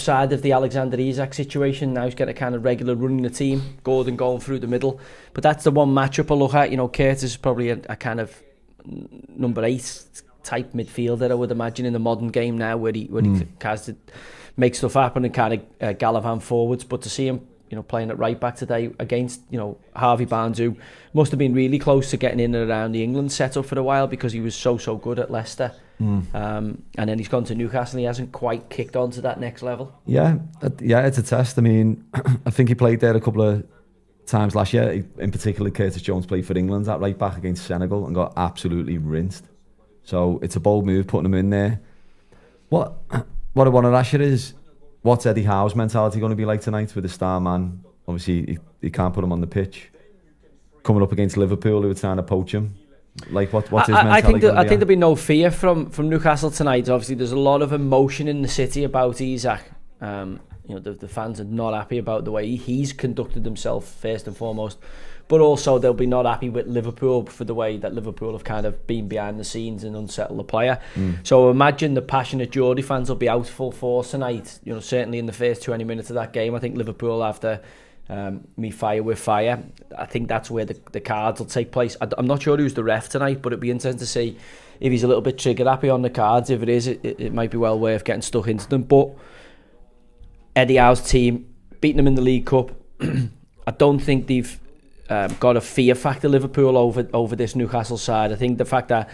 side of the Alexander Isak situation. Now he's getting a kind of regular run in the team. Gordon going through the middle. But that's the one matchup I look at. You know, Curtis is probably a kind of number 8 type midfielder, I would imagine, in the modern game now, where he has to make stuff happen and kind of gallivant forwards. But to see him, you know, playing at right back today against, you know, Harvey Barnes, who must have been really close to getting in and around the England setup for a while because he was so good at Leicester. And then he's gone to Newcastle and he hasn't quite kicked on to that next level. Yeah, it's a test. I mean, I think he played there a couple of times last year. In particular, Curtis Jones played for England at right back against Senegal and got absolutely rinsed. So it's a bold move putting him in there. What I want to ask you is, what's Eddie Howe's mentality going to be like tonight with the star man? Obviously, he can't put him on the pitch. Coming up against Liverpool, who are trying to poach him. Like, what's his mentality? I think there'll be no fear from Newcastle tonight. Obviously, there's a lot of emotion in the city about Isak. You know, the fans are not happy about the way he's conducted himself, first and foremost. But also, they'll be not happy with Liverpool for the way that Liverpool have kind of been behind the scenes and unsettled the player. So imagine the passionate Geordie fans will be out full force tonight. You know, certainly in the first 20 minutes of that game. I think Liverpool have to meet fire with fire. I think that's where the cards will take place. I'm not sure who's the ref tonight, but it'd be interesting to see if he's a little bit trigger happy on the cards. If it is, it might be well worth getting stuck into them. But Eddie Howe's team, beating them in the League Cup, I don't think they've got a fear factor, Liverpool, over this Newcastle side. I think the fact that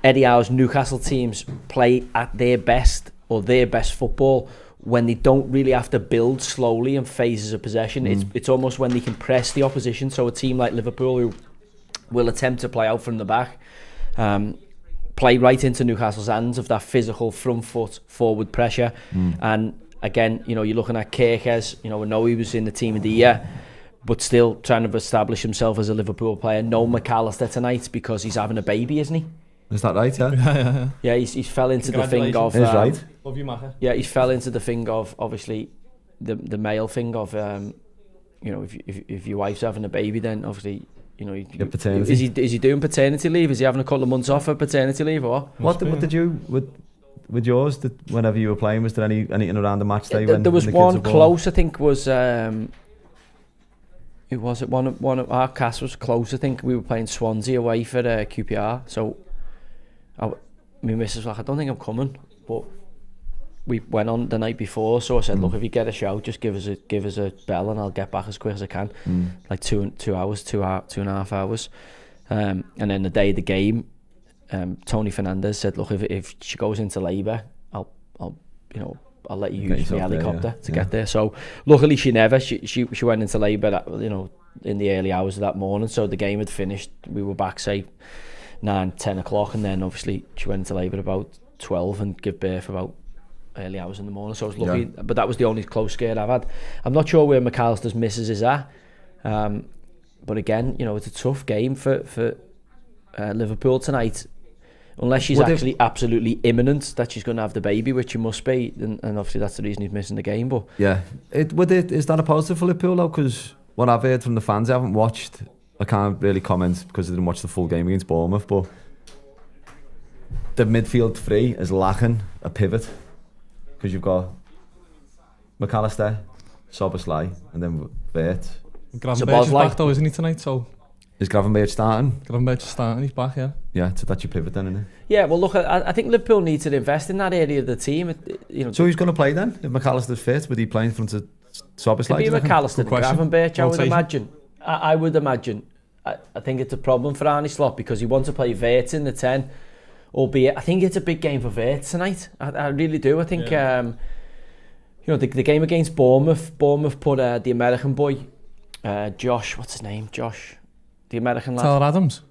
Eddie Howe's Newcastle teams play at their best or their best football when they don't really have to build slowly in phases of possession. It's almost when they can press the opposition. So a team like Liverpool, who will attempt to play out from the back, play right into Newcastle's hands of that physical front foot forward pressure. And again, you know, you're looking at Kerkez. You know, we know he was in the team of the year, but still trying to establish himself as a Liverpool player. No McAllister tonight because he's having a baby, isn't he? Is that right? Yeah. Yeah, he's fell into the thing of. Is right. Love you, Maca. Yeah, he's fell into the thing of obviously the male thing of you know, if your wife's having a baby, then obviously, you know, paternity. Is he doing paternity leave? Is he having a couple of months off for paternity leave or what? What did you with yours? Whenever you were playing, was there anything around the match day? There was one close. I think was. It was one of our cast was close. I think we were playing Swansea away for QPR. So, my missus was like, I don't think I'm coming, but we went on the night before. So I said, look, if you get a shout, just give us a bell, and I'll get back as quick as I can. Like 2 hours, 2.5 hours. And then the day of the game, Tony Fernandes said, look, if she goes into labour, I'll let you use the helicopter to get there. So luckily she never. She went into labour, you know, in the early hours of that morning. So the game had finished. We were back, say, 9-10 o'clock, and then obviously she went into labour about 12 and gave birth about early hours in the morning. So I was lucky, but that was the only close scare I've had. I'm not sure where McAllister's missus is at, but again, you know, it's a tough game for Liverpool tonight. Unless she's absolutely imminent that she's going to have the baby, which she must be, and obviously that's the reason he's missing the game. But yeah, is that a positive for Liverpool though? Because what I've heard from the fans, I haven't watched. I can't really comment because I didn't watch the full game against Bournemouth. But the midfield three is lacking a pivot because you've got McAllister, Szoboszlai, and then Bert. Gravenberch is back though, isn't he, tonight? So. Is Gravenberch starting? Gravenberch is starting, he's back, yeah. Yeah, so that's your pivot then, isn't it? Yeah, well look, I think Liverpool need to invest in that area of the team. You know. So who's going to play then? If McAllister's fit, would he play in front of Szoboszlai? It'd be McAllister and Gravenberch, I would imagine. I would imagine. I think it's a problem for Arne Slot because he wants to play Wirtz in the 10, albeit I think it's a big game for Wirtz tonight. I really do. I think, you know, the game against Bournemouth put the American boy, Josh, what's his name? Josh... The American lad.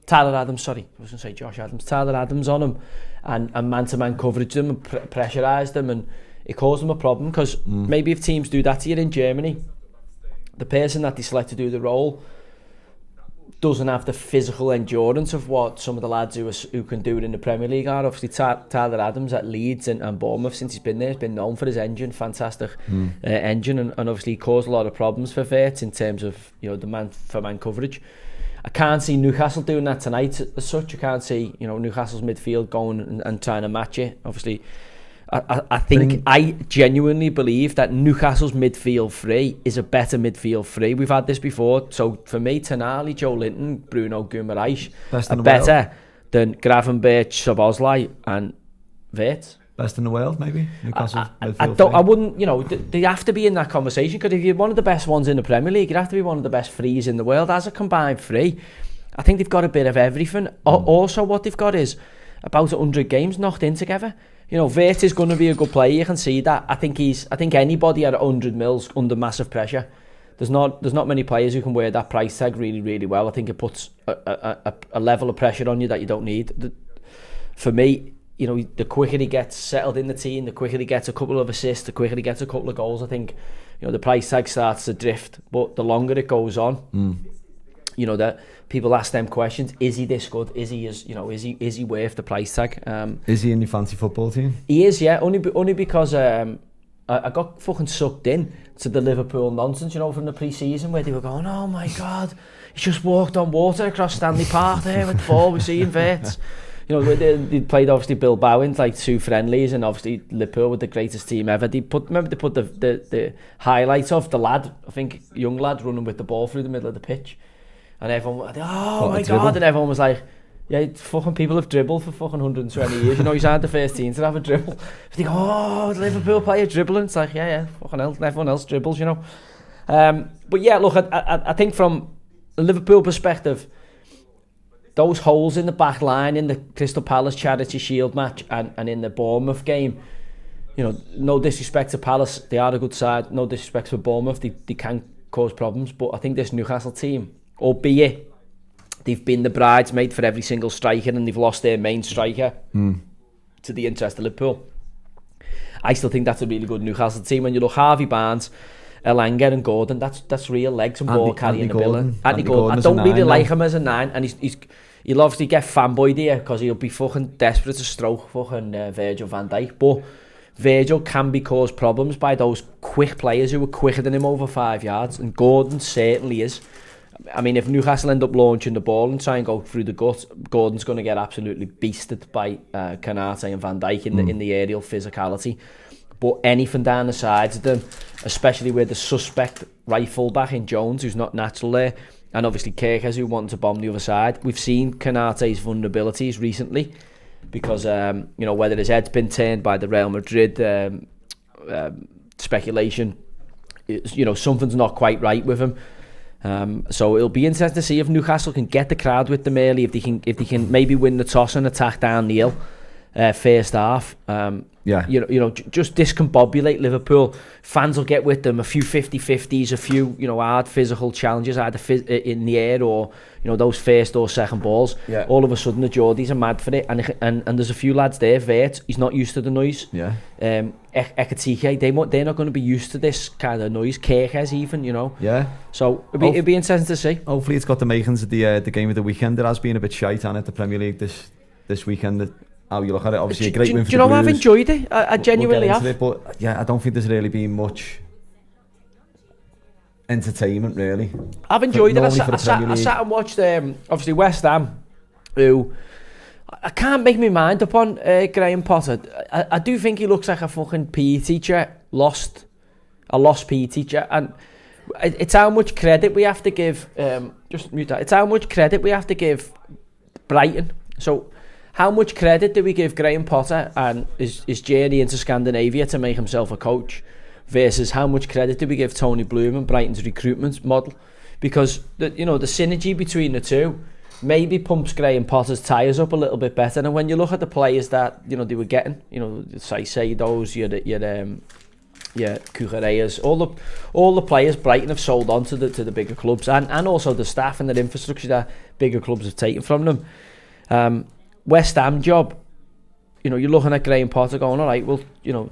Tyler Adams, sorry. I was going to say Josh Adams. Tyler Adams on him and man-to-man coverage them and pressurised them, and it caused them a problem because maybe if teams do that to you in Germany, the person that they select to do the role doesn't have the physical endurance of what some of the lads who can do it in the Premier League are. Obviously, Tyler Adams at Leeds and Bournemouth, since he's been there, has been known for his engine, fantastic engine, and obviously he caused a lot of problems for Wirtz in terms of, you know, the man-for-man coverage. I can't see Newcastle doing that tonight as such. I can't see, you know, Newcastle's midfield going and trying to match it. Obviously, I think I genuinely believe that Newcastle's midfield three is a better midfield three. We've had this before. So for me, Tonali, Joe Linton, Bruno Guimaraes are better than Gravenberch, Szoboszlai and Wirtz. Best in the world, maybe? Newcastle's midfield three? I wouldn't, they have to be in that conversation, because if you're one of the best ones in the Premier League, you'd have to be one of the best threes in the world. As a combined three, I think they've got a bit of everything. Also, what they've got is about 100 games knocked in together. Wirtz is going to be a good player. You can see that. I think anybody at 100 mils under massive pressure. There's not many players who can wear that price tag really, really well. I think it puts a level of pressure on you that you don't need. For me, the quicker he gets settled in the team, the quicker he gets a couple of assists, the quicker he gets a couple of goals, I think, the price tag starts to drift. But the longer it goes on, that people ask them questions: is he this good? Is he worth the price tag? Is he in your fancy football team? He is, yeah. Only because I got fucking sucked in to the Liverpool nonsense, from the pre-season, where they were going, oh my God, he's just walked on water across Stanley Park there with the ball. We're seeing Wirtz. They played obviously Bilbao in like 2 friendlies, and obviously Liverpool were the greatest team ever. They put the highlights of the lad, I think young lad, running with the ball through the middle of the pitch, and everyone went, oh my God, and everyone was like, yeah, fucking people have dribbled for fucking 120 years. He's had the first team to have a dribble. They go, oh, the Liverpool player dribbling. It's like, yeah, fucking hell, everyone else dribbles, But yeah, look, I think from a Liverpool perspective, those holes in the back line in the Crystal Palace Charity Shield match and in the Bournemouth game, no disrespect to Palace, they are a good side. No disrespect to Bournemouth, they can cause problems. But I think this Newcastle team, albeit they've been the bridesmaid for every single striker and they've lost their main striker to the interest of Liverpool, I still think that's a really good Newcastle team. When you look Harvey Barnes, Elanga and Gordon, that's real legs and ball carrying ability. Anthony Gordon, I don't really like him as a 9, and he'll obviously get fanboyed here because he'll be fucking desperate to stroke fucking Virgil van Dijk. But Virgil can be caused problems by those quick players who are quicker than him over 5 yards, and Gordon certainly is. I mean, if Newcastle end up launching the ball and try and go through the gut, Gordon's going to get absolutely beasted by Konate and Van Dijk in the aerial physicality. But anything down the sides of them, especially with the suspect right full-back in Jones, who's not natural there, and obviously Kirkes, who wanted to bomb the other side. We've seen Konate's vulnerabilities recently because, whether his head's been turned by the Real Madrid speculation, something's not quite right with him. So it'll be interesting to see if Newcastle can get the crowd with them early, if they can maybe win the toss and attack down Neil first half. Just discombobulate Liverpool. Fans will get with them, a few 50-50s, a few hard physical challenges either in the air or those first or second balls. All of a sudden the Geordies are mad for it, and there's a few lads there. Wirtz, he's not used to the noise. Ekatike, they're not going to be used to this kind of noise. Kirkes even, so it'll be interesting to see. Hopefully it's got the makings of the game of the weekend. It has been a bit shite on it, the Premier League this weekend. How you look at it, obviously a great win for the Blues. I've enjoyed it. I genuinely have. But yeah, I don't think there's really been much entertainment really. I've enjoyed it. I sat and watched obviously West Ham, who I can't make my mind up on Graham Potter. I do think he looks like a fucking PE teacher, lost PE teacher, and it's how much credit we have to give. Just mute that. It's how much credit we have to give Brighton. So, how much credit do we give Graham Potter and his journey into Scandinavia to make himself a coach versus how much credit do we give Tony Bloom and Brighton's recruitment model? Because the synergy between the two maybe pumps Graham Potter's tyres up a little bit better. And when you look at the players that they were getting, Saicedos, your Cucureas, all the players Brighton have sold on to the bigger clubs, and also the staff and the infrastructure that bigger clubs have taken from them. West Ham job, you're looking at Graham Potter going, all right, well, you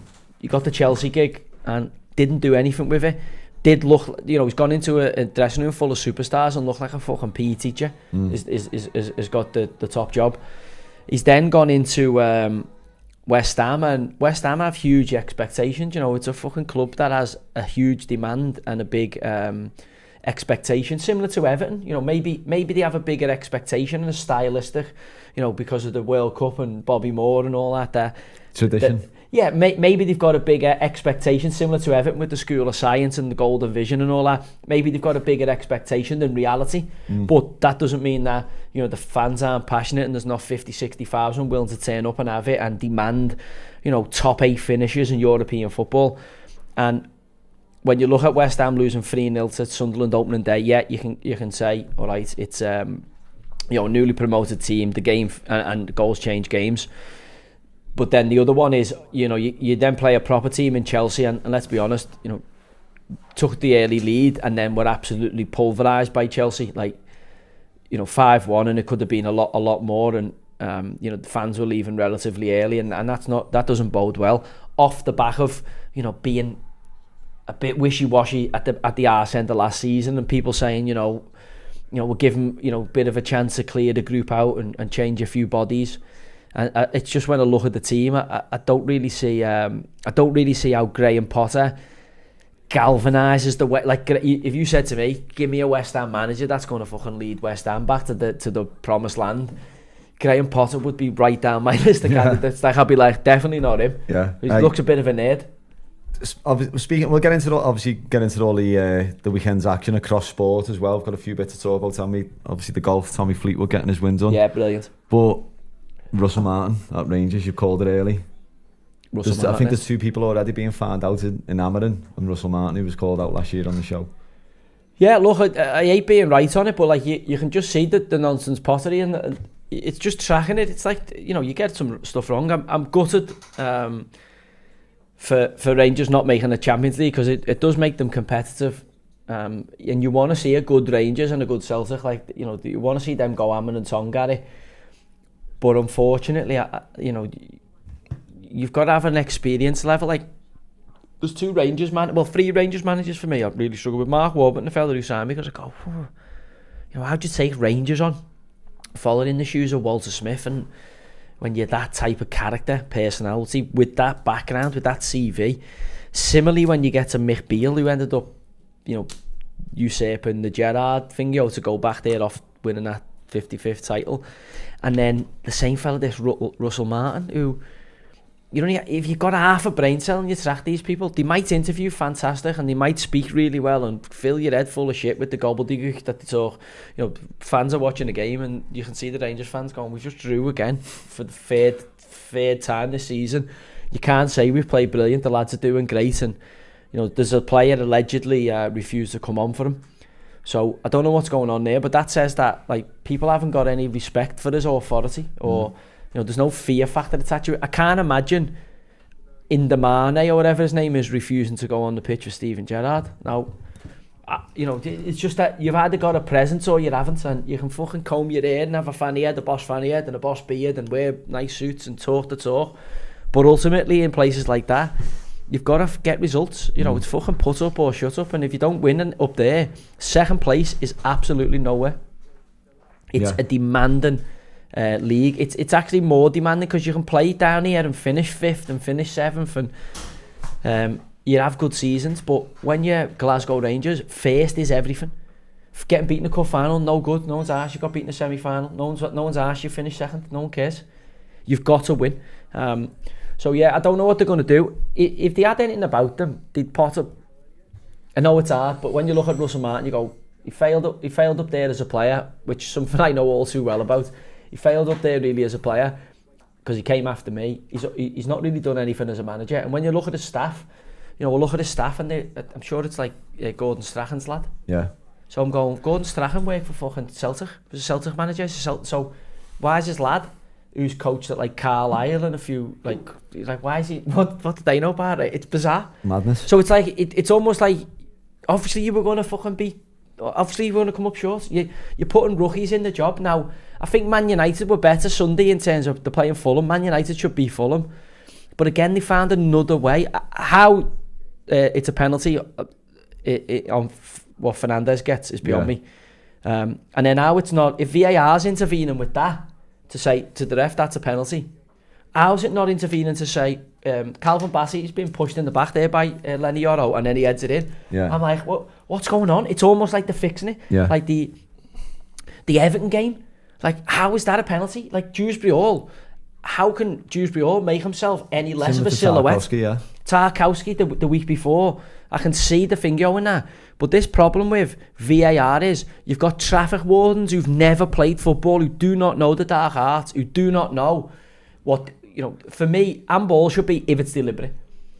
got the Chelsea gig and didn't do anything with it. Did look, he's gone into a dressing room full of superstars and looked like a fucking PE teacher. Has got the top job. He's then gone into West Ham, and West Ham have huge expectations. It's a fucking club that has a huge demand and a big expectation, similar to Everton. Maybe they have a bigger expectation and a stylistic, because of the World Cup and Bobby Moore and all that. Tradition. Yeah, maybe they've got a bigger expectation, similar to Everton with the School of Science and the Golden Vision and all that. Maybe they've got a bigger expectation than reality, but that doesn't mean that, you know, the fans aren't passionate and there's not 50, 60,000 willing to turn up and have it and demand, you know, top 8 finishes in European football. And when you look at West Ham losing 3-0 to Sunderland opening day, yeah, you can say, all right, it's you know, a newly promoted team, the game and goals change games. But then the other one is, you know, you then play a proper team in Chelsea and let's be honest, you know, took the early lead and then were absolutely pulverised by Chelsea, like, you know, 5-1, and it could have been a lot more, and you know, the fans were leaving relatively early, and that doesn't bode well off the back of, you know, being a bit wishy-washy at the arse end of last season, and people saying, you know, we'll give them, you know, a bit of a chance to clear the group out and change a few bodies. And it's just when I look at the team, I don't really see how Graham Potter galvanises the way. Like, if you said to me, give me a West Ham manager that's going to fucking lead West Ham back to the promised land, Graham Potter would be right down my list of candidates. Like, I'd be like, definitely not him. Yeah, he looks a bit of a nerd. Speaking, we'll get into all the weekend's action across sport as well. I've got a few bits to talk about. Obviously the golf, Tommy Fleetwood getting his win done. Yeah, brilliant. But Russell Martin at Rangers, you called it early. I think there's 2 people already being found out in Ameron, and Russell Martin, who was called out last year on the show. Yeah, look, I hate being right on it, but like you can just see the nonsense pottery, and it's just tracking it. It's like, you know, you get some stuff wrong. I'm gutted for Rangers not making the Champions League, because it does make them competitive. And you want to see a good Rangers and a good Celtic, like, you know, you want to see them go hammer and tongue at it. But unfortunately, you know, you've got to have an experience level. Like, there's 3 Rangers managers for me I really struggle with. Mark Warburton, the fella who signed me, because I go, you know, how'd you take Rangers on? Following in the shoes of Walter Smith, and when you're that type of character, personality, with that background, with that CV. Similarly, when you get to Mick Beale, who ended up, you know, usurping the Gerrard thing, you know, to go back there off winning that 55th title. And then the same fella, this Russell Martin, who, you know, if you've got a half a brain cell and you track these people, they might interview fantastic and they might speak really well and fill your head full of shit with the gobbledygook that they talk. You know, fans are watching the game and you can see the Rangers fans going, we just drew again for the third time this season. You can't say we've played brilliant, the lads are doing great, and, you know, there's a player allegedly refused to come on for him. So I don't know what's going on there, but that says that, like, people haven't got any respect for his authority, or you know, there's no fear factor attached to it. I can't imagine Indamane or whatever his name is refusing to go on the pitch with Steven Gerrard. Now, you know, it's just that you've either got a presence or you haven't, and you can fucking comb your hair and have a fanny head, a boss fanny head and a boss beard and wear nice suits and talk the talk. But ultimately, in places like that, you've got to get results. You know, it's fucking put up or shut up. And if you don't win up there, second place is absolutely nowhere. It's a demanding league. It's actually more demanding, because you can play down here and finish 5th and finish 7th, and you have good seasons. But when you're Glasgow Rangers, first is everything. Getting beaten in the cup final, no good. No one's asked you got beaten in the semi-final. No one's asked you finish 2nd. No one cares. You've got to win. So yeah, I don't know what they're going to do. If they had anything about them, they'd pot up. I know it's hard, but when you look at Russell Martin, you go, he failed up there as a player, which is something I know all too well about. He failed up there really as a player because he came after me. He's not really done anything as a manager. And when you look at his staff, you know, we'll look at his staff, and I'm sure it's like Gordon Strachan's lad. Yeah. So I'm going, Gordon Strachan worked for fucking Celtic. He was a Celtic manager. So why is his lad, who's coached at like Carlisle and a few, like why is he, what do they know about it? It's bizarre. Madness. So it's like, it's almost like, obviously you were going to fucking obviously you were going to come up short. You're putting rookies in the job. Now, I think Man United were better Sunday in terms of they're playing Fulham. Man United should be Fulham. But again, they found another way. How it's a penalty on what Fernandes gets is beyond me. And then how it's not, if VAR's intervening with that, to say to the ref that's a penalty, how's it not intervening to say Calvin Bassey's been pushed in the back there by Lenny Yoro, and then he heads it in? I'm like, what's going on? It's almost like they're fixing it. Like the Everton game, like, how is that a penalty? Like, Dewsbury Hall, how can Dewsbury Hall make himself any less of a silhouette? Tarkowski the week before, I can see the finger in that. But this problem with VAR is you've got traffic wardens who've never played football, who do not know the dark arts, who do not know what, for me, handball should be if it's deliberate.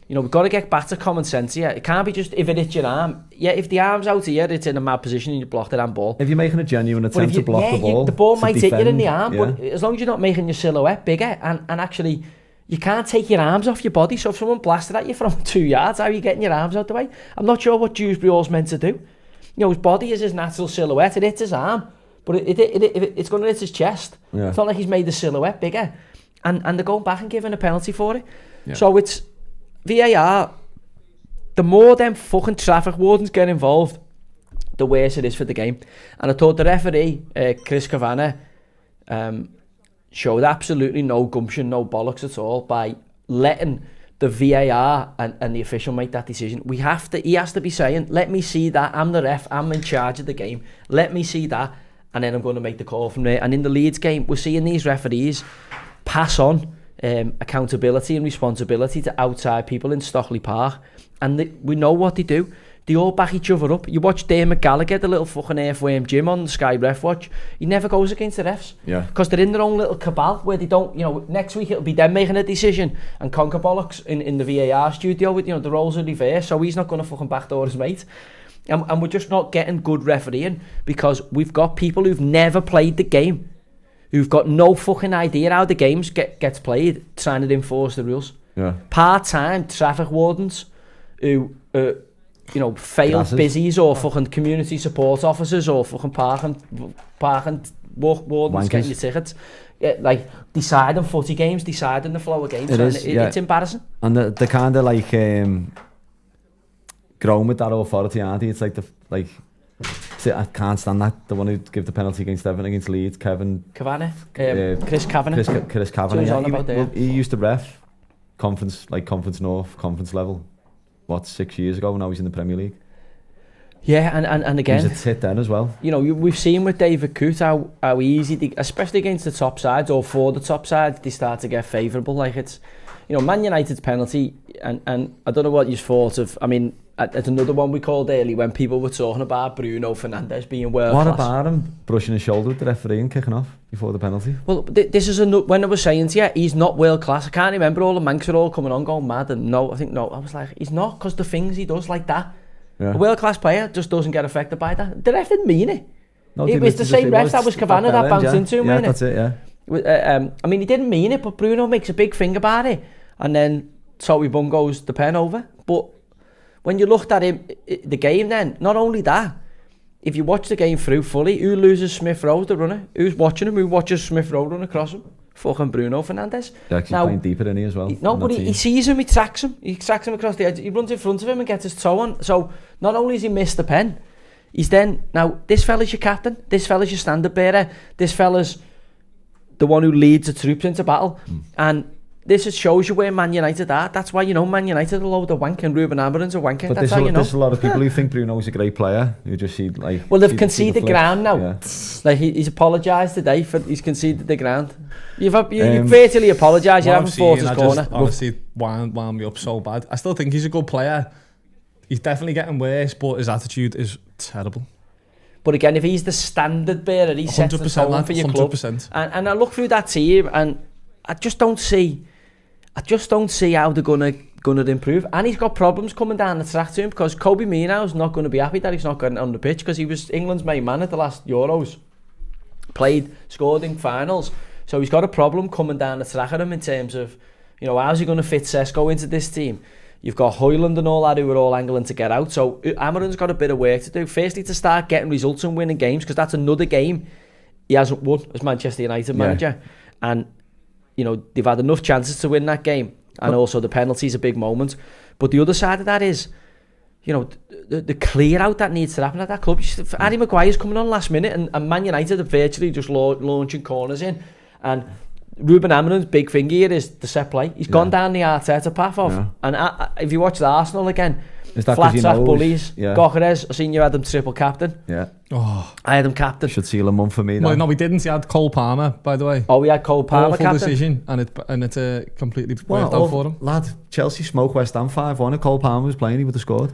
We've got to get back to common sense here. It can't be just if it hits your arm. Yeah, if the arm's out here, it's in a mad position and you blocked it handball. If you're making a genuine attempt to block the ball might hit you in the arm, but as long as you're not making your silhouette bigger, and actually, you can't take your arms off your body. So if someone blasted at you from 2 yards, how are you getting your arms out the way? I'm not sure what Dewsbury Hall's meant to do. His body is his natural silhouette. It hits his arm, but it's going to hit his chest. Yeah. It's not like he's made the silhouette bigger. And they're going back and giving a penalty for it. Yeah. So it's VAR. The more them fucking traffic wardens get involved, the worse it is for the game. And I thought the referee, Chris Kavanagh, showed absolutely no gumption, no bollocks at all by letting the VAR and the official make that decision. He has to be saying, let me see that, I'm the ref, I'm in charge of the game, let me see that, and then I'm going to make the call from there. And in the Leeds game, we're seeing these referees pass on accountability and responsibility to outside people in Stockley Park, and we know what they do. They all back each other up. You watch Dermot Gallagher, the little fucking earthworm Jim on Sky Ref Watch, he never goes against the refs. Yeah. Because they're in their own little cabal where they don't, next week it'll be them making a decision and conquer bollocks in the VAR studio with, the roles are reversed, so he's not going to fucking backdoor his mate. And we're just not getting good refereeing because we've got people who've never played the game, who've got no fucking idea how the game gets played, trying to enforce the rules. Yeah. Part-time traffic wardens who... failed busies or fucking community support officers or fucking parking wardens getting your tickets. Deciding footy games, deciding the flow of games. It's embarrassing. And they're kind of like grown with that authority, aren't they? It's I can't stand that. The one who give the penalty against Everton against Leeds, Kavanagh, Chris Kavanagh. Chris Kavanagh. He used to ref conference North, conference level. 6 years ago, now he's in the Premier League. Yeah, and again, he's a tit then as well. We've seen with David Coote how easy, especially against the top sides or for the top sides, they start to get favourable. It's, Man United's penalty, and I don't know what you thought of. I mean, it's another one we called early when people were talking about Bruno Fernandes being world class. What about him brushing his shoulder with the referee and kicking off before the penalty? Well, this is when I was saying to you, he's not world class. I can't remember, all the Mancs were all coming on going mad, and I was like, he's not, because the things he does like that. Yeah. A world class player just doesn't get affected by that. The ref didn't mean it. No, it was the same ref that was Kavanagh that bounced into him. Yeah, that's it. Yeah. I mean, he didn't mean it, but Bruno makes a big thing about it, and then Toby Bung goes the pen over. But when you looked at him, the game then, not only that, if you watch the game through fully, who loses Smith Rowe, the runner? Who's watching him? Who watches Smith Rowe run across him? Fucking Bruno Fernandes. They're actually playing deeper than he as well. But he sees him, he tracks him across the edge, he runs in front of him and gets his toe on. So not only has he missed the pen, he's then, now this fella's your captain, this fella's your standard bearer, this fella's the one who leads the troops into battle. And this shows you where Man United are. That's why Man United are a load of wank and Ruben Amorim's a wanker. But that's how there's a lot of people who think Bruno's a great player who just see well, they've conceded the ground now. Yeah. He's apologised today for he's conceded the ground. You've virtually apologised. You haven't fought his corner. Honestly, wound me up so bad. I still think he's a good player. He's definitely getting worse, but his attitude is terrible. But again, if he's the standard bearer, he sets the tone for your 100%. Club. And I look through that team, and I just don't see how they're gonna improve. And he's got problems coming down the track to him, because Kobe Minow's not going to be happy that he's not getting on the pitch, because he was England's main man at the last Euros. Scored in finals. So he's got a problem coming down the track at him in terms of, how's he going to fit Sesko into this team? You've got Højlund and all that who are all angling to get out. So Amorim's got a bit of work to do. Firstly, to start getting results and winning games, because that's another game he hasn't won as Manchester United manager. And they've had enough chances to win that game, and also the penalty's a big moment. But the other side of that is, the clear out that needs to happen at that club. Harry Maguire's coming on last minute, and Man United are virtually just launching corners in. And Ruben Amorim's big thing here is the set play. He's gone down the Arteta path of, and if you watch the Arsenal again, Is that Flat 'cause he track knows? bullies. Yeah. Gochares, I seen you had him triple captain. Yeah. Oh, I had him captain. Should seal him on for me. well, Then. no, we didn't. He had Cole Palmer, by the way. Oh, we had Cole Palmer Awful captain. decision, and it's completely Well, worked out for him. lad, Chelsea smoke West Ham 5-1. If Cole Palmer was playing, he would have scored.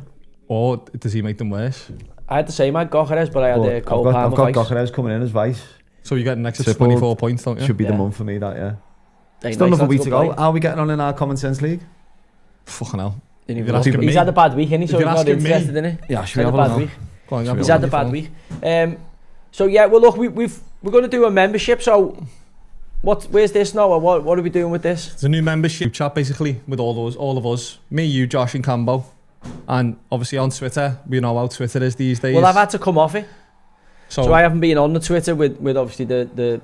Or does he make them worse? I had the same. I had Gochares, but I had But Cole I've Palmer. got vice. Gochares coming in as vice. So you get an extra Triple 24 points, don't you? Should be the Yeah. month for me, that, yeah. Hey, Still nice, another that's week a to good go. point. How are we getting on in our Common Sense League? Fucking hell. Didn't If even you're asking look. me- He's had a bad week, isn't he? So if he's you're not asking me- interested in it. Yeah, He's should we had have a a bad look? week. Go on, Should we He's have had a a bad week. So yeah, well look, we're going to do a membership. So where's this now? Or what are we doing with this? It's a new membership chat basically with all of us. Me, you, Josh and Cambo. And obviously on Twitter, we know how Twitter is these days. Well, I've had to come off it. so So I haven't been on the Twitter with obviously the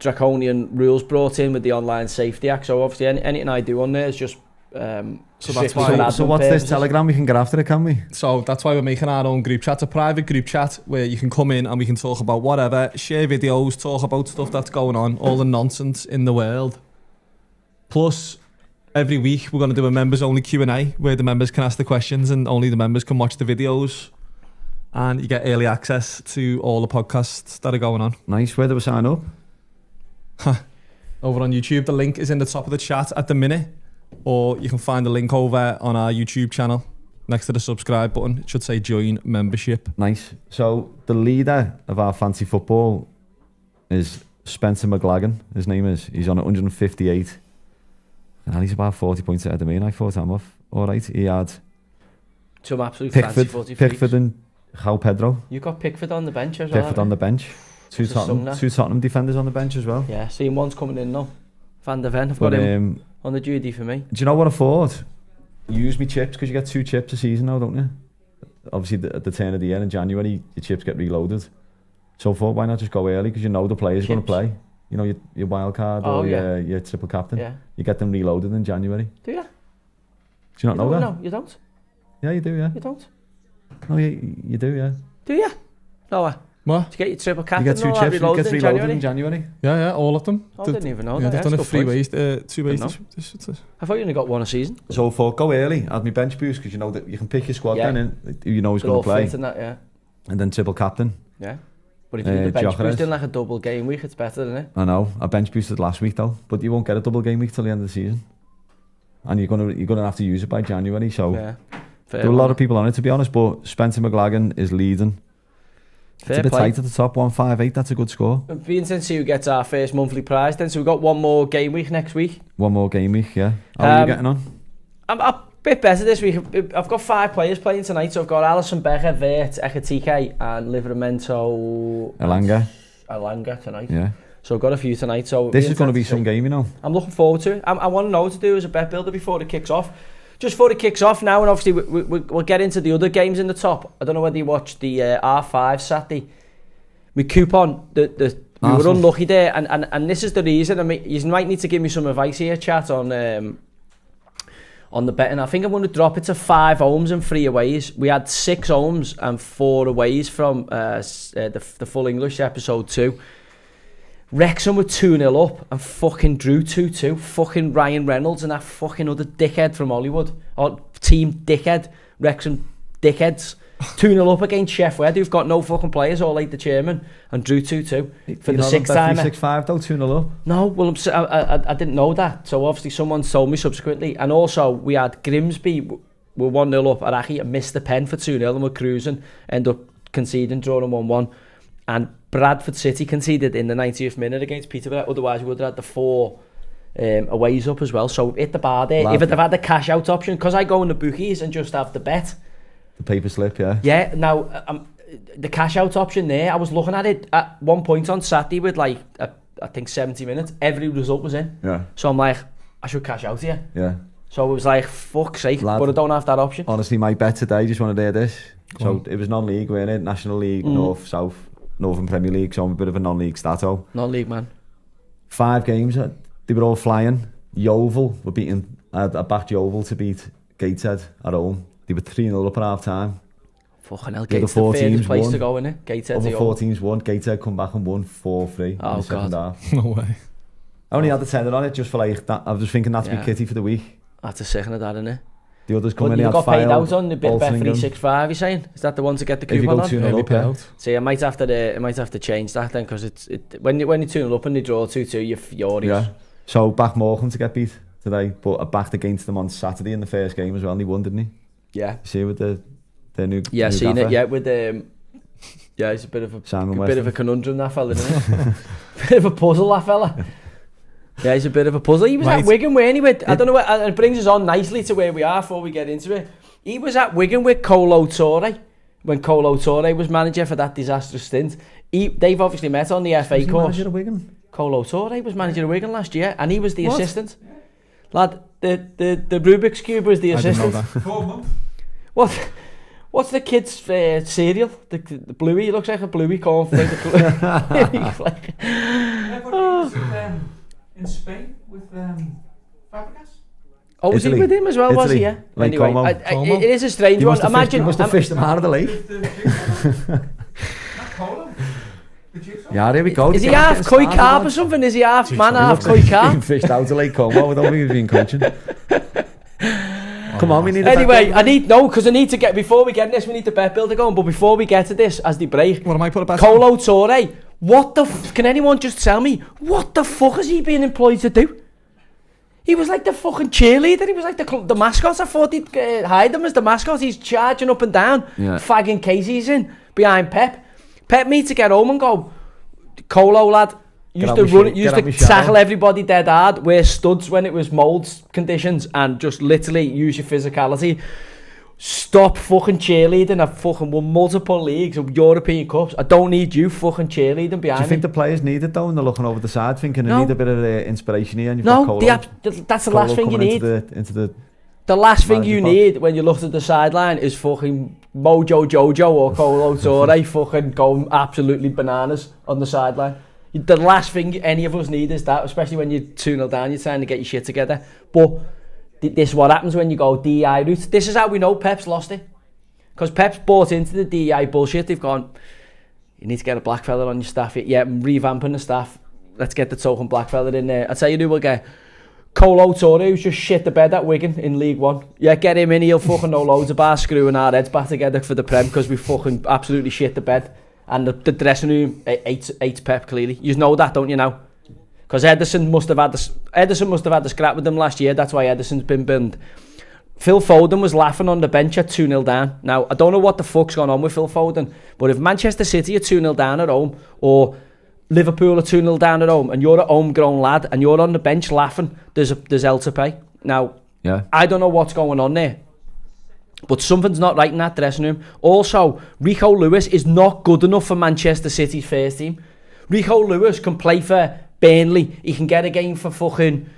draconian rules brought in with the Online Safety Act. So obviously anything I do on there is just So that's strictly why- for So, admin so what's this purposes. Telegram? We can get after it, can we? So that's why we're making our own group chat, a private group chat where you can come in and we can talk about whatever, share videos, talk about stuff that's going on, all the nonsense in the world. Plus, every week we're going to do a members only Q&A where the members can ask the questions and only the members can watch the videos. And you get early access to all the podcasts that are going on. Nice. Where do we sign up? Over on YouTube, the link is in the top of the chat at the minute. Or you can find the link over on our YouTube channel next to the subscribe button. It should say join membership. Nice. So the leader of our fancy football is Spencer McLagan. His name is. He's on 158. And he's about 40 points ahead of me. And I thought I'm off. All right. He had Some absolute fancy footy Pickford freaks. and João Pedro. You got Pickford on the bench as well. Pickford on the bench. Two What's his song now? Tottenham defenders on the bench as well. Yeah, see one's coming in now. Van der Ven, I've But got him on the duty for me. do you know what I thought? Use me chips because you get 2 chips a season now, don't you? Obviously, at the turn of the year in January, your chips get reloaded. So I thought, why not just go early? Because you know the player's going to Chips? play. You know, your wild card Oh, or yeah. your triple captain. Yeah. You get them reloaded in January. Do you? Do you not know that? No, you don't. Yeah, you do, yeah. You don't. No, you do, yeah. Do you? No. What? To get your triple You captain, get 2 and all that chips, it reloaded gets in reloaded January? in January. Yeah, all of them. I didn't even know Yeah, that. they've done it That's a 3 good ways, point. 2 ways. Didn't know. I thought you only got one a season. So I thought, go early, add me bench boost because you know that you can pick your squad Yeah. then and you know who's They're going all to play. fit and that, yeah. And then triple captain. Yeah. But if you do the bench Gyökeres. boost in like a double game week, it's better, isn't it? I know, I bench boosted last week though, but you won't get a double game week till the end of the season. And you're gonna have to use it by January, so Yeah. Fair there are a one. lot of people on it to be honest, but Spencer McLagan is leading. It's Fair a bit play. tight at the top, 158, that's a good score. It'd be interesting to see who gets our first monthly prize then. So we've got one more game week next week. One more game week, yeah. How are you getting on? I'm a bit better this week. I've got 5 players playing tonight. So I've got Alisson Becker, Vert, Ekatike and Livramento Elanga tonight. Yeah. So I've got a few tonight. So This is going to be some game, you know. I'm looking forward to it. I want to know what to do as a bet builder before it kicks off. Just before it kicks off now, and obviously we'll get into the other games in the top. I don't know whether you watched the R5 Saturday. My coupon, we were Arsenal. unlucky there, and this is the reason. I mean, you might need to give me some advice here, chat, on the betting. I think I'm going to drop it to 5 homes and 3 aways. We had 6 homes and 4 aways from the Full English episode 2. Wrexham were 2-0 up and fucking drew 2-2. Fucking Ryan Reynolds and that fucking other dickhead from Hollywood. Or team dickhead. Wrexham dickheads. 2-0 up against Chef Wed, who've got no fucking players, all like the chairman, and drew 2-2 for the 6th time. 6-5 though, 2-0 up. No, well, I didn't know that. So obviously someone told me subsequently. And also, we had Grimsby were 1-0 up at Aki and missed the pen for 2-0 and were cruising. End up conceding, drawing 1-1. And Bradford City conceded in the 90th minute against Peterborough. Otherwise, we would have had the 4 aways up as well. So hit the bar there. Lad. If I'd have had the cash out option, because I go in the bookies and just have the bet. The paper slip, yeah. Yeah, now, the cash out option there, I was looking at it at one point on Saturday with like, I think 70 minutes. Every result was in. Yeah. So I'm like, I should cash out here. Yeah. So it was like, fuck's sake, Lad. but I don't have that option. Honestly, my bet today, just want to hear this. Go So on. it was non-league, weren't it? National League, North, South, Northern Premier League, so I'm a bit of a non-league stato. Non-league, man. 5 games, they were all flying. Yeovil were beating, I backed Yeovil to beat Gateshead at home. They were 3-0 up at half time. Fucking hell, The other Gateshead, the 4 furthest teams place won. to go, innit? Gateshead Other to 4 go. teams won. Gateshead come back and won 4-3 in Oh, the second God. half. No way. I only had the tenner on it just for like that. I was just thinking that's Yeah. my kitty for the week. That's a second of that, innit? The others come But in. you He got had paid File, out on the bet Altrincham. 365. You're saying is that the one to get the If you coupon go on? 2-0 Early up, yeah. payout. So I might have to change that then because when you're 2-0 up and they draw 2-2, you're furious. Yeah. So back Morecambe to get beat today, but I backed against them on Saturday in the first game as well, and he won, didn't he? Yeah. See with the new. Yeah, new seen gaffer. it. Yeah, with yeah, he's a bit of a Simon bit of a Weston. conundrum, that fella, isn't he? Bit of a puzzle, that fella. Yeah, he's a bit of a puzzle. He was Right. at Wigan, weren't he? I don't know. It brings us on nicely to where we are before we get into it. He was at Wigan with Colo Torre when Colo Torre was manager for that disastrous stint. They've obviously met on the FA Was he course. manager of Wigan? Colo Torre was manager of Wigan last year, and he was the What? assistant. Lad, the Rubik's Cube was the I didn't know assistant. that. 4 months. What's the kid's cereal? The Bluey. He looks like a Bluey cornflake. Like, Yeah, but he was in Spain with Fabregas. oh, was he Italy. with him as well? Was he? Italy. Yeah. Like Anyway, Como. Como. it is a strange You one. you must have fished him out of the lake. Not Colo. The jigsaw. Yeah, there we go. Is he The guy's half getting koi started, carp or lad. something? Is he half man, He half looks koi like he's carp? been fished out of Lake Como without me being coaching. Come on, we need a Anyway, bet because I need to get, before we get this, we need the bet builder going. But before we get to this, as they break, What am I put a bet? Colo Torre, can anyone just tell me, what the fuck has he been employed to do? He was like the fucking cheerleader, he was like the mascot. I thought he'd hide him as the mascot. He's charging up and down, Yeah. fagging cases in, behind Pep. Pep needs to get home and go, Colo lad, used to tackle everybody dead hard, wear studs when it was mould conditions, and just literally use your physicality. Stop fucking cheerleading. I've fucking won multiple leagues of European Cups. I don't need you fucking cheerleading Do behind you think me. the players need it though, and they're looking over the side thinking they No. need a bit of inspiration here, and you've No, got Colo, that's the last thing you need. into the The last thing you manager box. need when you look at the sideline is fucking Mojo Jojo or Colo Torre fucking going absolutely bananas on the sideline. The last thing any of us need is that, especially when you're 2-0 down, you're trying to get your shit together. But this is what happens when you go DEI route. This is how we know Pep's lost it. Because Pep's bought into the DEI bullshit. They've gone, you need to get a black fella on your staff. Yeah, revamping the staff. Let's get the token black fella in there. I'll tell you who we'll get. Colo Torre, who's just shit the bed at Wigan in League One. Yeah, get him in, he'll fucking know loads about screwing our heads back together for the Prem because we fucking absolutely shit the bed. And the dressing room hates Pep, clearly. You know that, don't you now? Because Ederson must have had the scrap with them last year. That's why Ederson's been binned. Phil Foden was laughing on the bench at 2-0 down. Now, I don't know what the fuck's gone on with Phil Foden, but if Manchester City are 2-0 down at home, or Liverpool are 2-0 down at home, and you're a homegrown lad, and you're on the bench laughing, there's hell to pay. Now, Yeah. I don't know what's going on there, but something's not right in that dressing room. Also, Rico Lewis is not good enough for Manchester City's first team. Rico Lewis can play for Burnley. He can get a game for fucking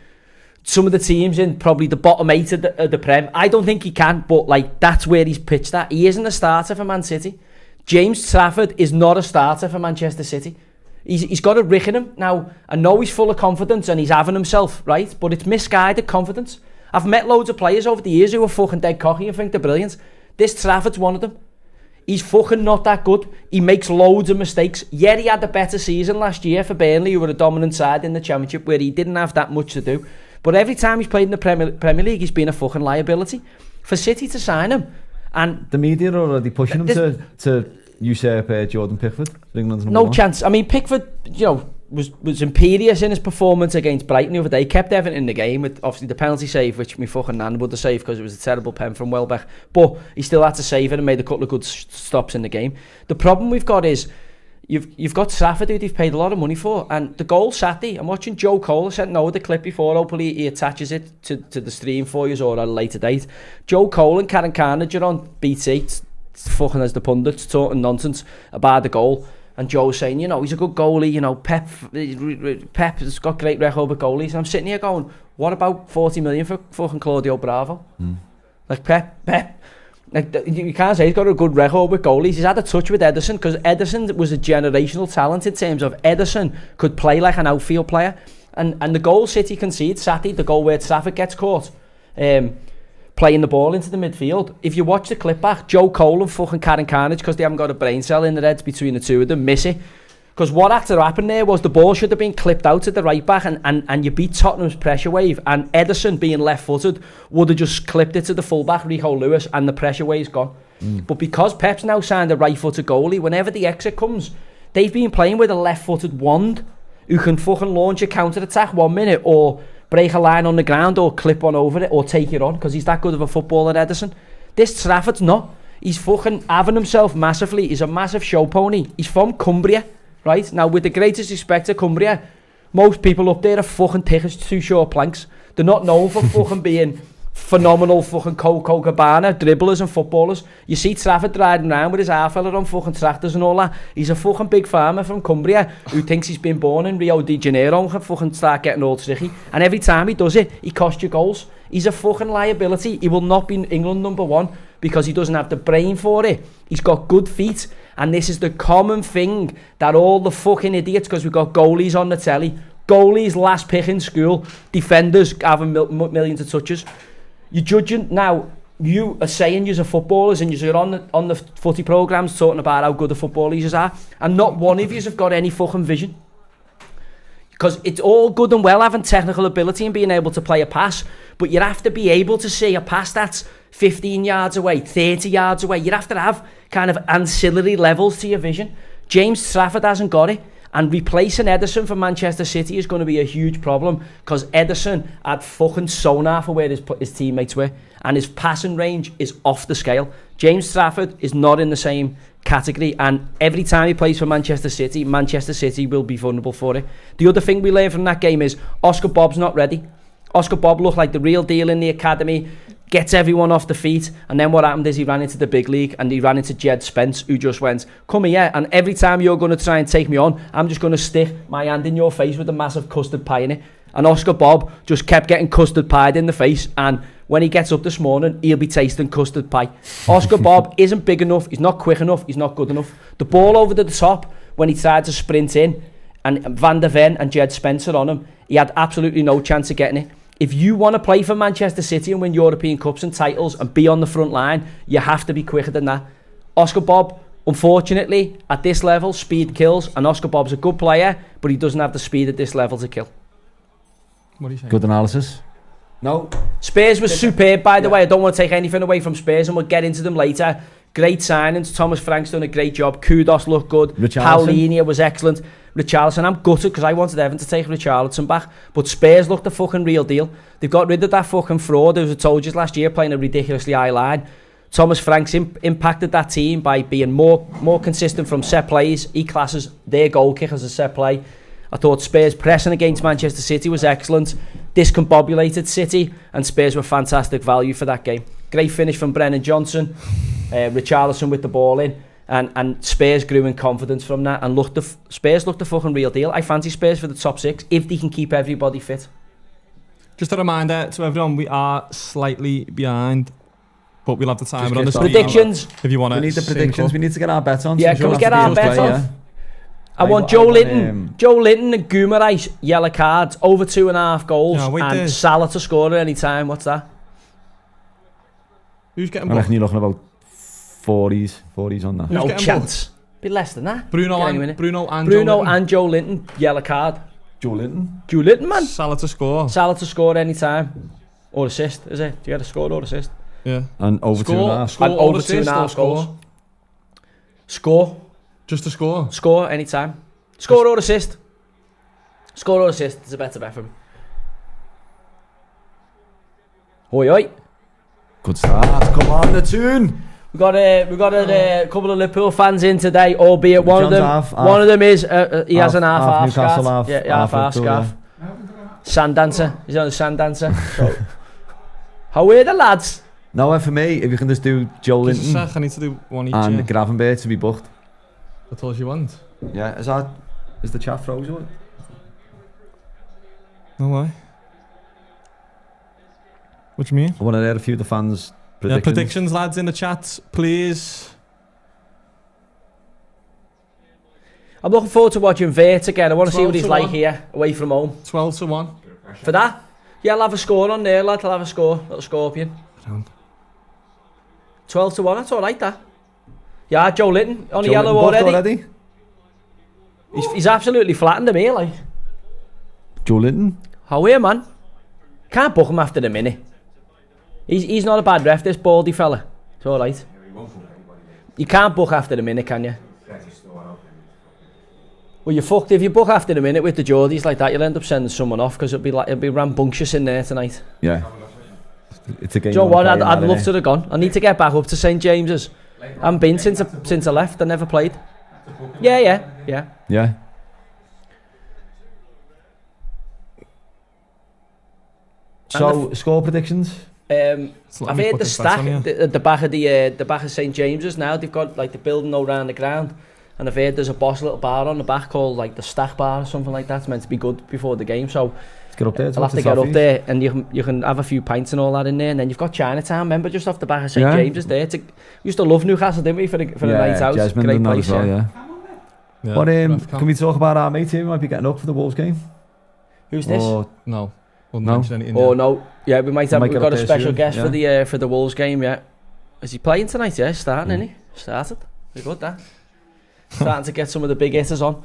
some of the teams in probably the bottom 8 of the Prem. I don't think he can, but like that's where he's pitched at. He isn't a starter for Man City. James Trafford is not a starter for Manchester City. He's got a rick in him. Now, I know he's full of confidence and he's having himself, right? But it's misguided confidence. I've met loads of players over the years who are fucking dead cocky and think they're brilliant. This Trafford's one of them. He's fucking not that good. He makes loads of mistakes. Yeah, he had a better season last year for Burnley, who were a dominant side in the Championship, where he didn't have that much to do. But every time he's played in the Premier League, he's been a fucking liability. For City to sign him, and The media are already pushing him to usurp Jordan Pickford, England's number no one. chance. I mean, Pickford, was imperious in his performance against Brighton the other day. Kept Everton in the game with obviously the penalty save, which me fucking nan would have saved because it was a terrible pen from Welbeck. But he still had to save it and made a couple of good stops in the game. The problem we've got is you've got Trafford, who they've paid a lot of money for, and the goal Saturday. I'm watching Joe Cole. I sent Noah the clip before. Hopefully he attaches it to the stream for you or at a later date. Joe Cole and Karen Carnage are on BT. Fucking as the pundits talking nonsense about the goal, and Joe's saying, he's a good goalie, Pep has got great record with goalies, and I'm sitting here going, what about 40 million for fucking Claudio Bravo? Like Pep, like you can't say he's got a good record with goalies. He's had a touch with Ederson, because Ederson was a generational talent in terms of Ederson could play like an outfield player, and the goal City concedes Saturday, the goal where Trafford gets caught, playing the ball into the midfield. If you watch the clip back, Joe Cole and fucking Karen Carnage, because they haven't got a brain cell in their heads between the two of them, miss it. Because what had to happen there was the ball should have been clipped out to the right back, and you beat Tottenham's pressure wave, and Ederson, being left-footed, would have just clipped it to the full-back, Rico Lewis, and the pressure wave's gone. But because Pep's now signed a right-footed goalie, whenever the exit comes, they've been playing with a left-footed wand who can fucking launch a counter-attack 1 minute, or break a line on the ground, or clip one over it, or take it on, because he's that good of a footballer, Ederson. This Trafford's not. He's fucking having himself massively. He's a massive show pony. He's from Cumbria, right? Now, with the greatest respect to Cumbria, most people up there are fucking thick as two short planks. They're not known for fucking being phenomenal fucking Coco Cabana dribblers and footballers. You see Trafford riding around with his half fella on fucking tractors and all that. He's a fucking big farmer from Cumbria who thinks he's been born in Rio de Janeiro and can fucking start getting all tricky. And every time he does it, he costs you goals. He's a fucking liability. He will not be England #1 because he doesn't have the brain for it. He's got good feet, and this is the common thing that all the fucking idiots, because we've got goalies on the telly, goalies last pick in school, defenders having millions of touches. You're judging now. You are saying you're footballers and you're on the footy programmes talking about how good the footballers are, and not one of you have got any fucking vision. Because it's all good and well having technical ability and being able to play a pass, but you have to be able to see a pass that's 15 yards away, 30 yards away. You have to have kind of ancillary levels to your vision. James Trafford hasn't got it. And replacing Ederson for Manchester City is going to be a huge problem, because Ederson had fucking sonar for where his teammates were, and his passing range is off the scale. James Trafford is not in the same category, and every time he plays for Manchester City will be vulnerable for it. The other thing we learned from that game is Oscar Bobb's not ready. Oscar Bobb looked like the real deal in the academy, gets everyone off the feet, and then what happened is he ran into the big league, and he ran into Jed Spence, who just went, come here, and every time you're going to try and take me on, I'm just going to stick my hand in your face with a massive custard pie in it. And Oscar Bobb just kept getting custard pied in the face, and when he gets up this morning, he'll be tasting custard pie. Oscar Bobb isn't big enough, he's not quick enough, he's not good enough. The ball over to the top, when he tried to sprint in, and Van der Ven and Jed Spencer on him, he had absolutely no chance of getting it. If you want to play for Manchester City and win European Cups and titles and be on the front line, you have to be quicker than that. Oscar Bobb, unfortunately, at this level, speed kills, and Oscar Bobb's a good player, but he doesn't have the speed at this level to kill. What do you think? Good analysis. No. Spurs was superb, by the way. I don't want to take anything away from Spurs, and we'll get into them later. Great signings. Thomas Frank's done a great job. Kudos looked good. Paulinho was excellent. Richarlison, I'm gutted because I wanted Evan to take Richarlison back, but Spurs looked the fucking real deal. They've got rid of that fucking fraud who was told you last year playing a ridiculously high line. Thomas Frank's impacted that team by being more consistent from set plays. He classes their goal kick as a set play. I thought Spurs pressing against Manchester City was excellent. Discombobulated City, and Spurs were fantastic value for that game. Great finish from Brennan Johnson. Richarlison with the ball in. And Spurs grew in confidence from that, and Spurs looked the fucking real deal. I fancy Spurs for the top 6 if they can keep everybody fit. Just a reminder to everyone, we are slightly behind, but we'll have the timer on the screen. Predictions. If you want to. We need the predictions. We need to get our bets on. Yeah, can we get our bets on? I want Joe Linton and Guimaraes yellow cards, over 2.5 goals, and Salah to score at any time. What's that? Who's getting booked? I reckon you're looking about 40s on that. No chance. Bit less than that. Bruno and Joe Linton yellow card. Joe Linton, man. Salah to score any time, or assist. Is it? Do you get a score or assist? Yeah. And over 2.5. And over 2.5 goals. Score. Just to score. Score any time. Score or assist. Score or assist is a better bet for me. Oi. Good start. Come on, the tune. We got a couple of Liverpool fans in today, albeit one of them is he has an half scarf. Half scarf. Sand dancer. He's on a sand dancer. So. How are the lads? No, for me, if you can just do Joe Linton I need to do one each. And Gravenberch to be booked. That's all you want? Yeah, is the chat frozen? No way. What do you mean? I want to hear a few of the fans' predictions. Yeah, predictions, lads, in the chat, please. I'm looking forward to watching Vert again. I want to see what he's like here, away from home. 12-1. For that? Yeah, I'll have a score on there, lad. I'll have a score. Little scorpion. 12-1, that's alright, that. Yeah, Joe Linton on the yellow already. He's absolutely flattened him here, like. Joe Linton. How are you, man? Can't book him after the minute. He's not a bad ref, this baldy fella. It's alright. You can't book after the minute, can you? Well, you're fucked if you book after the minute with the Geordies like that. You'll end up sending someone off because it'll be rambunctious in there tonight. Yeah. It's a game. Do you know what? I'd love to have gone. I need to get back up to St James's. I haven't been since I left. I never played. Yeah. So score predictions. I've heard the stack at the back of St James's now. They've got like the building all around the ground, and I've heard there's a boss little bar on the back called like the Stack Bar or something like that. It's meant to be good before the game. So let's get up there. I'll have to get up there, and you can have a few pints and all that in there. And then you've got Chinatown. Remember, just off the back of St James's there. We used to love Newcastle, didn't we, for a night out? Jasmine Great place, well, yeah. But can we talk about our mate here? We might be getting up for the Wolves game. Who's this? No. No. Yeah, we've got a special guest for the Wolves game. Yeah, is he playing tonight? Yeah, starting, isn't he? Started. Very good, that. Starting to get some of the big hitters on.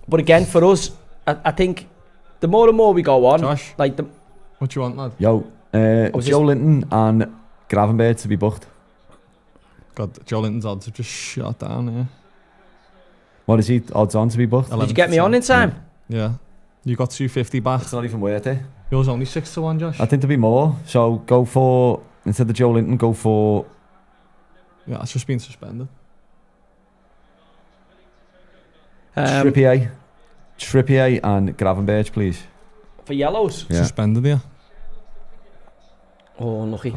But again, for us, I think the more and more we go on, Josh, like what do you want, lad? Joe Linton and Gravenberch to be booked. God, Joe Linton's odds have just shot down. Yeah. What is he odds on to be booked? Did you get me on in time? Yeah. You got 250 back. It's not even worth it. Yours only 6-1, Josh. I think there'll be more. So go for, instead of Joe Linton, go for... Yeah, it's just been suspended. Trippier and Gravenberch, please. For yellows? Yeah. Suspended, yeah. Oh, unlucky.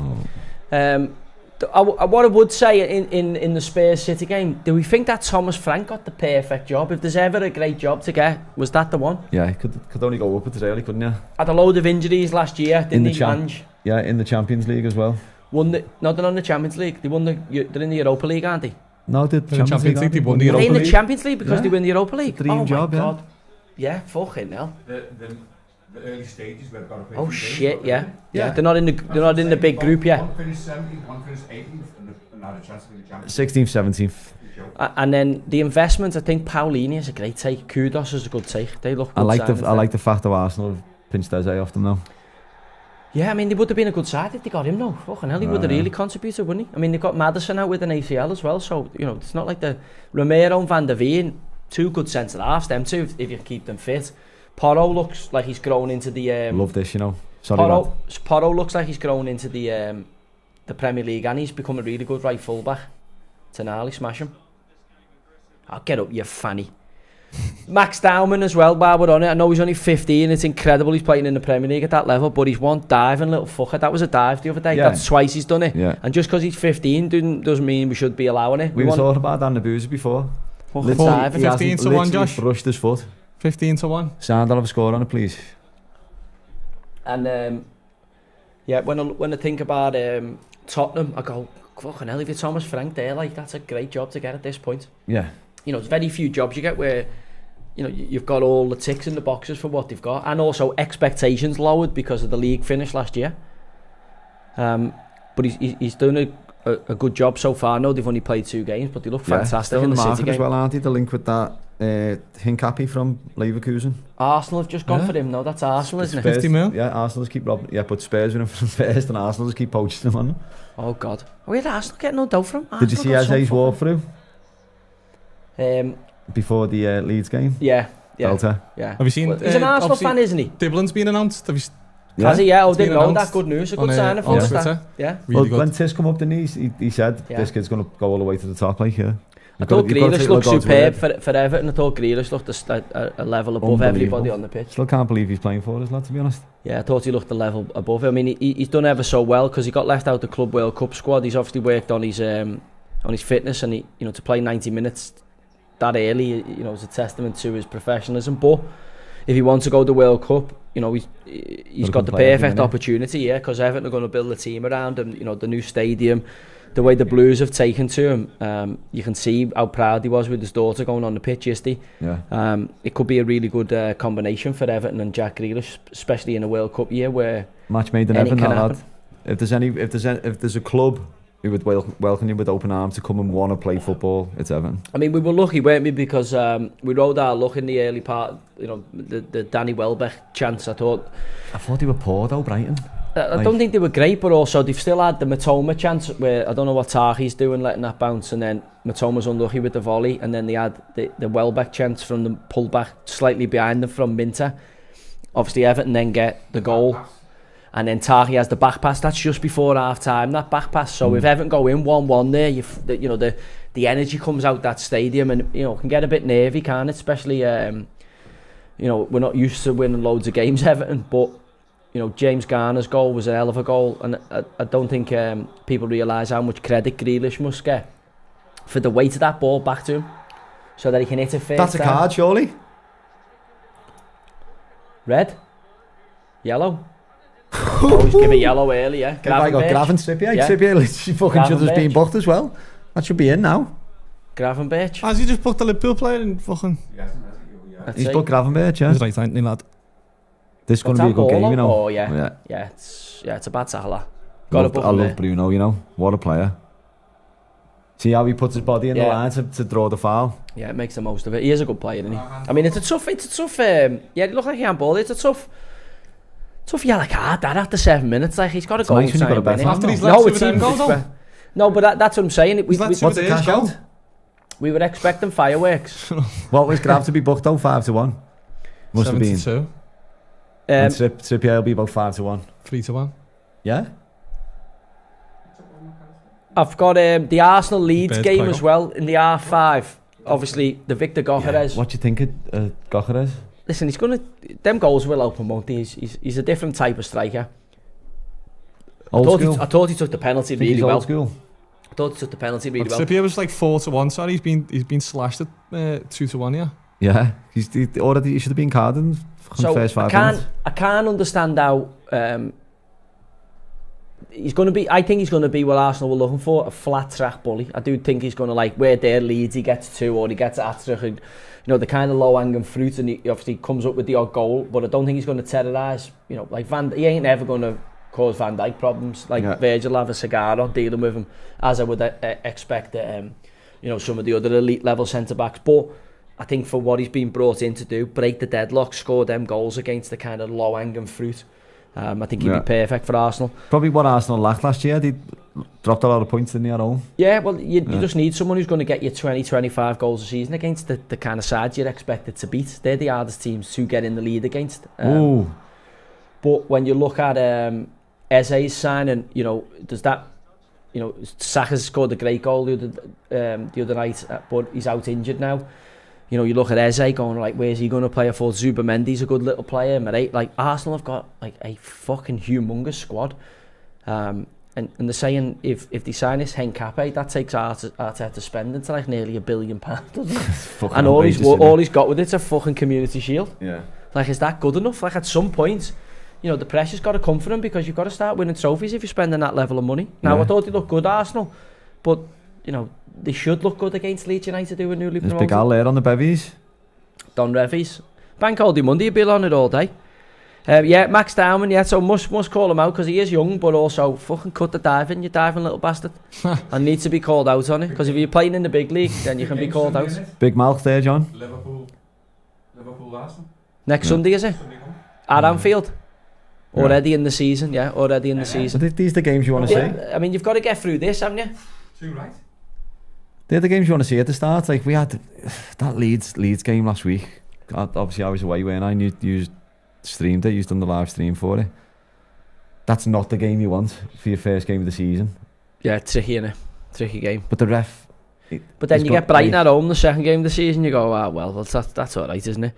What I would say in the Spurs City game, do we think that Thomas Frank got the perfect job? If there's ever a great job to get, was that the one? Yeah, he could only go upwards really, couldn't you? Had a load of injuries last year, didn't he? Yeah, in the Champions League as well. They're not in the Champions League. They're in the Europa League, aren't they? No, they're in the Champions League. They won the Europa League. They're in the Champions League because they win the Europa League. Dream job, God. Yeah, fucking hell. The early stages where they've got to play. Oh shit, yeah. They're not in the big group yet. One finished 17th, one finished 18th, and had a chance to win the Champions 16th, 17th. And then the investment, I think Paulini is a great take. Kudos is a good take. They look good. I like the fact that Arsenal have pinched Eze off them now. Yeah, I mean, they would have been a good side if they got him though. Fucking hell, he would have really contributed, wouldn't he? I mean, they've got Maddison out with an ACL as well, so, you know, it's not like the Romero and Van der Veen, two good centre-halves, them two, if you keep them fit. Porro looks like he's grown into the... Love this, you know. Porro looks like he's grown into the Premier League, and he's become a really good right full-back. Tonali, smash him. I'll get up, you fanny. Max Dowman as well, while we're on it. I know he's only 15. It's incredible he's playing in the Premier League at that level, but he's one diving little fucker. That was a dive the other day. That's twice he's done it. Yeah. And just because he's 15 doesn't mean we should be allowing it. We were talking about Dan Nabuza before. 15 to 1, Josh. Brushed his foot. 15 to 1. Sound, I'll have a score on it, please. And when I think about Tottenham, I go, fucking hell, if you're Thomas Frank there, like, that's a great job to get at this point. Yeah. You know, there's very few jobs you get where, you know, you've got all the ticks in the boxes for what they've got, and also expectations lowered because of the league finish last year. But he's done a good job so far. I know they've only played 2 games, but they look fantastic in the City game as well, aren't they? The link with that Hincapi from Leverkusen. Arsenal have just gone for him. No, that's Arsenal, isn't it? 50 mil? Yeah, Arsenal just keep robbing. Yeah, but Spurs win him from first, and Arsenal just keep poaching them on them. Oh God, where did Arsenal get no dough from? Did you see Eze's walkthrough? Before the Leeds game? Yeah. Delta. Yeah. Have you seen? He's an Arsenal fan, isn't he? Diblin's been announced. Have you? Has he? Yeah, I didn't know that. Good news. A good sign for us. Yeah. Really good. When Tis come up, didn't he said this kid's going to go all the way to the top, like, yeah. I thought Grealish looked superb for Everton. I thought Grealish looked a level above everybody on the pitch. Still can't believe he's playing for us, lad, to be honest. Yeah, I thought he looked a level above. I mean, he's done ever so well because he got left out the Club World Cup squad. He's obviously worked on his fitness, and to play 90 minutes that early, is a testament to his professionalism. But if he wants to go to the World Cup, he's got the perfect opportunity, because Everton are going to build a team around him. The new stadium, the way the Blues have taken to him, you can see how proud he was with his daughter going on the pitch yesterday. Yeah. It could be a really good combination for Everton and Jack Grealish, especially in a World Cup year where match made in heaven, that lad. If there's a club who would welcome you with open arms to come and want to play football, it's Everton. I mean, we were lucky, weren't we? Because we rode our luck in the early part. You know, the Danny Welbeck chance. I thought they were poor though, Brighton. I don't think they were great, but also they've still had the Matoma chance where I don't know what Tahi's doing, letting that bounce, and then Matoma's unlucky with the volley, and then they had the Welbeck chance from the pullback slightly behind them from Minter. Obviously, Everton then get the goal, and then Tahi has the back pass. That's just before half time, that back pass. So if Everton go in 1-1 there, you know the energy comes out that stadium, and you know can get a bit nervy, can't it? Especially you know we're not used to winning loads of games, Everton, but you know, James Garner's goal was a hell of a goal, and I don't think people realise how much credit Grealish must get for the weight of that ball back to him, so that he can hit it first. That's a card, surely. Red, yellow. Always give a yellow early, yeah. I got Gravenberch. Yeah. Trippier literally fucking should have been booked as well. That should be in now. Gravenberch. Has he just booked the Liverpool player in fucking... He's booked Gravenberch, yeah. He's right, ain't he, lad? This is going to be a good game, you know. Oh yeah. It's a bad tackler. I love Bruno, you know. What a player. See how he puts his body in the line to draw the foul. Yeah, it makes the most of it. He is a good player, isn't he? I mean, it's a tough. Yeah, he looks like he handball. It's a tough yellow card. That after 7 minutes, like he's got to go. Nice when you got a bet. After he's left with them goals, no, but that's what I'm saying. What's the cash out? We were expecting fireworks. What was Grav to be booked though? 5-1. Must 72. have been. And Trippier will be about 5-1. 3-1. Yeah. I've got the Arsenal Leeds game as well in the R5. Obviously, the Victor Gyökeres. What do you think of Gyökeres? Listen, he's gonna. Them goals will open, won't they? He's a different type of striker. I thought he took the penalty really well. Old school. I thought he took the penalty really well. Trippier was like 4-1. Sorry, he's been slashed at 2-1. Yeah. Yeah, he should have been carded from the first 5 minutes. I can't understand how he's going to be. I think he's going to be what Arsenal were looking for, a flat track bully. I do think he's going to like where their Leeds he gets to, or he gets at Attrich, and you know the kind of low hanging fruit, and he obviously comes up with the odd goal. But I don't think he's going to terrorise. You know, like he ain't ever going to cause Van Dijk problems. Like Virgil have a cigar on dealing with him, as I would expect. You know, some of the other elite level centre backs, but I think for what he's been brought in to do, break the deadlock, score them goals against the kind of low hanging fruit. I think he'd be perfect for Arsenal. Probably what Arsenal lacked last year. They dropped a lot of points in their own. Yeah, well, you just need someone who's going to get you 20-25 goals a season against the kind of sides you're expected to beat. They're the hardest teams to get in the lead against. But when you look at Eze's signing, you know, does that, you know, Saka's scored a great goal the other night, but he's out injured now. You know, you look at Eze going like, where's he going to play? I thought Zubamendi's a good little player, mate. Like Arsenal have got like a fucking humongous squad, and they're saying if they sign this Henkape, that takes Arteta spending to like nearly £1 billion, doesn't it? And all he's got with it's a fucking community shield. Yeah. Like, is that good enough? Like at some point, you know, the pressure's got to come for him because you've got to start winning trophies if you're spending that level of money. Now, I thought they looked good, Arsenal, but you know, they should look good against Leeds United, who are newly promoted. There's Big Al there on the bevies. Don Revis. Bank holiday Monday, you'll be on it all day. Max Dowman, so must call him out because he is young, but also fucking cut the diving, you diving little bastard. And needs to be called out on it, because if you're playing in the big league, then you can be called out. Big mouth there, John. Liverpool Arsenal. Next Sunday, is it? At Anfield. Already in the season, already in the season. These are the games you want to see? I mean, you've got to get through this, haven't you? Too right. They're the games you want to see at the start. Like we had that Leeds game last week. Obviously, I was away when I streamed it. You done the live stream for it. That's not the game you want for your first game of the season. Yeah, tricky, innit? Tricky game. But the ref. But then you get Brighton at home the second game of the season. You go, that's all right, isn't it?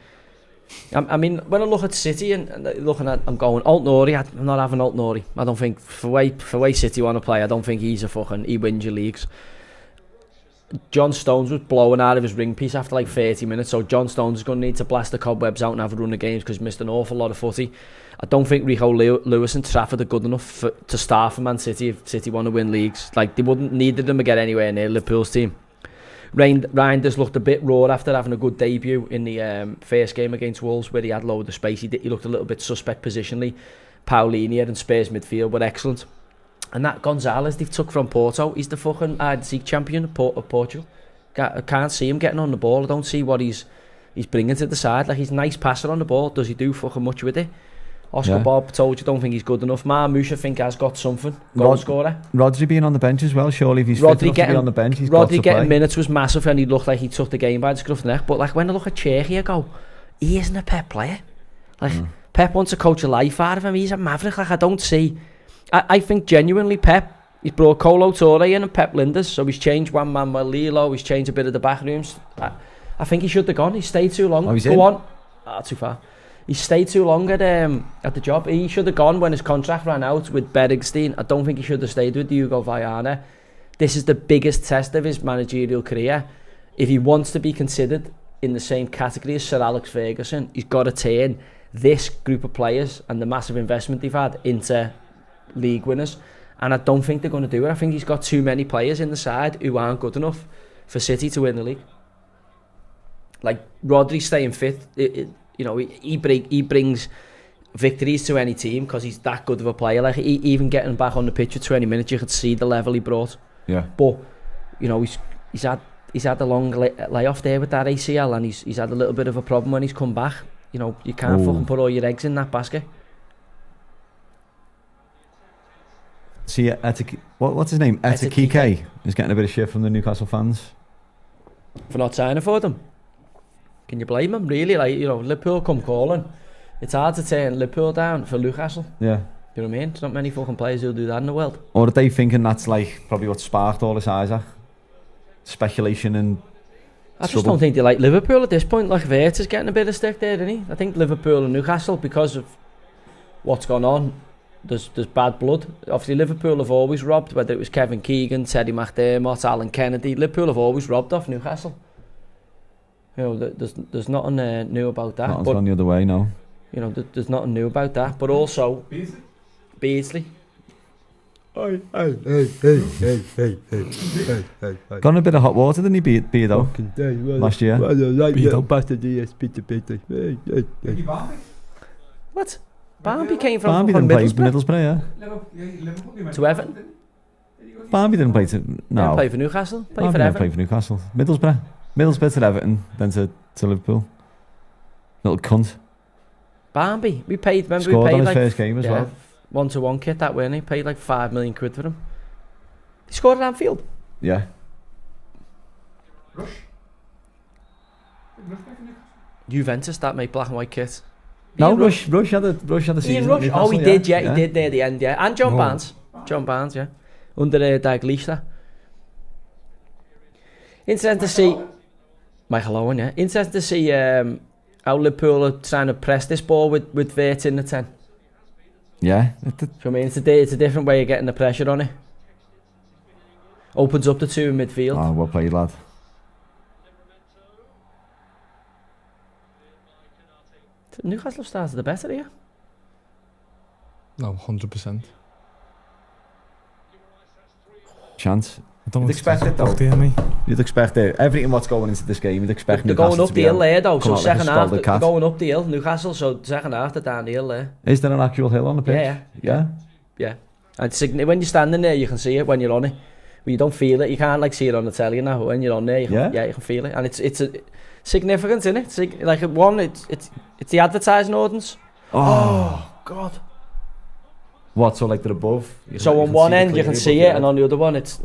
I mean, when I look at City and looking at, I'm going Alt Nori. I'm not having Alt Nori. I don't think for way City want to play. I don't think he wins your leagues. John Stones was blowing out of his ring piece after like 30 minutes, so John Stones is going to need to blast the cobwebs out and have a run of games because he's missed an awful lot of footy. I don't think Rico Lewis and Trafford are good enough to start for Man City if City want to win leagues. Like, they wouldn't need them to get anywhere near Liverpool's team. Reinders looked a bit raw after having a good debut in the first game against Wolves, where he had loads of space. He looked a little bit suspect positionally. Paulinho and Spurs midfield were excellent. And that Gonzalez they've took from Porto, he's the fucking League champion of Portugal. I can't see him getting on the ball. I don't see what he's bringing to the side. Like, he's a nice passer on the ball. Does he do fucking much with it? Oscar Bob told you, don't think he's good enough. Marmoush, I think, has got something. Goal scorer. Rodri being on the bench as well. Surely if he's fit enough to be on the bench, he's got to play. Rodri getting minutes was massive, and he looked like he took the game by the scruff of the neck. But like, when I look at Czechia, I go, he isn't a Pep player. Like, Pep wants to coach a life out of him. He's a maverick. Like, I don't see. I think genuinely Pep, he's brought Colo Torre in and Pep Linders, so he's changed one man with Lilo, he's changed a bit of the back rooms. I think he should have gone. He stayed too long. Oh, he's Go in? on. Too far. He stayed too long at the job. He should have gone when his contract ran out with Bergstein. I don't think he should have stayed with Hugo Viana. This is the biggest test of his managerial career. If he wants to be considered in the same category as Sir Alex Ferguson, he's got to turn this group of players and the massive investment they've had into league winners. And I don't think they're going to do it. I think he's got too many players in the side who aren't good enough for City to win the league. Like, Rodri staying fit, he brings victories to any team because he's that good of a player. Like, even getting back on the pitch for 20 minutes, you could see the level he brought. Yeah. But he's had a long layoff there with that ACL, and he's had a little bit of a problem when he's come back. You can't fucking put all your eggs in that basket. See, what's his name? Etikike is getting a bit of shit from the Newcastle fans for not signing for them. Can you blame him, really? Like, Liverpool come calling. It's hard to turn Liverpool down for Newcastle. Yeah. You know what I mean? There's not many fucking players who'll do that in the world. Or are they thinking that's like probably what sparked all this, Isaac? Speculation and I just don't think they like Liverpool at this point. Like, Vert is getting a bit of stick there, isn't he? I think Liverpool and Newcastle, because of what's gone on, there's bad blood. Obviously, Liverpool have always robbed, whether it was Kevin Keegan, Teddy McDermott, Alan Kennedy. Liverpool have always robbed off Newcastle. There's nothing new about that. Nothing's gone the other way, no. There's nothing new about that. But also, Beardsley. Gone a bit of hot water, didn't he, Beardo? Last year. What? Barnby came from Barnby didn't play Middlesbrough. Middlesbrough, yeah. To Everton. Barnby didn't play Didn't no. play for Newcastle. Played Barnby for didn't Everton. play for Newcastle. Middlesbrough to Everton, then to Liverpool. Little cunt. Barnby. We paid, remember Scored we paid on his like first game as well. 1-to-1 kit that way, and he paid like £5 million for him. He scored at Anfield. Yeah. Juventus, that made black and white kit. No, Ian Rush had a season. Ian at Rush. Newcastle, He did, yeah. He did near the end, yeah. And John Barnes. John Barnes, yeah. Under Daglish. Interesting to see Michael Owen, yeah. Interesting to see how Liverpool are trying to press this ball with Vert in the 10. Yeah. So, I mean, it's a different way of getting the pressure on it. Opens up the two in midfield. Oh, well played, lad. Newcastle started the better here. No, 100%. Chance. I don't You'd expect it, though. Dear me. You'd expect it. Everything what's going into this game, you'd expect They're Newcastle going up to the be hill there, though. So second half, they're cat. going up the hill. Newcastle, so second half, they're down the hill there. Is there an actual hill on the pitch? Yeah. And when you're standing there, you can see it when you're on it. But you don't feel it. You can't like see it on the telly now. But when you're on there, you can, you can feel it. And it's a significant, isn't it? It's the advertising audience. Oh God. What? So like they're above. So on one end you can see it, and on the other one it's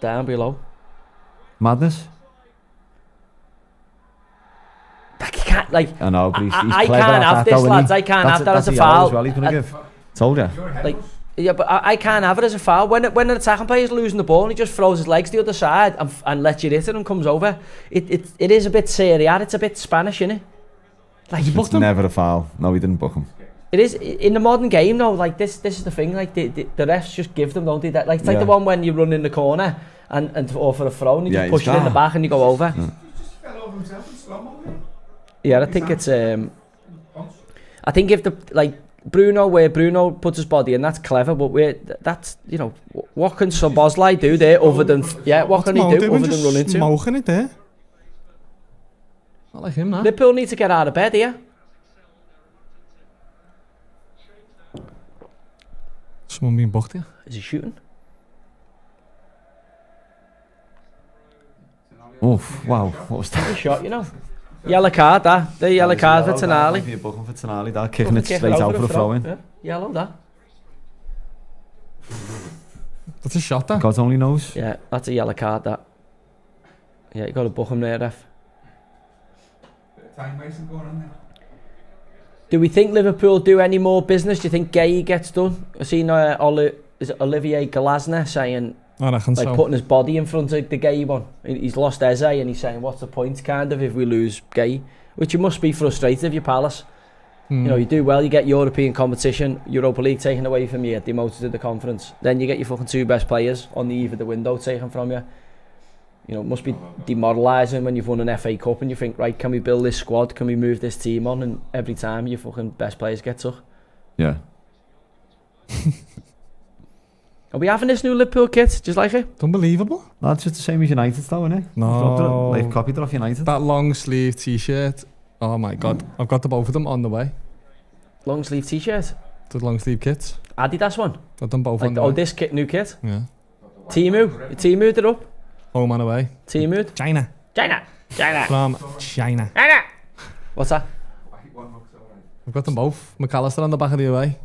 down below. Madness. Like you can't like. I know, but he's I clever can't at have that, this, though, lads. isn't he? I can't have that That's as a yellow foul. As well, he's gonna give. Told you. Like. Yeah, but I can't have it as a foul. When an attacking player is losing the ball and he just throws his legs to the other side and lets you hit it and comes over, it is a bit Serie A, it's a bit Spanish, innit? Like, you booked him. Never a foul. No, he didn't book him. It is in the modern game though. Like this is the thing. Like the refs just give them, don't they? That like it's like the one when you run in the corner and or for a throw and you just push it in the back and you go over. He just fell over himself in slow-mo. Yeah, I think it's I think if the like. Bruno, where Bruno puts his body in, that's clever, but that's, what can Szoboszlai do there other than, what can he do other than run into him? Smoking it there. Not like him, that. Liverpool need to get out of bed here. Someone being booked here. Is he shooting? Oof, wow, what was that? Good shot, you know. Yellow card, that. The yellow card for Might be Tonali. a booking for Tonali, that. Kicking it straight out for a throw-in. Yeah. Yellow, that. That's a shot, that. God only knows. Yeah, that's a yellow card, that. Yeah, you got to book him there, ref. Bit of time wasting going on there. Do we think Liverpool do any more business? Do you think Gay gets done? I've seen is it Olivier Glasner saying, I reckon like, so. putting his body in front of the Gay one. He's lost Eze and he's saying, what's the point, kind of, if we lose Gay? Which you must be frustrated if you're Palace. You know, you do well, you get European competition, Europa League taken away from you, demoted to the conference. Then you get your fucking 2 best players on the eve of the window taken from you. You know, it must be demoralising when you've won an FA Cup and you think, right, can we build this squad? Can we move this team on? And every time your fucking best players get took. Yeah. Are we having this new Liverpool kit? Just like it? It's unbelievable. That's just the same as United, though, isn't it? No. They've copied it off United. That long sleeve t-shirt. Oh my god. I've got the both of them on the way. Long sleeve t-shirt. The long sleeve kits. Adidas one. I've done both Like, on the oh, way. this kit, new kit. Yeah. Timu'd it up. Home and away. Timu'd. China. China. From China. China. What's that? White one looks alright. I've got them both. McAllister on the back of the away.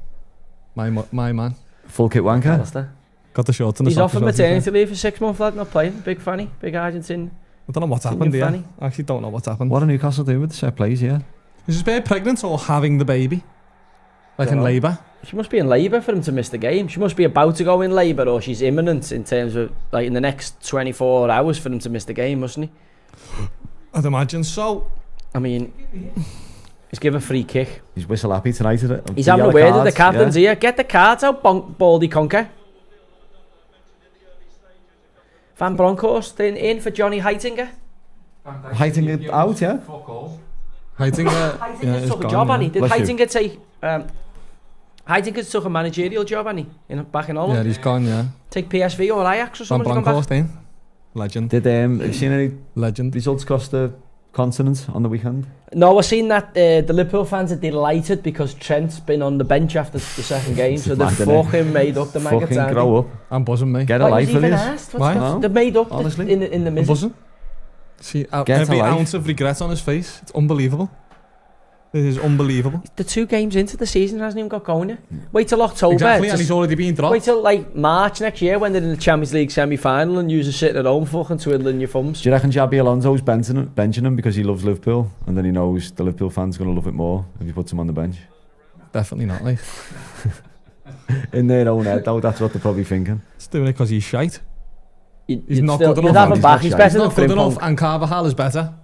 My man. Full kit wanker. Alistair. Got the shorts and the He's socks off on as well, to be fair. maternity leave for 6 months, lad, not playing. Big fanny, big Argentine. I don't know what's Senior happened here. fanny. I actually don't know what's happened. What do Newcastle do with the set plays, yeah? Is his babe pregnant or having the baby? Like in Dunno. labour? She must be in labour for him to miss the game. She must be about to go in labour, or she's imminent in terms of, like, in the next 24 hours for him to miss the game, mustn't he? I'd imagine so. I mean, he's given a free kick. He's whistle happy tonight. He's having a word with the captain's here. Get the cards out, Baldy Conker. Van Bronckhorst in for Johnny Heitinger. Heiting it out, yeah? Fuck all. Heitinga, Heitinger's took a job, hasn't he? Did Bless you. Heitinger take... Heitinger's took a managerial job, hasn't he? Back in Holland. Yeah, he's gone, yeah. Take PSV or Ajax or Van something. Gone back. Bronckhorst in. Legend. Did have you seen any Legend. results across the continent on the weekend? No, I've seen that the Liverpool fans are delighted because Trent's been on the bench after the second game, so they've Mad, innit? fucking made up the manga Fucking time. grow up. I'm buzzing, mate. Get a Like, life, was even Willies. asked, Why? No. They've made up Honestly. in the I'm middle. buzzing. See, Get every a life. ounce of regret on his face. It's unbelievable. It is unbelievable. The 2 games into the season hasn't even got going yet. Wait till October. Exactly, and just he's already been dropped. wait till like March next year when they're in the Champions League semi-final and you're sitting at home fucking twiddling your thumbs. Do you reckon Xabi Alonso's benching him because he loves Liverpool and then he knows the Liverpool fans are going to love it more if he puts him on the bench? Definitely not, like. In their own head, though, that's what they're probably thinking. He's doing it because he's shite. He's not still, good you'd enough, have man. him back. He's He's not better He's than not good enough, Frimpong. and Carvajal is better.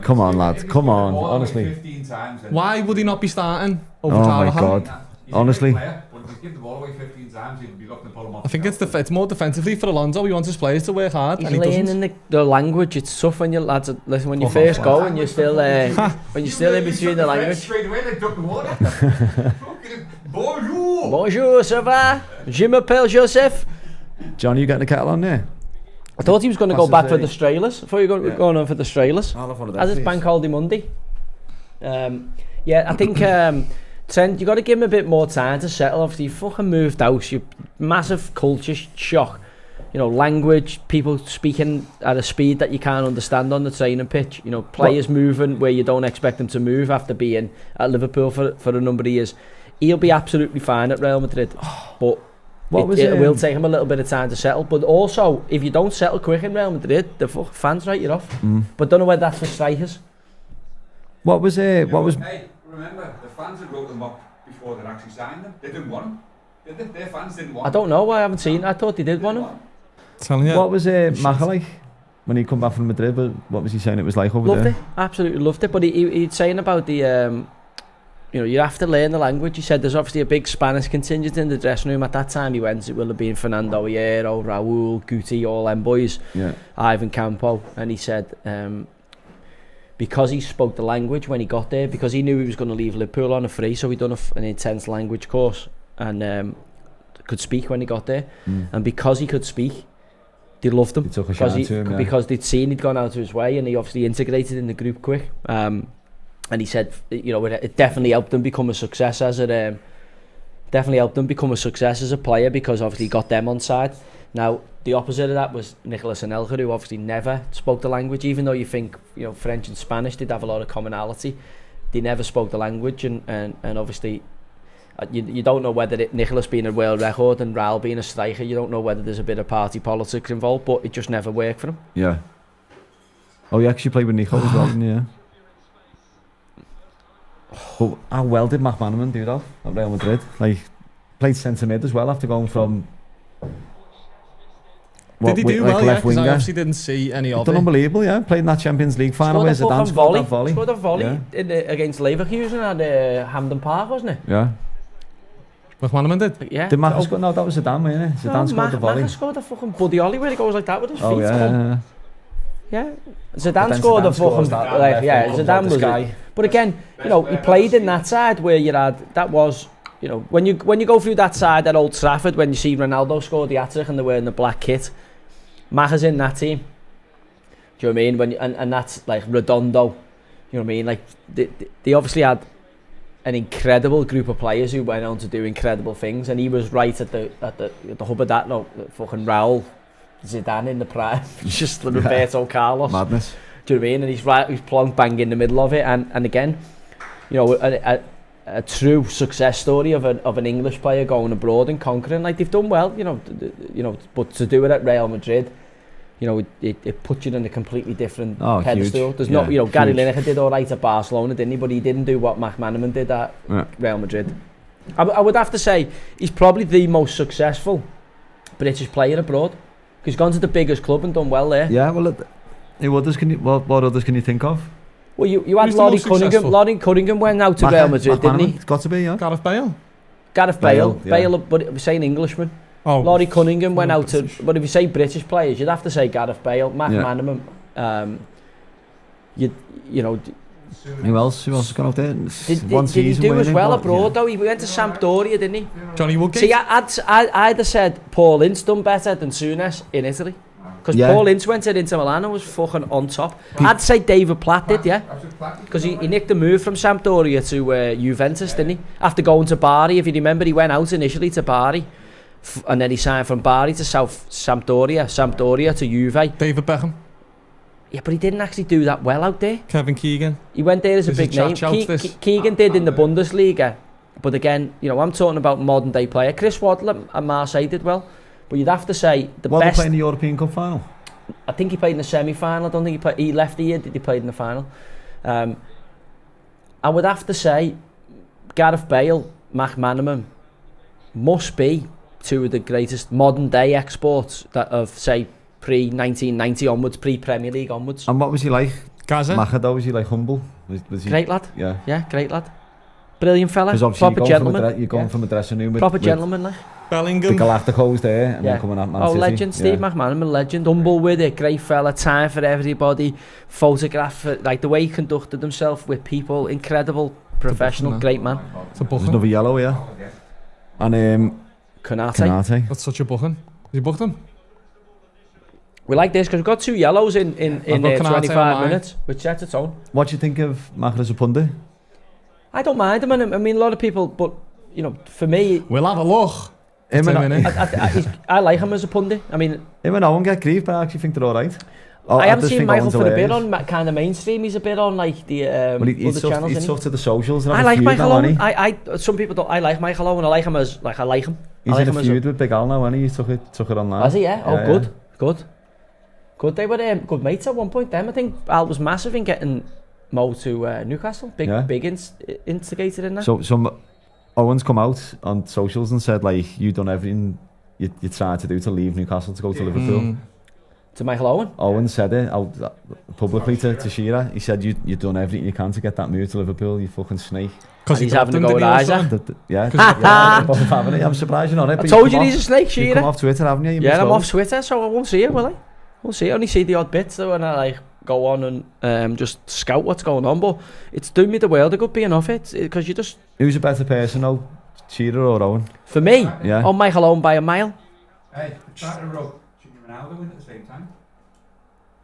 Come on, lad. Come on, honestly. 15 times and Why would he not be starting over Oh my Carvajal? God. he's Honestly. a great player, but if you give the ball away 15 times, he'd be looking to pull him off. I think it's more defensively for Alonso. He wants his players to work hard, He's and he doesn't. learning the language. It's tough when you lads listen when you Oh, first wow. go and you're still when you're still in between the language. Straight away, they duck the water. Fucking bonjour. Bonjour, ça va? Je m'appelle Joseph. John, you getting the kettle on there? I thought he was going to go Passes back for A. the Strailers. I thought you were going on for the Strailers. I'll have one of As it's Bank Holiday Monday. Yeah, I think Trent, you got to give him a bit more time to settle. Obviously, you fucking moved out. You massive culture shock. You know, language, people speaking at a speed that you can't understand on the training pitch. You know, players moving where you don't expect them to move after being at Liverpool for a number of years. He'll be absolutely fine at Real Madrid, but it will take him a little bit of time to settle. But also, if you don't settle quick in Real Madrid, the fucking fans write you off. But don't know whether that's for strikers. What was Hey, remember, the fans had wrote them up before they actually signed them. They didn't want them. Did they? Their fans didn't want I don't know. I haven't seen. I thought they did want him. Telling you. What was Maka like when he come back from Madrid? But what was he saying it was like over Loved there? it. Absolutely loved it. But he'd saying about the you know, you have to learn the language. He said there's obviously a big Spanish contingent in the dressing room. At that time he went, it will have been Fernando Hierro, Raúl, Guti, all them boys, Yeah. Ivan Campo. And he said because he spoke the language when he got there, because he knew he was going to leave Liverpool on a free, so he'd done an intense language course and could speak when he got there. And because he could speak, they loved him. He took a because shine to him, yeah. because they'd seen he'd gone out of his way, and he obviously integrated in the group quick. And he said, you know, it definitely helped him become a success as a player, because obviously he got them on side. Now, the opposite of that was Nicolas Anelka, who obviously never spoke the language, even though you think, you know, French and Spanish did have a lot of commonality. They never spoke the language, and obviously you don't know whether Nicolas being a world record and Raul being a striker, you don't know whether there's a bit of party politics involved, but it just never worked for him. Yeah. Oh, you actually played with Nico as well, didn't you? Yeah. But how well did McManaman do though at Real Madrid? Like, played centre mid as well after going from. Did he do well? Yeah, left because I winger. obviously didn't see any of Done it. unbelievable, yeah. Played in that Champions League final where Zidane scored that volley. Scored a volley Yeah. against Leverkusen at Hampden Park, wasn't it? Yeah. McManaman did. Yeah. Did Maka score? No, that was Zidane, wasn't it? Zidane scored the volley. Maka scored a fucking Buddy Ollie where he goes like that with his feet. Oh yeah. Yeah. Zidane scored a fucking Zidane was it. But again, you know, he played in that side where you had that was, you know, when you go through that side at Old Trafford when you see Ronaldo score the hat-trick and they're wearing the black kit, Maka's in that team. Do you know what I mean? And that's like Redondo. You know what I mean? Like they obviously had an incredible group of players who went on to do incredible things, and he was right at the hub of that. No, fucking Raul, Zidane in the prime, just Roberto Carlos. Madness. Do you know what I mean? And he's right, he's plonk bang in the middle of it, and again, you know, a true success story of an English player going abroad and conquering. Like they've done well, you know, but to do it at Real Madrid, you know, it puts you in a completely different pedestal. There's not, you know, Gary Lineker did all right at Barcelona, didn't he? But he didn't do what McManaman did at Real Madrid. I would have to say he's probably the most successful British player abroad because he's gone to the biggest club and done well there. Yeah, well, what others can you think of? Well, you had Laurie Cunningham. Laurie Cunningham went out to Real Madrid, didn't he? It's got to be, yeah. Gareth Bale. Bale, but it was saying Englishman. Oh, Laurie Cunningham went out to, but if you say British players, you'd have to say Gareth Bale, McManaman. You know. Who else has gone out there? Did he do as well abroad though? He went to Sampdoria, didn't he? Johnny Woodgate. See, I'd have said Paul Ince done better than Souness in Italy. Because Paul Ince went to Inter Milan and was fucking on top. I'd say David Platt did, yeah. Because he nicked the move from Sampdoria to Juventus, didn't he? After going to Bari, if you remember, he went out initially to Bari. And then he signed from Bari to Sampdoria to Juve. David Beckham. Yeah, but he didn't actually do that well out there. Kevin Keegan. He went there as a big name. Keegan did in the Bundesliga. But again, you know, I'm talking about modern day player. Chris Waddle at Marseille did well. But you'd have to say the best. They played in the European Cup final? I think he played in the semi-final. I don't think he played. He left the year. Did he play in the final? I would have to say Gareth Bale, McManaman must be two of the greatest modern day exports that of say pre-1990 onwards, pre-Premier League onwards. And what was he like? Gaza? Maka though, was he like humble? Was he, great lad. Yeah, great lad. Brilliant fella. Proper gentleman. You're going from a dressing room with proper gentleman, like. Bellingham. The Galacticos there, and then coming at Man City. Legend, Steve McManaman, legend. Humble with it, great fella, time for everybody. Photograph, like the way he conducted himself with people, incredible, professional, great man. It's a booking. There's another yellow, yeah. And Konate. That's such a booking. Has he booked him? We like this because we've got two yellows in 25 minutes, which sets its own. What do you think of Maka as a pundit? I don't mind him. I mean, a lot of people, but you know, for me, we'll have a look. I like him as a pundit. I mean, him and Owen get grief, but I actually think they're all right. I haven't seen Michael for a bit on kind of mainstream. He's a bit on like the other channels. He's took to the socials. I like Michael Owen. Some people don't. I like Michael Owen. I like him as like I like him. He's in a feud with Big Al now, and he took it on that. Was he? Yeah. Oh, good. They were good mates at one point. Them, I think Al was massive in getting Mo to Newcastle. Big instigator in that. So Owen's come out on socials and said like you done everything you tried to do to leave Newcastle to go to Liverpool. To Michael Owen? Owen said it out publicly to Shearer. He said you've done everything you can to get that move to Liverpool, you fucking snake. Because he's having to go with Isaac. Yeah, I'm surprised you're not it. I told you he's a snake, Shearer. You come off Twitter, haven't you? Yeah, I'm off Twitter, so I won't see it, will I? We'll see. I only see the odd bits though, and I like go on and just scout what's going on. But it's doing me the world of good being off it because you just. Who's a better person, though, Shearer or Owen? For me, yeah. Oh, Michael Owen by a mile. Hey, try to rub Ronaldo in at the same time.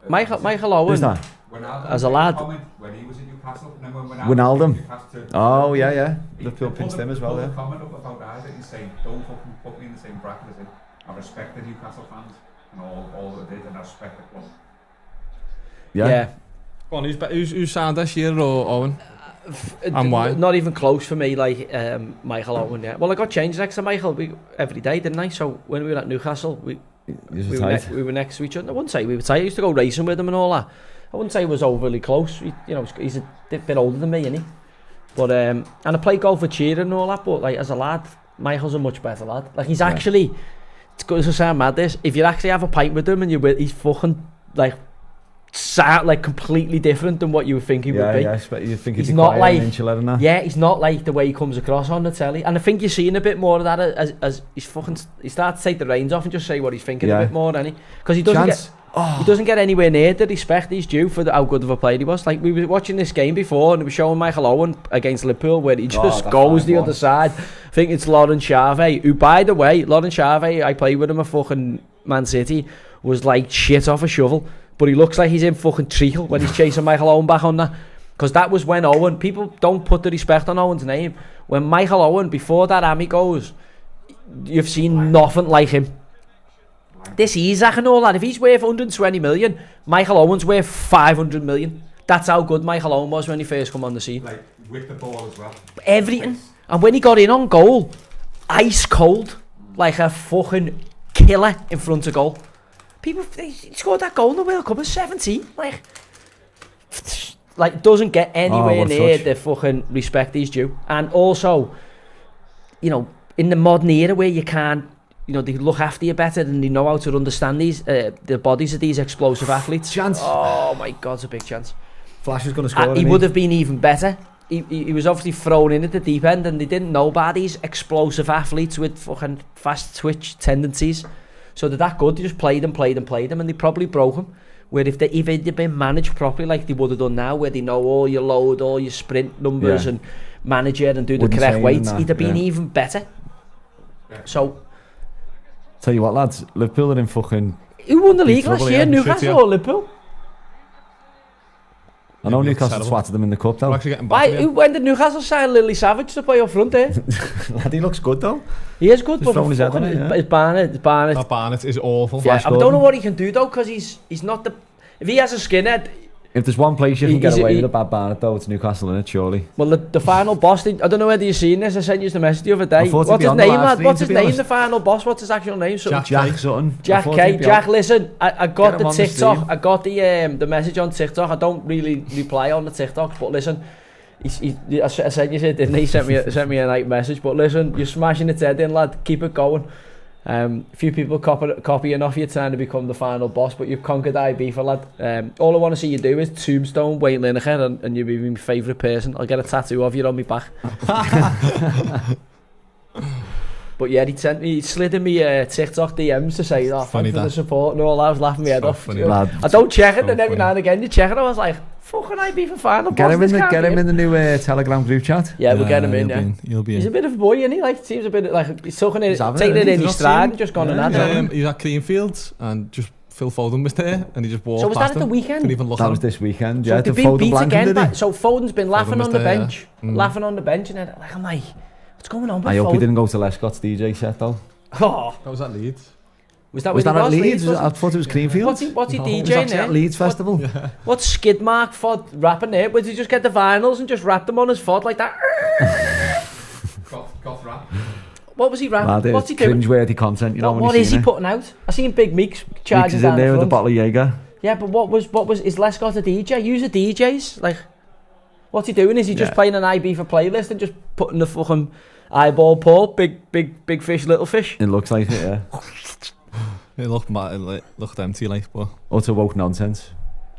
Michael Owen. Who's that? As a lad. When he was in Newcastle, and then when Wijnaldum. Oh yeah. Liverpool pinched him as well. Yeah. Comment up about Isaac and saying, "Don't fucking put me in the same bracket as him." I respect the Newcastle fans and all that they did, and I respect the club. Yeah. Go on, who's signed this year, or Owen? And why? Not even close for me, like Michael Owen. Yeah. Well, I got changed next to Michael every day, didn't I? So when we were at Newcastle, we were next to each other. I wouldn't say we were tight. I used to go racing with him and all that. I wouldn't say he was overly close. He's a bit older than me, isn't he? But and I played golf with Shearer and all that. But like as a lad, Michael's a much better lad. Like he's actually, it's going to sound mad this. If you actually have a pint with him and he's fucking like completely different than what you would think he would be. Yeah, you think he's he'd be not quiet like, and insular and that. Yeah, he's not like the way he comes across on the telly. And I think you're seeing a bit more of that as he starts to take the reins off and just say what he's thinking a bit more, doesn't he? Because he doesn't get anywhere near the respect he's due for how good of a player he was. Like we were watching this game before and we were showing Michael Owen against Liverpool where he just goes the other side. I think it's Laurent Charvet, who by the way, Laurent Charvet, I played with him at fucking Man City, was like shit off a shovel. But he looks like he's in fucking treacle when he's chasing Michael Owen back on that. Because that was when Owen, people don't put the respect on Owen's name. When Michael Owen, before that Ami goes, you've seen nothing like him. This Isaac and all that, if he's worth 120 million, Michael Owen's worth 500 million. That's how good Michael Owen was when he first come on the scene. Like with the ball as well. Everything. And when he got in on goal, ice cold, like a fucking killer in front of goal. He scored that goal in the World Cup at 17. Like doesn't get anywhere near the fucking respect he's due. And also, in the modern era where you can't, they look after you better and they know how to understand the bodies of these explosive athletes. Chance. Oh my God, it's a big chance. Flash is going to score. He would have been even better. He was obviously thrown in at the deep end and they didn't know about these explosive athletes with fucking fast twitch tendencies. So they're that good, they just played them and they probably broke him. Where if they'd been managed properly like they would have done now, where they know all your load, all your sprint numbers and manage it and do the correct weights, he'd have been even better. So, tell you what lads, Liverpool are in fucking... Who won the league last year, Newcastle or Liverpool? I know Newcastle swatted them in the cup though. When did Newcastle sign Lily Savage to play up front there? Lad, he looks good though. He is good, but his head on it, his Barnett. That Barnett is awful. Yeah, I don't know what he can do though, because he's not the... If he has a skinhead... If there's one place you can get away with a bad Barnett though, it's Newcastle, innit, surely. Well, the final boss, I don't know whether you've seen this, I sent you the message the other day. What's his name, lad? What's his name, the final boss? What's his actual name? Jack Sutton. Jack K. Jack, listen, I got the TikTok, I got the message on TikTok. I don't really reply on the TikToks, but listen, I said you said, didn't he? Sent me a nice message, but listen, you're smashing its head in, lad, keep it going. A few people copying off you trying to become the final boss, but you've conquered IB for lad. All I want to see you do is tombstone Wayne Lineker and you'll be my favourite person. I'll get a tattoo of you on my back. But yeah, he slid in me TikTok DMs to say, thanks for the support and all that. I was laughing my head off. I don't check it, and every now and again you check it. I was like, fucking IB for final boss. Get him in the new Telegram group chat. Yeah, we'll get him in, He'll be in. He's a bit of a boy, isn't he? Like, seems a bit like he's taking it in his stride and just gone and had it. He was at Creamfield and just Phil Foden was there and he just walked past him. So was that at the weekend? That was this weekend, yeah. So they've been beat again. So Foden's been laughing on the bench. Laughing on the bench and then, I'm like, what's going on with Foden? I hope he didn't go to Lescott's DJ set though. Oh. That was at Leeds. Was that at Leeds? I thought it was Creamfield. What's he DJing there? At Leeds Festival. What's Skidmark for rapping there? Would he just get the vinyls and just rap them on his foot like that? Goth rap. What was he rapping? What's he doing? Cringe-worthy content, you know. What is he putting out? I seen Big Meeks charging down in there the with a bottle of Jaeger. Yeah, but what was is Lescott a DJ? Use a DJs like. What's he doing? Is he just playing an IB for playlist and just putting the fucking eyeball pork, big fish, little fish? It looks like it, yeah. It looked mad, it looked empty, like, but... Utter woke nonsense.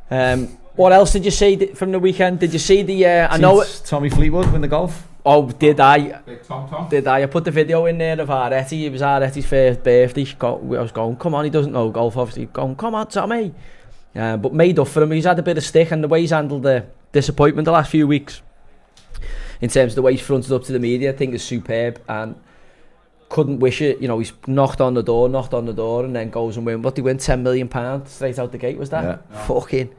What else did you see from the weekend? Did you see the... I know Tommy Fleetwood win the golf? Oh, did I? Big Tom. Did I? I put the video in there of Areti. It was Areti's first birthday. I was going, come on, he doesn't know golf, obviously. Going, come on, Tommy. But made up for him. He's had a bit of stick, and the way he's handled the disappointment the last few weeks, in terms of the way he's fronted up to the media, I think is superb. And couldn't wish it. You know, he's knocked on the door, and then goes and win. What, did he win? £10 million straight out the gate, was that? Yeah. Fucking...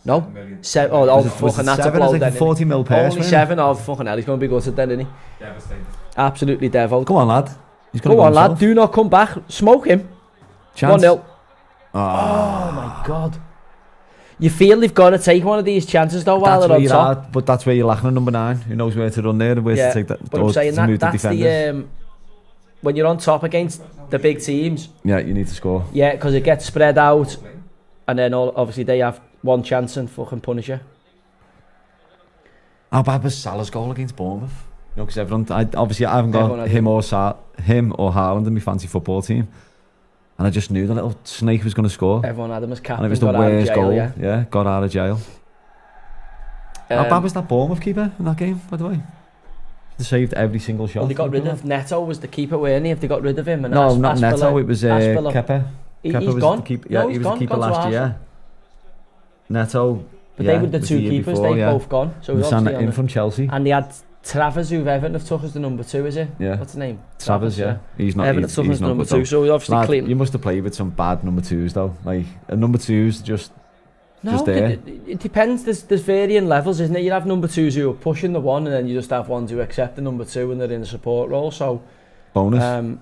No? Fucking that's a blow then. 40 mil purse. Only 7, fucking hell, he's going to be gutted then, isn't he? Devastated. Absolutely devout. Come on, lad. Go on, lad, do not come back. Smoke him. Chance. 1-0. Oh, Oh my God. You feel they've got to take one of these chances though while that's they're on where top. you're at, but that's where you're lacking on number 9. Who knows where to run there and where to take that, but or I'm saying to move that's the defenders. the when you're on top against the big teams. Yeah, you need to score. Yeah, because it gets spread out, and then obviously they have one chance and fucking punish you. How bad was Salah's goal against Bournemouth? You know, because everyone, I haven't Everyone got had him or Haaland in my fancy football team, and I just knew the little snake was going to score. Everyone had him as captain. And it was the got out of worst jail, goal. Yeah. Got out of jail. How bad was that Bournemouth keeper in that game, by the way? They saved every single shot. Well, they got rid of Neto was the keeper, weren't he? If they got rid of him, and No, not Neto. It was Aspiller. Kepa. He's Kepa was gone. the keeper. No, Yeah, he's he was gone, the keeper gone to last year. Arsenal. Neto. But yeah, they were the was two year keepers. before, They've yeah. both gone. So We he's signed obviously in on from Chelsea. and they had Travers, who Everton have took as the number 2, is it? Yeah. What's his name? Travers, yeah. He's not. Everton have took him as not number good, 2, though. so he's obviously Lad, clean. you must have played with some bad number 2s though. Like a number 2's just No, there. it depends. There's varying levels, isn't it? You have number 2s who are pushing the one, and then you just have ones who accept the number 2 and they're in a support role. So, bonus.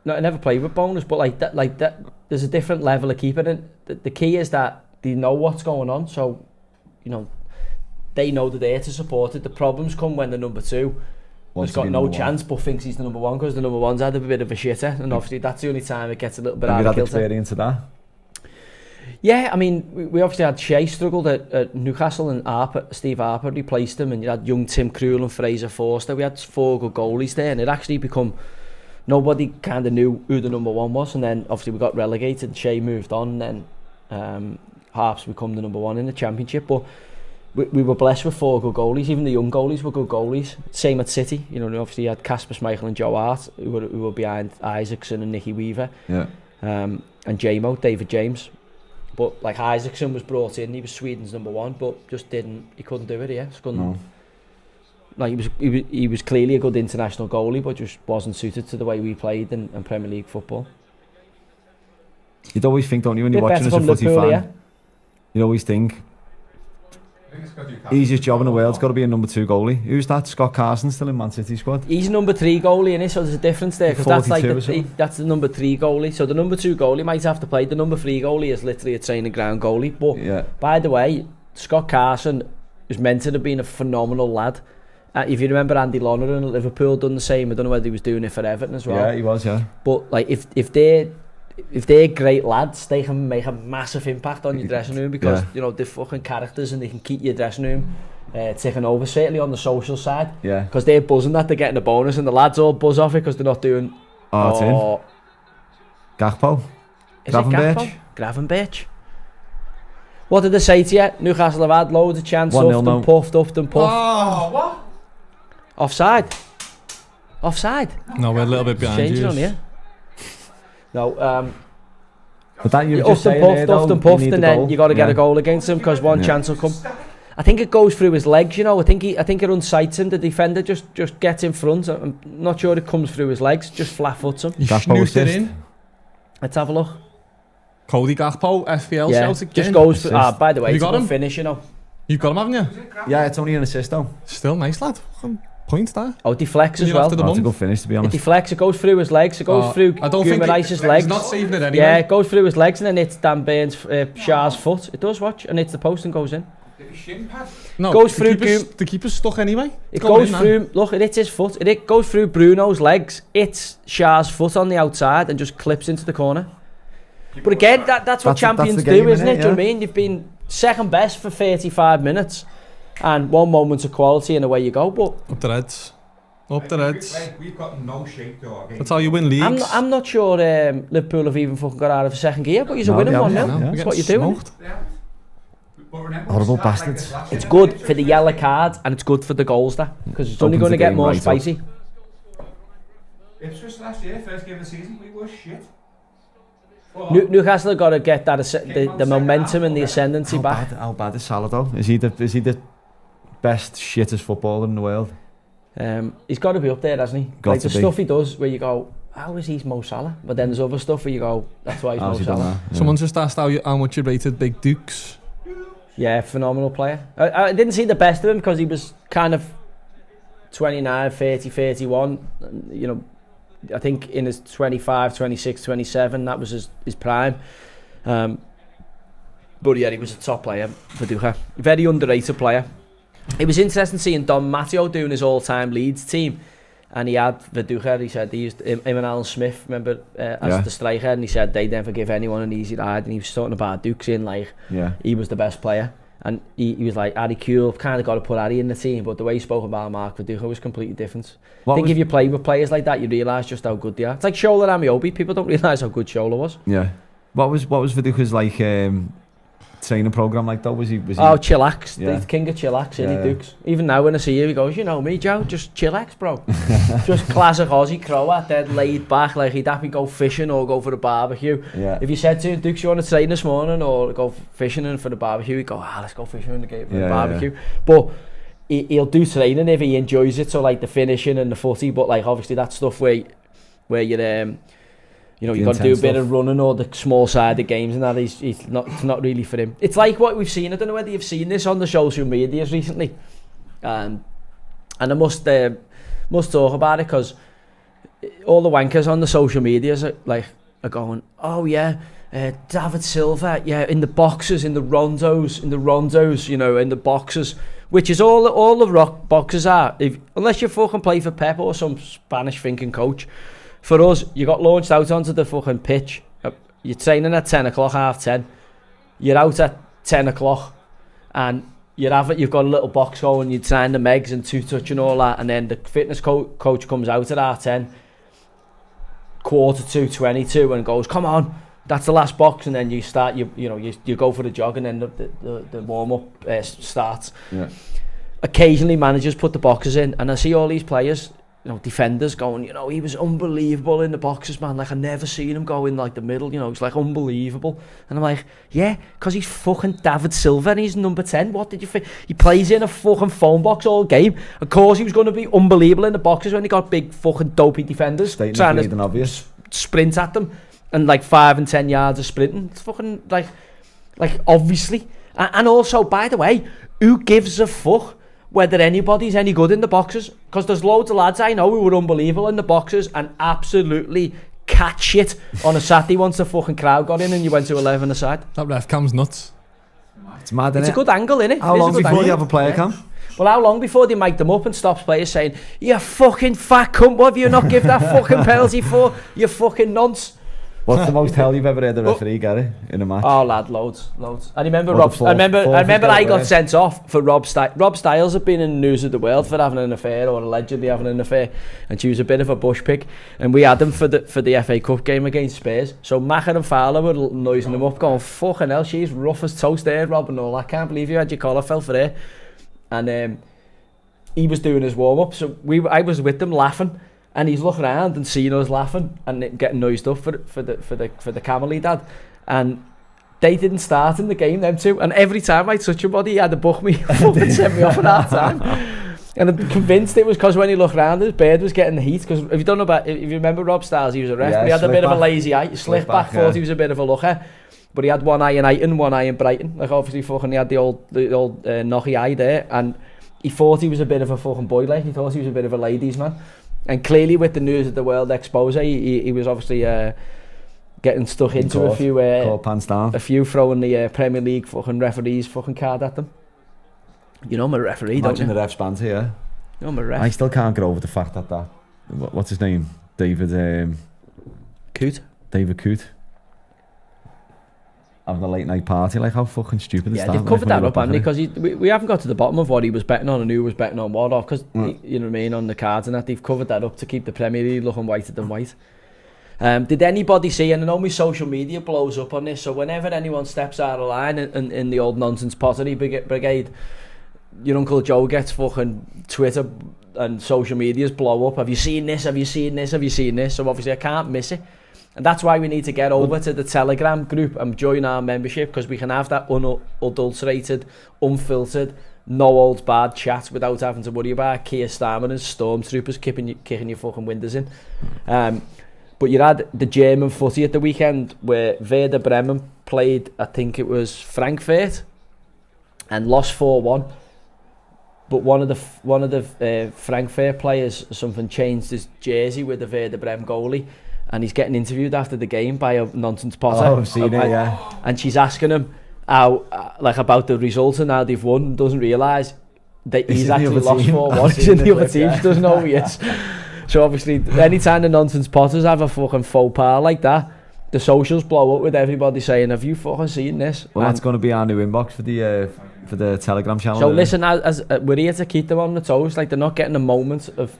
no, I never played with bonus, but like that, there's a different level of keeper. And the key is that they know what's going on. So, you know, they know they're there to support it. The problems come when the number 2 Wants has to got be no number chance, but thinks he's the number 1 because the number 1's had a bit of a shitter, and obviously that's the only time it gets a little bit Have out you of had kilter. experience of that? Yeah, I mean, we obviously had Shea struggled at Newcastle, and Steve Harper replaced him, and you had young Tim Krul and Fraser Forster. We had 4 good goalies there, and it actually become nobody kind of knew who the number 1 was, and then obviously we got relegated. Shea moved on, and then Harps become the number 1 in the Championship. But we were blessed with 4 good goalies. Even the young goalies were good goalies. Same at City, you know. Obviously you had Kasper Schmeichel and Joe Hart, who were behind Isaacson and Nicky Weaver, Yeah. and JMO, David James. But like Isaacson was brought in, he was Sweden's number 1, but just he couldn't do it. Yeah, just couldn't. No. Like he was clearly a good international goalie, but just wasn't suited to the way we played in Premier League football. You'd always think, don't you, when you're Bit watching as better a from footy Liverpool, fan, yeah. you always think I think it's 'cause you can't- easiest job in the world's got to be a number 2 goalie. Who's that? Scott Carson still in Man City squad? He's number 3 goalie in it, so there's a difference there, because that's like 42 or something. that's the number 3 goalie. So the number 2 goalie might have to play. The number 3 goalie is literally a training ground goalie. But Yeah. by the way, Scott Carson is meant to have been a phenomenal lad. If you remember, Andy Lonergan at Liverpool done the same. I don't know whether he was doing it for Everton as well. Yeah, he was, yeah. But like if they're great lads, they can make a massive impact on your dressing room, because you know they're fucking characters, and they can keep your dressing room ticking over, certainly on the social side, Yeah. because they're buzzing that they're getting a bonus, and the lads all buzz off it because they're not doing. Oh, it's in. Gakpo. Is it Gravenberch. Gakpo? Gravenberch. What did they say to you? Newcastle have had loads of chances, 1-0 upped now. and puffed, upped and puffed. Oh, what? Offside. Offside. No, we're a little bit behind Changing you. on here. No, But that you were upped just and saying puffed, there, though, upped and you puffed, need and the then goal. you got to get Yeah. a goal against him, because one Yeah. chance will come. I think it goes through his legs, you know. I think it unsights him. The defender just gets in front. I'm not sure it comes through his legs. Just flat foots him. You Gakpo snooped it assist. in. Let's have a look. Cody Gakpo, FPL Yeah, Celtic. just in. goes. Assist. By the way, Have you it's a got good him? finish, you know. You've got him, haven't you? Yeah, it's only an assist though. Still nice, lad. Fucking point there. Oh, it deflects as You're well. after the That's a month. good finish, to be It honest. deflects. It goes through his legs. It goes through I don't think Guimaraes' he's legs. not saving it anyway. Yeah, it goes through his legs, and then it's Dan Burns' Shah's foot. It does, watch, and it's the post and goes in. Did he shin pad? No, goes the through the keeper's stuck anyway. It It's going goes in, man. through. Look, it hits his foot. It goes through Bruno's legs. It's Shah's foot on the outside and just clips into the corner. But again, that's what champions the game, do, isn't it? innit? Do you know what I Yeah. mean? You've been second best for 35 minutes, and one moment of quality, and away you go. But Up the Reds. Up the Reds. We've got no shape to our game. That's how you win leagues. I'm not sure Liverpool have even fucking got out of a second gear, but you're No, winning they 1-0. haven't, We're That's getting what you're doing. smoked. Yeah. But remember, Horrible we started bastards. like this last It's year, good didn't for the we? yellow card, and it's good for the goals, because it's only Opens going to the get game more right up. spicy. Ipswich last year, first game of the season, we were shit. But Newcastle have got to get that the momentum and the ascendancy back. How bad is Salah though? Is he the best shittest footballer in the world? He's got to be up there, hasn't he? Got Like to the be. stuff he does, where you go, how is he Mo Salah? But then there's other stuff where you go, that's why he's Mo How's he done Salah. that? Someone just asked how much you rated Big Dukes. Yeah, phenomenal player. I didn't see the best of him because he was kind of 29, 30, 31. You know, I think in his 25, 26, 27, that was his prime. But yeah, he was a top player, Viduka. Very underrated player. It was interesting seeing Don Matteo doing his all-time Leeds team. And he had Viduka, he said, he used him and Alan Smith, remember, as the striker, and he said they'd never give anyone an easy ride, and he was talking about Dukes in, like, he was the best player. And he was like, Harry Kuehl, kind of got to put Harry in the team, but the way he spoke about Mark Viduka was completely different. I think if you play with players like that, you realise just how good they are. It's like Shola Amiobi, people don't realise how good Shola was. Yeah. What was Viduka's, like, training programme like though? Was he chillax, the king of chillax, isn't he, Dukes? Even now when I see him, he goes, you know me, Joe, just chillax, bro. Just classic Aussie Croat, dead laid back, like he'd happy go fishing or go for a barbecue. If you said to him, Dukes, you want to train this morning or go fishing and for the barbecue, he'd go, let's go fishing in the game for the barbecue. But he'll do training if he enjoys it, so like the finishing and the footy, but like obviously that stuff where you're you know, you've got to do a bit of running or the small side of games and that, it's not really for him. It's like what we've seen, I don't know whether you've seen this on the social medias recently, and I must talk about it, because all the wankers on the social medias are going, oh yeah, David Silva, in the boxes, in the rondos, you know, in the boxes, which is all the rock boxes are, unless you fucking play for Pep or some Spanish thinking coach. For us, you got launched out onto the fucking pitch. You're training at 10 o'clock, 10:30. You're out at 10 o'clock, and you've got a little box going. You train the megs and two touch and all that, and then the fitness coach comes out at 10, 1:45, and goes, "Come on, that's the last box." And then you start. You go for the jog, and then the warm up starts. Yeah. Occasionally, managers put the boxes in, and I see all these players, you know, defenders going, you know, he was unbelievable in the boxes, man. Like, I never seen him go in like the middle, you know, it's like unbelievable. And I'm like, yeah, because he's fucking David Silva and he's number 10. What did you think? He plays in a fucking phone box all game. Of course, he was going to be unbelievable in the boxes when he got big fucking dopey defenders trying to obvious. Sprint at them, and like 5 and 10 yards of sprinting. It's fucking like obviously. And also, by the way, who gives a fuck whether anybody's any good in the boxes? Because there's loads of lads I know who were unbelievable in the boxes and absolutely cat shit on a Saturday once the fucking crowd got in and you went to 11 aside. That ref cam's nuts. It's mad, isn't it? It's a good angle, innit? How long before you have a player cam? Well, how long before they mic them up and stop players saying, you fucking fat cunt, what have you not give that fucking penalty for? You fucking nonce. What's the most hell you've ever heard the referee, Gary, in a match? Oh, lad, loads. I remember I got sent off for Rob Styles. Rob Styles had been in the news of the world for having an affair, or allegedly having an affair, and she was a bit of a bush pig. And we had him for the FA Cup game against Spurs. So Macher and Fowler were noising him up, going, fucking hell, she's rough as toast there, Rob, and all. I can't believe you had your collar fell for her. And he was doing his warm up, so I was with them laughing. And he's looking around and seeing us laughing and getting noised up for the camel he had, and they didn't start in the game, them two. And every time I touch somebody, he had to book me up and send me off at half time. And I'm convinced it was because when he looked around, his beard was getting the heat. Because if you remember Rob Styles, he was a ref, but he had a bit of a lazy eye. Slick back, thought he was a bit of a looker, but he had one eye in Eighton, one eye in Brighton. Like obviously, fucking, he had the old knocky eye there, and he thought he was a bit of a fucking boy. Like he thought he was a bit of a ladies' man. And clearly, with the news of the world expose, he was obviously getting stuck into a few throwing the Premier League fucking referees fucking card at them. You know, I'm a referee, don't you? Imagine the ref's banter, yeah. You know, I'm a ref. I still can't get over the fact that what's his name? David Coote. David Coote. Having a late night party, like how fucking stupid is that? Yeah, they've covered that up, haven't they? Because we haven't got to the bottom of what he was betting on and who was betting on what, because you know what I mean, on the cards and that. They've covered that up to keep the Premier League looking whiter than white. Did anybody see, and I know my social media blows up on this, so whenever anyone steps out of line in the old nonsense pottery brigade, your Uncle Joe gets fucking Twitter and social medias blow up. Have you seen this? Have you seen this? Have you seen this? So obviously I can't miss it. And that's why we need to get over to the Telegram group and join our membership, because we can have that unadulterated, unfiltered, no holds barred chat without having to worry about Keir Starmer and stormtroopers kicking your fucking windows in. But you had the German footy at the weekend where Werder Bremen played, I think it was Frankfurt, and lost 4-1. But one of the Frankfurt players, something changed his jersey with the Werder Bremen goalie, and he's getting interviewed after the game by a nonsense potter. Oh, I've seen it, yeah. And she's asking him how, about the results and how they've won. Doesn't realise that he's actually lost 4-1. He's in the other team. She doesn't know who he is. So obviously, anytime the nonsense potters have a fucking faux pas like that, the socials blow up with everybody saying, "Have you fucking seen this?" Well, that's going to be our new inbox for the Telegram channel. So listen, as we're here to keep them on the toes. Like, they're not getting a moment of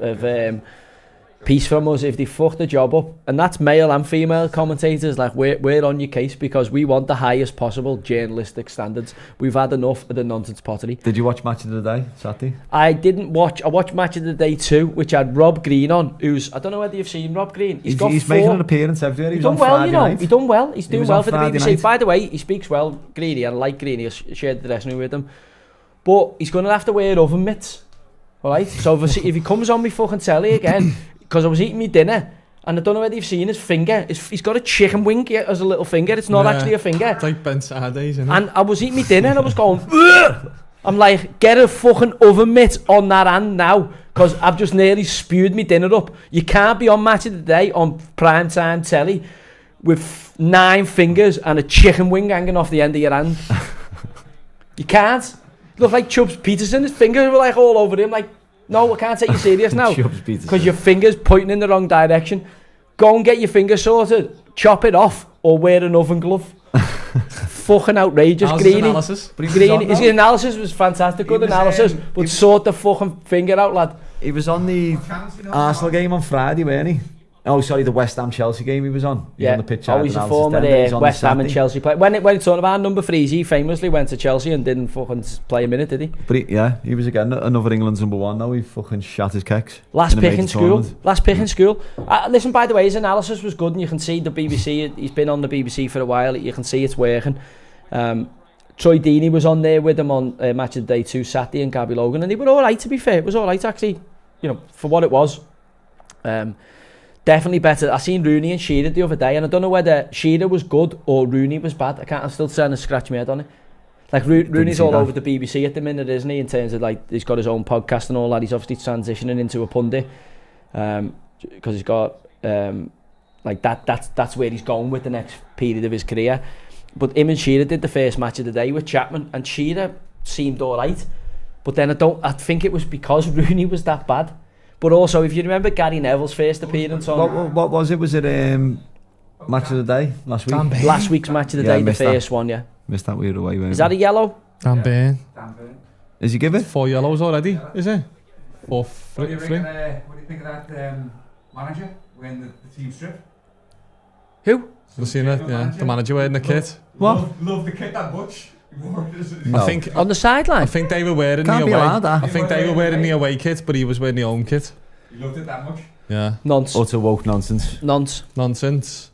peace from us if they fuck the job up, and that's male and female commentators. Like, we're on your case because we want the highest possible journalistic standards. We've had enough of the nonsense pottery. Did you watch Match of the Day Saturday? I didn't watch. I watched Match of the Day 2, which had Rob Green on, who's, I don't know whether you've seen Rob Green. He's making an appearance everywhere. He's done well, Friday night. He's done well. He's doing well for the BBC. Night. By the way, he speaks well, Greeny. I like Greeny. I shared the dressing room with him. But he's going to have to wear oven mitts. Alright? So if he comes on me fucking telly again, because I was eating my dinner, and I don't know whether you've seen his finger. He's got a chicken wing here as a little finger. It's not actually a finger. It's like Ben Saturdays, isn't it? And I was eating my dinner and I was going, ugh! I'm like, get a fucking oven mitt on that hand now, because I've just nearly spewed my dinner up. You can't be on Match of the Day on primetime telly with 9 fingers and a chicken wing hanging off the end of your hand. You can't. You look like Chubbs Peterson. His fingers were like all over him. Like, no, I can't take you serious now, because your finger's pointing in the wrong direction. Go and get your finger sorted, chop it off, or wear an oven glove. Fucking outrageous. Greeny. His analysis was fantastic, good analysis, but sort the fucking finger out, lad. He was on the Arsenal game on Friday, weren't he? Oh, sorry, the West Ham Chelsea game he was on. He was on the pitch. Oh, he's a former West Ham and Chelsea player. When it's talking about number 3s, he famously went to Chelsea and didn't fucking play a minute, did he? But he was again another England's number 1 now. He fucking shat his kecks. Last pick in school. Listen, by the way, his analysis was good, and you can see the BBC, he's been on the BBC for a while, you can see it's working. Troy Deeney was on there with him on Match of the Day 2 Saturday, and Gabby Logan, and they were alright, to be fair. It was alright, actually, for what it was. Definitely better. I seen Rooney and Shearer the other day, and I don't know whether Shearer was good or Rooney was bad. I'm still trying to scratch my head on it. Like, Rooney's all over the BBC at the minute, isn't he? In terms of, like, he's got his own podcast and all that. He's obviously transitioning into a pundit, because he's got like that's where he's going with the next period of his career. But him and Shearer did the first Match of the Day with Chapman, and Shearer seemed all right. But then I think it was because Rooney was that bad. But also, if you remember Gary Neville's first appearance on... What was it? Was it Match of the Day last week? Last week's Match of the Day, the first one, yeah. Missed that weird away. Is that a yellow? Dan Burn. Is he give it? 4 yellows already, is it? Or what do you think of that manager when the team stripped? Who? The manager wearing the kit. What? Love the kit that much. I think on the sideline. I think they were wearing the away. I think they were wearing the away kit, but he was wearing the home kit. You loved it that much? Yeah. Utter woke nonsense. Nonsense.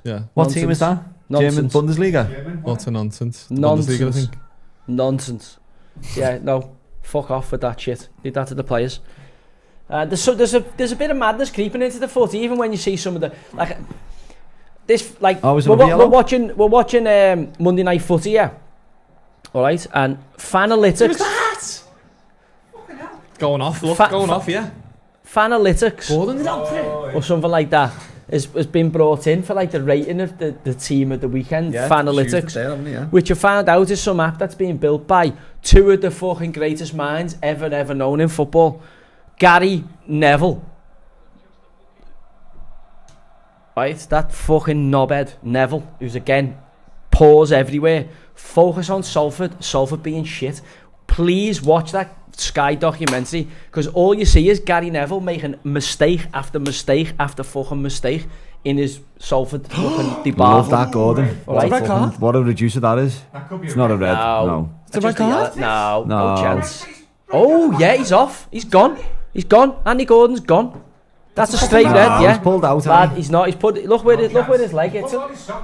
Yeah. What nonsense. Team is that? German Bundesliga. Utter nonsense. Nonsense. Bundesliga, I think. Nonsense. Yeah. No. Fuck off with that shit. Did that to the players. There's a bit of madness creeping into the foot, even when you see some of the we're watching Monday Night Footy, yeah. All right, and Fanalytics. Going off, going off, yeah. Fanalytics or something like that has been brought in for like the rating of the team of the weekend. Yeah, Fanalytics, which I found out is some app that's being built by 2 of the fucking greatest minds ever known in football. Gary Neville. Right, that fucking knobhead Neville, who's again paws everywhere. Focus on Salford being shit. Please watch that Sky documentary, because all you see is Gary Neville making mistake after mistake after fucking mistake in his Salford fucking debacle. Love that, Gordon. Right. What a reducer that is. That could be it's not a red. No. It's a red card? No chance. Oh yeah, he's off. He's gone. Andy Gordon's gone. That's a straight red, yeah. He's pulled out. Lad, he's not. He's put. Look where his leg hits him.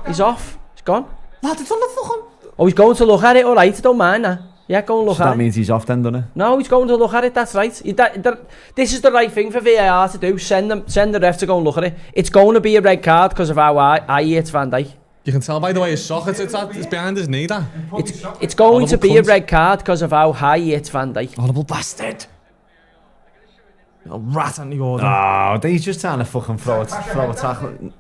He's off. He's gone. Lad, it's on the fucking. Oh, he's going to look at it. All right, don't mind that. Yeah, go and look at it. That means he's off then, doesn't it? No, he's going to look at it. That's right. This is the right thing for VAR to do. Send the ref to go and look at it. It's going to be a red card because of how I hate Van Dijk. You can tell by the way his sock, it's behind his knee, that. It's going to be a cunt. red card because of how high he hits Van Dijk. Horrible bastard. Little rat on the order. Oh, he's just trying to fucking throw a tackle.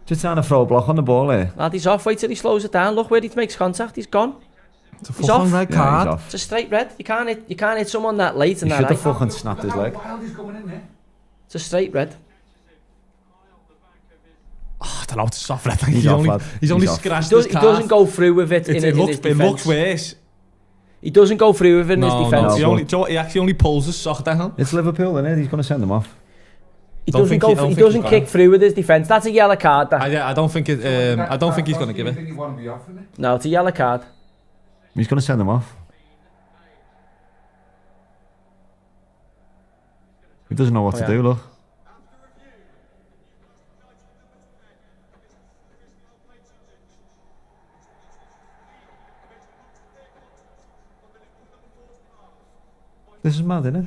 Just trying to throw a block on the ball here. Lad, he's off. Wait till he slows it down. Look where he makes contact. He's gone. It's a He's fucking off. red Yeah, card. he's off. It's a straight red. You can't hit someone that late and He that should have high. fucking snapped his leg. He's coming in there. It's a straight red. Oh, I don't know, it's a soft red. He's off, lad. He's only He's off. scratched He his calf. doesn't go through with it, in his It defence. looks worse. He doesn't go through with it in his No, defence. he actually only pulls his sock down. It's Liverpool, isn't it? He's going to send them off. He Don't doesn't think go. he- He don't doesn't think he kick through with his defence. That's a yellow card. That. I don't think it. I don't think he's going to give it. You want to be off, isn't it? No, it's a yellow card. He's going to send them off. He doesn't know what to do, look. This is mad, isn't it?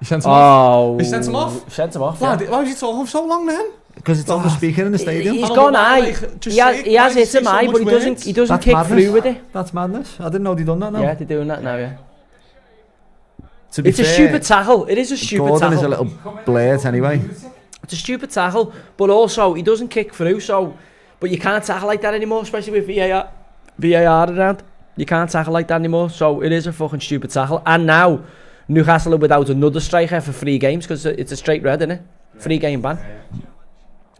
He sent him off. Oh, He sent him off? Sent him off. Lad, Yeah. why was he talking for so long then? Because it's on the speaker in the stadium. He's I don't gone know why, high. like, just He has, say it. he has Why hit say him so high, much but he doesn't. words? He doesn't That's kick madness. through with it. That's madness. I didn't know they'd done that now. Yeah, they're doing that now. Yeah. To be It's a fair, stupid tackle. It is a stupid Gordon tackle. is a little blade anyway. It's a stupid tackle, but also he doesn't kick through. So, but you can't tackle like that anymore, especially with VAR around. You can't tackle like that anymore. So it is a fucking stupid tackle. And now Newcastle are without another striker for 3 games because it's a straight red, isn't it? 3-game ban.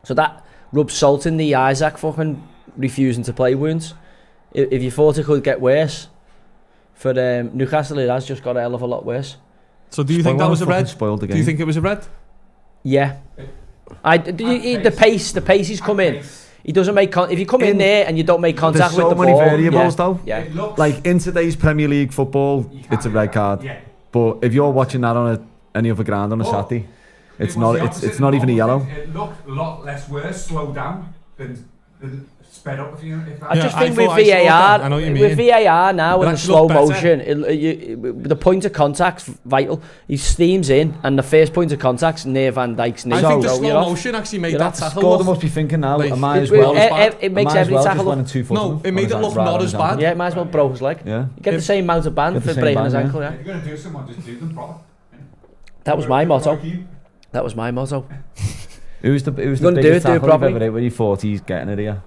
So that rubs salt in the Isaac fucking refusing to play wounds. If you thought it could get worse for Newcastle, it has just got a hell of a lot worse. So do you think that was a red? Spoiled the game. Do you think it was a red? Yeah. The pace he's come in. He doesn't make if you come in there and you don't make contact There's so with the many ball. variables though. Yeah. It looks Like in today's Premier League football, it's a red card. Yeah. But if you're watching that on any other ground on a Saturday, it's not. It's not even a yellow. It looked a lot less worse, slowed down than sped up. If that I just Yeah, think I with thought I saw VAR, that. I know what you with mean. VAR now It and the actually slow looked better. motion, the point of contact's vital. He steams in, and the first point of contact's near Van Dijk's knee. I think the So slow you're off. motion actually made You're that off. tackle Gordon look. must be thinking now. Like, I might as it- well. It makes every tackle just look. went 2 foot. No, it made it look not as bad. Yeah, it might as well broke his leg. Yeah. You get the same amount of ban Get the for same breaking ban, his yeah. ankle. Yeah. If you're going to do someone, just do them proper. That was my motto. That was my motto. Who's the Gonna do biggest it tackle you've properly. ever hit where you thought he's getting it here?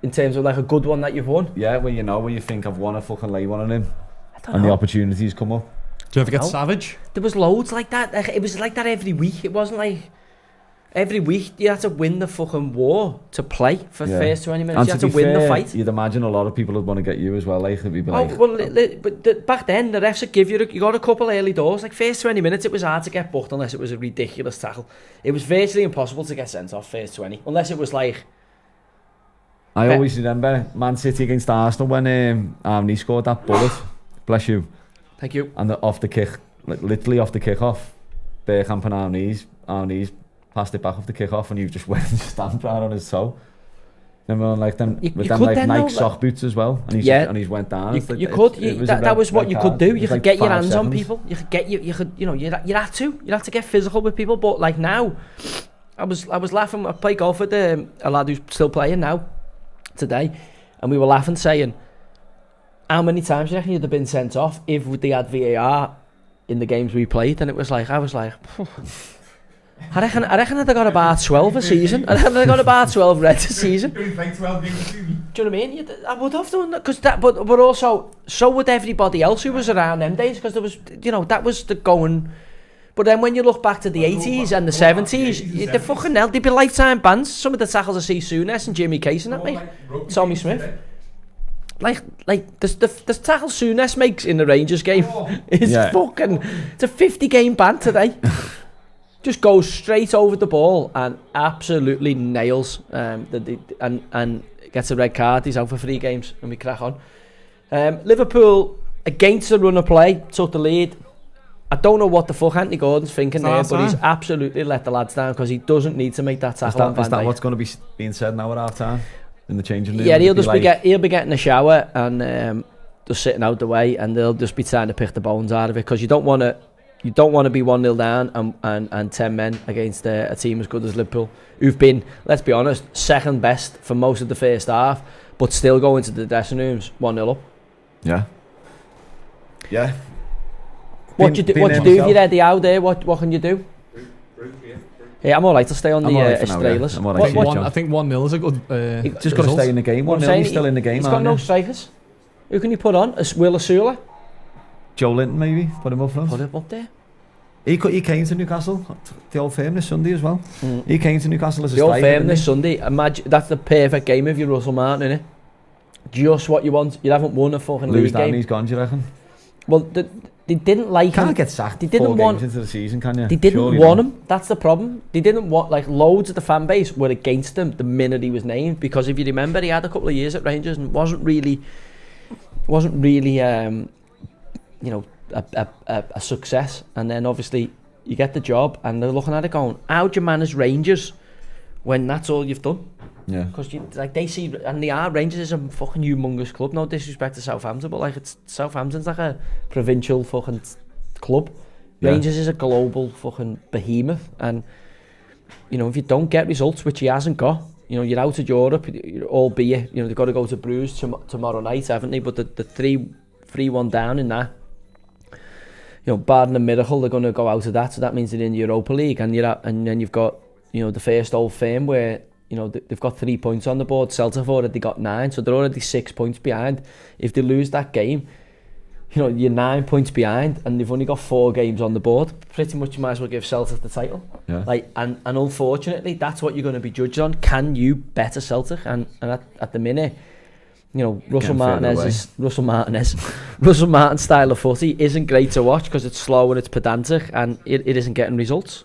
In terms of like a good one that you've won. Yeah, where you think I've won a fucking lay one on him, I don't and the know. opportunities come up. Do you ever get No. savage? There was loads like that. Like, it was like that every week. It wasn't like every week you had to win the fucking war to play for Yeah. first 20 minutes. And You had to to be win the fair, fight. you'd imagine a lot of people would want to get you as well. Like, they'd be Oh, like, well, back then the refs would give you got a couple early doors. Like first 20 minutes, it was hard to get booked unless it was a ridiculous tackle. It was virtually impossible to get sent off first 20 unless it was like. I always remember Man City against Arsenal when he scored that bullet. Bless you. Thank you. And off the kick, like, literally off the kick off, Bergkamp and Arnie's passed it back off the kick off, and you just went and stamped right on his toe. Remember, like them You with them could like then, Nike though, sock boots as well, and he's went down. You could. That was what you could do. You could get your hands on people. You could get you could you had to get physical with people. But like now, I was laughing. I play golf with a lad who's still playing now today, and we were laughing, saying, how many times do you reckon you'd have been sent off if they had VAR in the games we played? And it was like, I was like, I reckon I'd have got about 12 a season. I reckon I'd got about 12 reds a season. Doing like 12 games a season. Do you know what I mean? I would have done that, because that, but also so would everybody else who was around them days, because there was, that was the going. But then when you look back to the 80s and the 70s, the fucking hell, they'd be lifetime bans. Some of the tackles I see Souness and Jimmy Casey at me, Tommy Smith. Like the tackle Souness makes in the Rangers game is fucking. It's a 50-game ban today. Just goes straight over the ball and absolutely nails and gets a red card. He's out for 3 games and we crack on. Liverpool against the run of play took the lead. I don't know what the fuck Anthony Gordon's thinking there, but he's absolutely let the lads down, because he doesn't need to make that tackle on Van Is that Dijk. what's going to be being said now at half time in the changing room? Yeah, he'll be getting a shower and just sitting out the way, and they'll just be trying to pick the bones out of it, because you don't want to you don't want to be 1-0 down and 10 men against a team as good as Liverpool, who've been, let's be honest, second best for most of the first half, but still going to the dressing rooms 1-0 up. Yeah. Yeah. What you do if you're ready out there? What can you do? Yeah, I'm alright to stay on the Australians. I think 1-0 is a good. Just got to stay in the game. 1-0, he's still in the game. He's got no strikers. Who can you put on? Will Asula? Joe Linton maybe. Put him up front. Put him up there. He came to Newcastle, the Old Firm this Sunday as well. He came to Newcastle as a striker. The Old striker, Firm this Sunday. Imagine that's the perfect game of your Russell Martin, innit? Just what you want. You haven't won a fucking league game. He's gone, do you reckon? Well, they didn't like him. Can't get sacked. They didn't want games into the season, can you? They didn't want him. That's the problem. They didn't want, like, loads of the fan base were against him the minute he was named, because if you remember, he had a couple of years at Rangers and wasn't really you know, a success. And then obviously you get the job and they're looking at it going, how do you manage Rangers when that's all you've done? Yeah. Because they see, and they are, Rangers is a fucking humongous club. No disrespect to Southampton, but like Southampton's like a provincial fucking club. Yeah. Rangers is a global fucking behemoth, and you know, if you don't get results, which he hasn't got, you know, you're out of Europe, albeit, you know, they've got to go to Bruges tomorrow night, haven't they? But the 3-1 down in that, you know, barring a miracle, they're going to go out of that, so that means they're in the Europa League, and then you've got, you know, the first Old Firm where, you know, they've got 3 points on the board. Celtic have already got 9, so they're already 6 points behind. If they lose that game, you know, you're 9 points behind, and they've only got 4 games on the board. Pretty much, you might as well give Celtic the title. Yeah. Like, and unfortunately, that's what you're going to be judged on. Can you better Celtic? And at the minute, you know, Russell Martin's style of footy isn't great to watch because it's slow and it's pedantic, and it isn't getting results.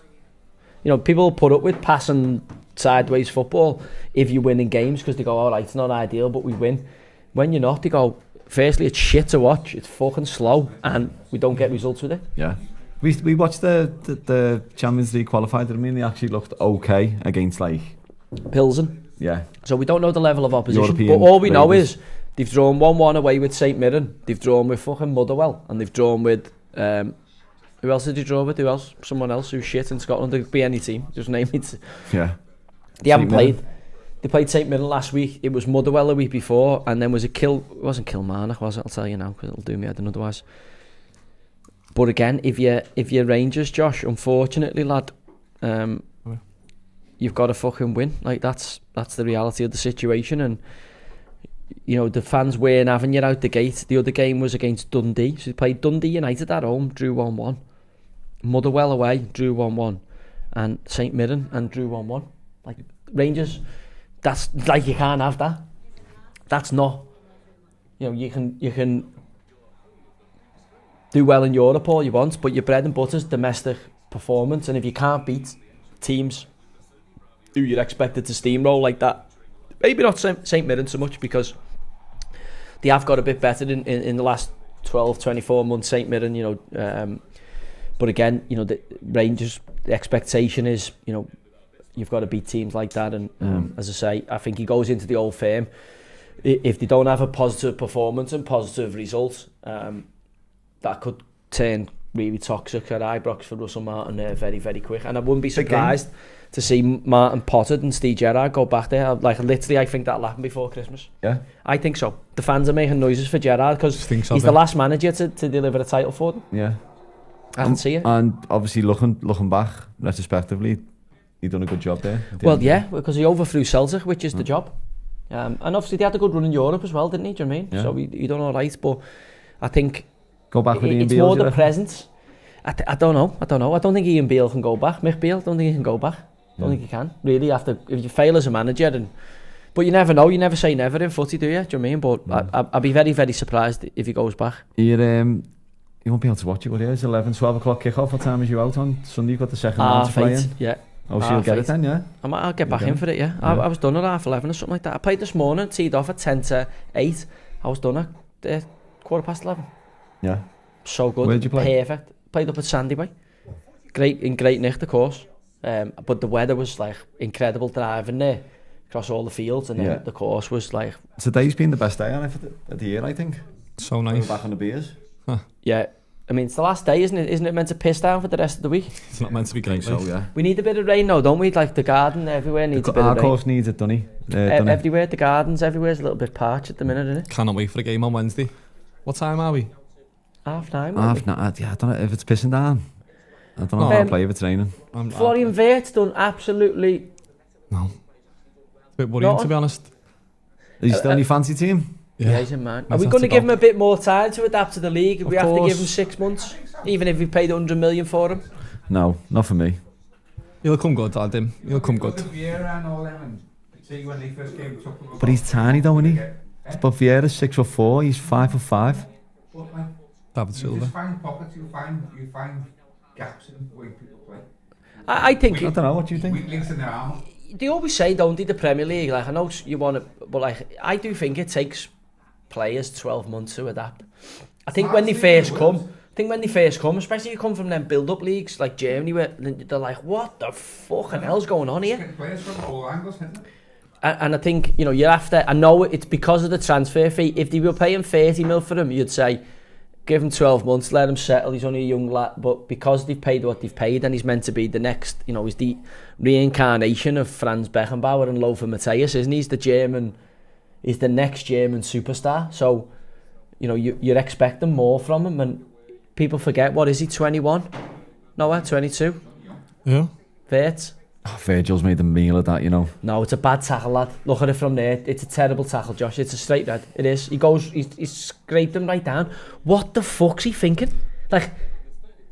You know, people put up with passing sideways football if you're winning games because they go, all right, it's not ideal, but we win. When you're not, they go, firstly, it's shit to watch, it's fucking slow, and we don't get results with it. Yeah. We watched the Champions League qualifier. I mean, they actually looked okay against, like, Pilsen. Yeah. So we don't know the level of opposition, European but all we know ladies. is they've drawn 1-1 away with St Mirren, they've drawn with fucking Motherwell, and they've drawn with who else did they draw with? Someone else who's shit in Scotland. There could be any team, just name it. Yeah. They haven't played. They played St Mirren last week. It was Motherwell the week before, and then it wasn't Kilmarnock, was it? I'll tell you now, because it'll do me head in otherwise. But again, if you're Rangers, Josh, unfortunately, lad, you've got to fucking win. Like, that's the reality of the situation, and you know, the fans weren't having you out the gate. The other game was against Dundee, so they played Dundee United at home, drew 1-1. Motherwell away, drew 1-1, and St Mirren and drew 1-1. Like, Rangers, that's like, you can't have that. That's not, you know, you can do well in Europe all you want, but your bread and butter's domestic performance, and if you can't beat teams who you're expected to steamroll like that, maybe not St Mirren so much, because they have got a bit better in the last 12-24 months, St Mirren, you know, but again, you know, the Rangers, the expectation is, you know, you've got to beat teams like that, and as I say, I think he goes into the Old Firm, if they don't have a positive performance and positive results, that could turn really toxic at Ibrox for Russell Martin very, very quick. And I wouldn't be surprised to see Martin potted and Steve Gerrard go back there. Like, literally, I think that'll happen before Christmas. Yeah, I think so. The fans are making noises for Gerrard because he's the last manager to deliver a title for them. Yeah, I can see it. And obviously, looking back retrospectively, he done a good job there. Well, yeah, because he overthrew Celtic, which is the job. And obviously, they had a good run in Europe as well, didn't he? Do you know what I mean? Yeah. So he done all right, but I think go back with Ian it's Beale, more the presence. I don't know. I don't think Ian Beale can go back. Mick Beale, don't think he can go back. Don't think he can. Really, after if you fail as a manager, but you never know. You never say never in footy, do you? Do you know what I mean? But I'd be very, very surprised if he goes back. You won't be able to watch it, will you? It's 11, 12 o'clock kick-off. What time is you out on Sunday? You've got the second round to play in? Yeah. Oh, so you'll get it then, yeah? I'll get back in for it, yeah. I was done at 11:30 or something like that. I played this morning, teed off at 10 to 8. I was done at 11:15. Yeah. So good. Where did you play? Perfect. Played up at Sandy Bay. Great night, of course. But the weather was like incredible driving there across all the fields, and then the course was like. Today's been the best day on it of the year, I think. So nice. We're back on the beers. Yeah, I mean, it's the last day, isn't it? Isn't it meant to piss down for the rest of the week? It's not meant to be great. So yeah. We need a bit of rain though, don't we? Like the garden everywhere needs a bit Our of rain. course needs it, doesn't he? Everywhere, the gardens everywhere's a little bit parched at the minute, isn't it? Cannot wait for a game on Wednesday. What time are we? 9:30. Yeah, I don't know if it's pissing down. I don't know how to play if it's raining. Florian Wirtz done absolutely... No. It's a bit worrying, to be honest. Are you still in your fancy team? Yeah, he's a man. Are Let's we have going to to give go. him a bit more time to adapt to the league? We have to course. give him 6 months, even if we paid 100 million for him. No, not for me. He'll come good, Adam. He'll come good. Vieira and all them, and see when they first came, took them But he's tiny, though, isn't he? But Vieira's 6'4", he's 5'5". But like, David you Silva. just find pockets, you find gaps in the way people play. I think I don't know, what do you think? Weak links in their armour. they always say, don't they, the Premier League? Like, I know you want to, but like, I do think it takes players 12 months to adapt. I think when they first come, especially if you come from them build-up leagues like Germany, where they're like, what the fucking hell's going on here? Players from all angles, isn't it? And I think, you know, you're after, I know it's because of the transfer fee. If they were paying 30 mil for him, you'd say, give him 12 months, let him settle, he's only a young lad. But because they've paid what they've paid, and he's meant to be the next, you know, he's the reincarnation of Franz Beckenbauer and Lothar Matthäus, isn't he? He's the next German superstar. So, you know, you're expecting more from him, and people forget, what is he, 21? No, 22? Yeah. Vert? Oh, Virgil's made a meal of that, you know. No, it's a bad tackle, lad. Look at it from there. It's a terrible tackle, Josh. It's a straight red. It is. He's scraped him right down. What the fuck's he thinking? Like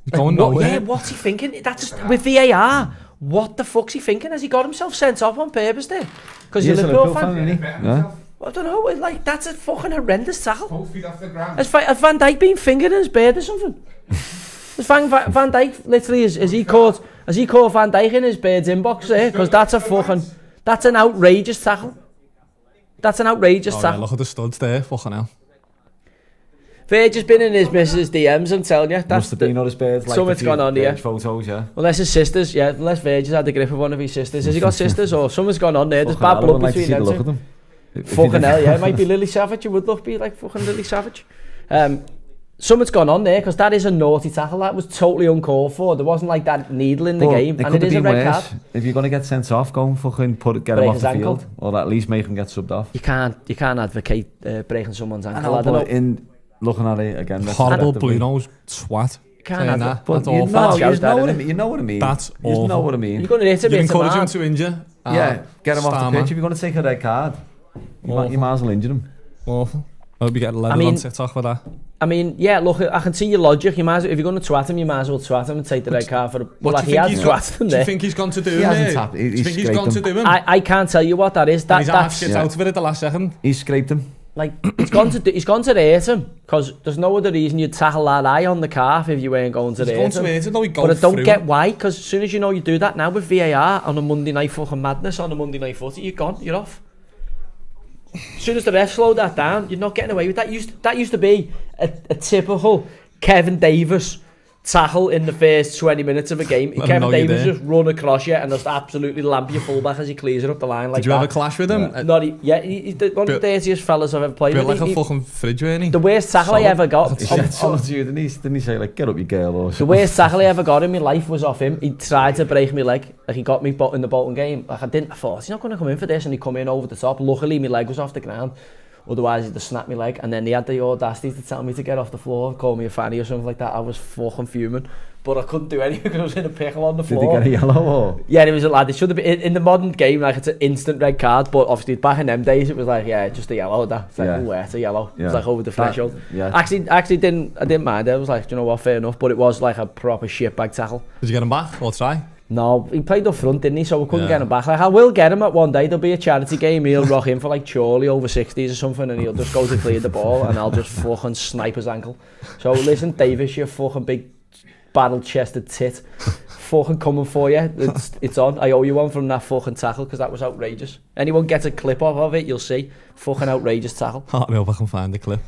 Going what, nowhere. yeah, what's he thinking? That's just, with VAR. What the fuck's he thinking? Has he got himself sent off on purpose there? Because you're a Liverpool fan. isn't he? Yeah. I don't know. Like, that's a fucking horrendous tackle. Both feet off the ground. Has Van Dijk been fingering his beard or something? Has Van Dijk literally has he caught Van Dijk in his beard's inbox there? Because that's an outrageous tackle. That's an outrageous Oh, yeah, tackle. look at the studs there. Fucking hell. Verge has been in his missus' DMs, I'm telling you. Must That's have been on his bed. Like something's gone on here. Photos, yeah. Unless his sisters, yeah. Unless Verge has had the grip of one of his sisters. Has he got sisters or something's gone on there? There's bad blood like to between see the them look two. at them. Fucking hell, yeah. It might be Lily Savage. It would look be like fucking Lily Savage. Something's gone on there because that is a naughty tackle. That was totally uncalled for. There wasn't like that needle in the game, and it is a red card. If you're going to get sent off, go and fucking get him Break off his the ankle. field. Or at least make him get subbed off. You can't advocate breaking someone's I ankle. know, I don't know. but in looking at it again, Horrible retrospectively- Bruno's swat. Can't Saying have that. But That's you awful. know, That's you know that, what I innit? mean. You know what I mean. That's You know awful. what I mean. You're going to hit a You bit encourage him man. to injure. Yeah, get him off the star, pitch. man. If you're going to take a red card, you might as well injure him. Awful. I hope you get leather on TikTok for that. I mean, yeah, look, I can see your logic. You might as well, if you're going to twat him, you might as well twat him and take the red card for What like do he you has think he's twatted him Do you there. think he's gone to do He him? hasn't there? tapped- Do you think he's scraped gone to him. do him? I can't tell you what that is. And his half That's gets out of it at the last second. He scraped him. like he's gone to hurt him because there's no other reason you'd tackle that eye on the calf if you weren't going to He's hurt going to him. hit it, though. He But I goes don't through get him. why, because as soon as you know you do that now with VAR on a Monday night fucking madness on a Monday night footy, you're gone, you're off. As soon as the ref slowed that down, you're not getting away with that. That used to be a typical Kevin Davis tackle in the first 20 minutes of a game. Let him Kevin know you're Davis there. just run across you and just absolutely lamp your fullback as he clears it up the line like Did you that. have a clash with him? He's one of the dirtiest fellas I've ever played Built with. like a fucking fridge, weren't he? The worst tackle I Solid. ever got. He said something to you, didn't he say, like, get up, you girl, or The something? worst tackle I ever got in my life was off him. He tried to break my leg. Like, he got me in the Bolton game. Like, I thought, he's not going to come in for this, and he come in over the top. Luckily, my leg was off the ground. Otherwise, he'd have snapped my leg. And then he had the audacity to tell me to get off the floor, call me a fanny or something like that. I was fucking fuming. But I couldn't do anything because I was in a pickle on the Did he floor. get a yellow, or? Yeah, it was a lad. It should have been in the modern game. Like, it's an instant red card, but obviously back in them days, it was like, yeah, just a yellow. It's like, Yeah. oh, yeah, it's a yellow. Yeah. It's like over the threshold. Yeah. I didn't mind it. I was like, do you know what, fair enough. But it was like a proper shitbag tackle. Did you get him back or try? No, he played up front, didn't he? So we couldn't Yeah. get him back. Like, I will get him at one day. There'll be a charity game. He'll rock in for like Chorley over 60s or something, and he'll just go to clear the ball, and I'll just fucking snipe his ankle. So listen, Davis, you fucking big barrel-chested tit, fucking coming for you. It's on. I owe you one from that fucking tackle because that was outrageous. Anyone gets a clip of it, you'll see. Fucking outrageous tackle. I don't know if I can find the clip.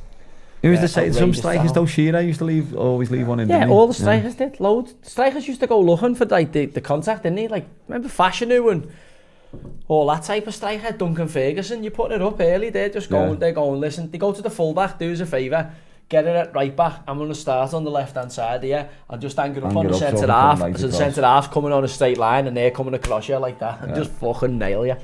Who was Yeah, the same? Some outrageous strikers, tackle. though, Shearer used to always leave one in. Yeah, didn't he? all the strikers did. Loads. Strikers used to go looking for like the contact, didn't he? Like, remember Fashanu and all that type of striker, Duncan Ferguson. You put it up early. They're just going. Yeah. They're going. Listen, they go to the fullback. Do us a favour. get it at right back. I'm going to start on the left-hand side here. I'll just hang it up Hang on it the up so centre we half. come right So the across. centre half's coming on a straight line and they're coming across you like that. And just fucking nail you.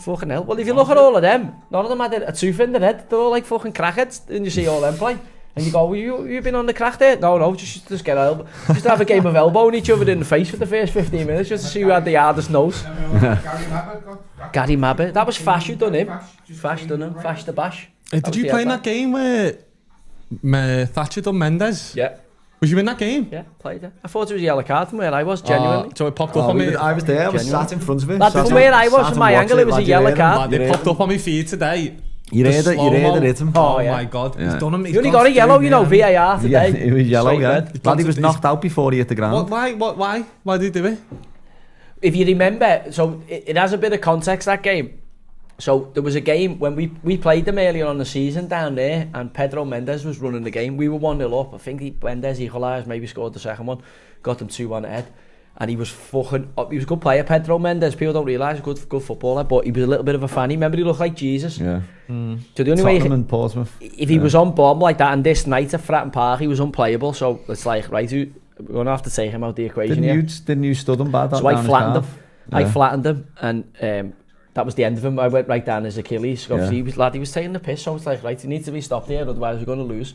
Fucking hell. Well, if you look at all of them, none of them had a tooth in their head. They're all like fucking crackheads. And you see all them play. And you go, well, you've been on the crack there? No, just get elbow. Just have a game of elbowing each other in the face for the first 15 minutes just to see who had the hardest nose. Gary Mabbutt. That was Fash who done him. Fash done him. Fash the bash. Did you play in that game where Thatcher done Mendes? Yeah. Was you in that game? Yeah, played it. I thought it was a yellow card from where I was, genuinely. So it popped up on me. I was there, I was Genuine. sat in front of it. Lad, Sat from in- where I was, sat from and my watched angle, it was a lad, you yellow heard him, card. Lad, it popped up on my feed today. You The heard slow-mo. the rhythm. Oh yeah. my God, he's Yeah. done him. You only got a yellow, you know, VAR Yeah, today. it was yellow, Straight yeah. red. Lad, he was knocked out before he hit the ground. Why did he do it? If you remember, so it has a bit of context, that game. So there was a game when we played them earlier on the season down there, and Pedro Mendes was running the game. We were 1-0 up. I think Mendes equalised, maybe scored the second one, got them 2-1 ahead. And he was fucking up. He was a good player, Pedro Mendes. People don't realise, good footballer, but he was a little bit of a fanny. Remember, he looked like Jesus. Yeah. So the only way, Tottenham and Portsmouth. if he was on bomb like that, and this night at Fratton Park, he was unplayable. So it's like, right, we're going to have to take him out the equation here. Didn't you stud him bad? So I flattened him. Yeah. I flattened him, and that was the end of him. I went right down his Achilles. Obviously, he was taking the piss. So it's like, right, he needs to be stopped here, otherwise we're going to lose.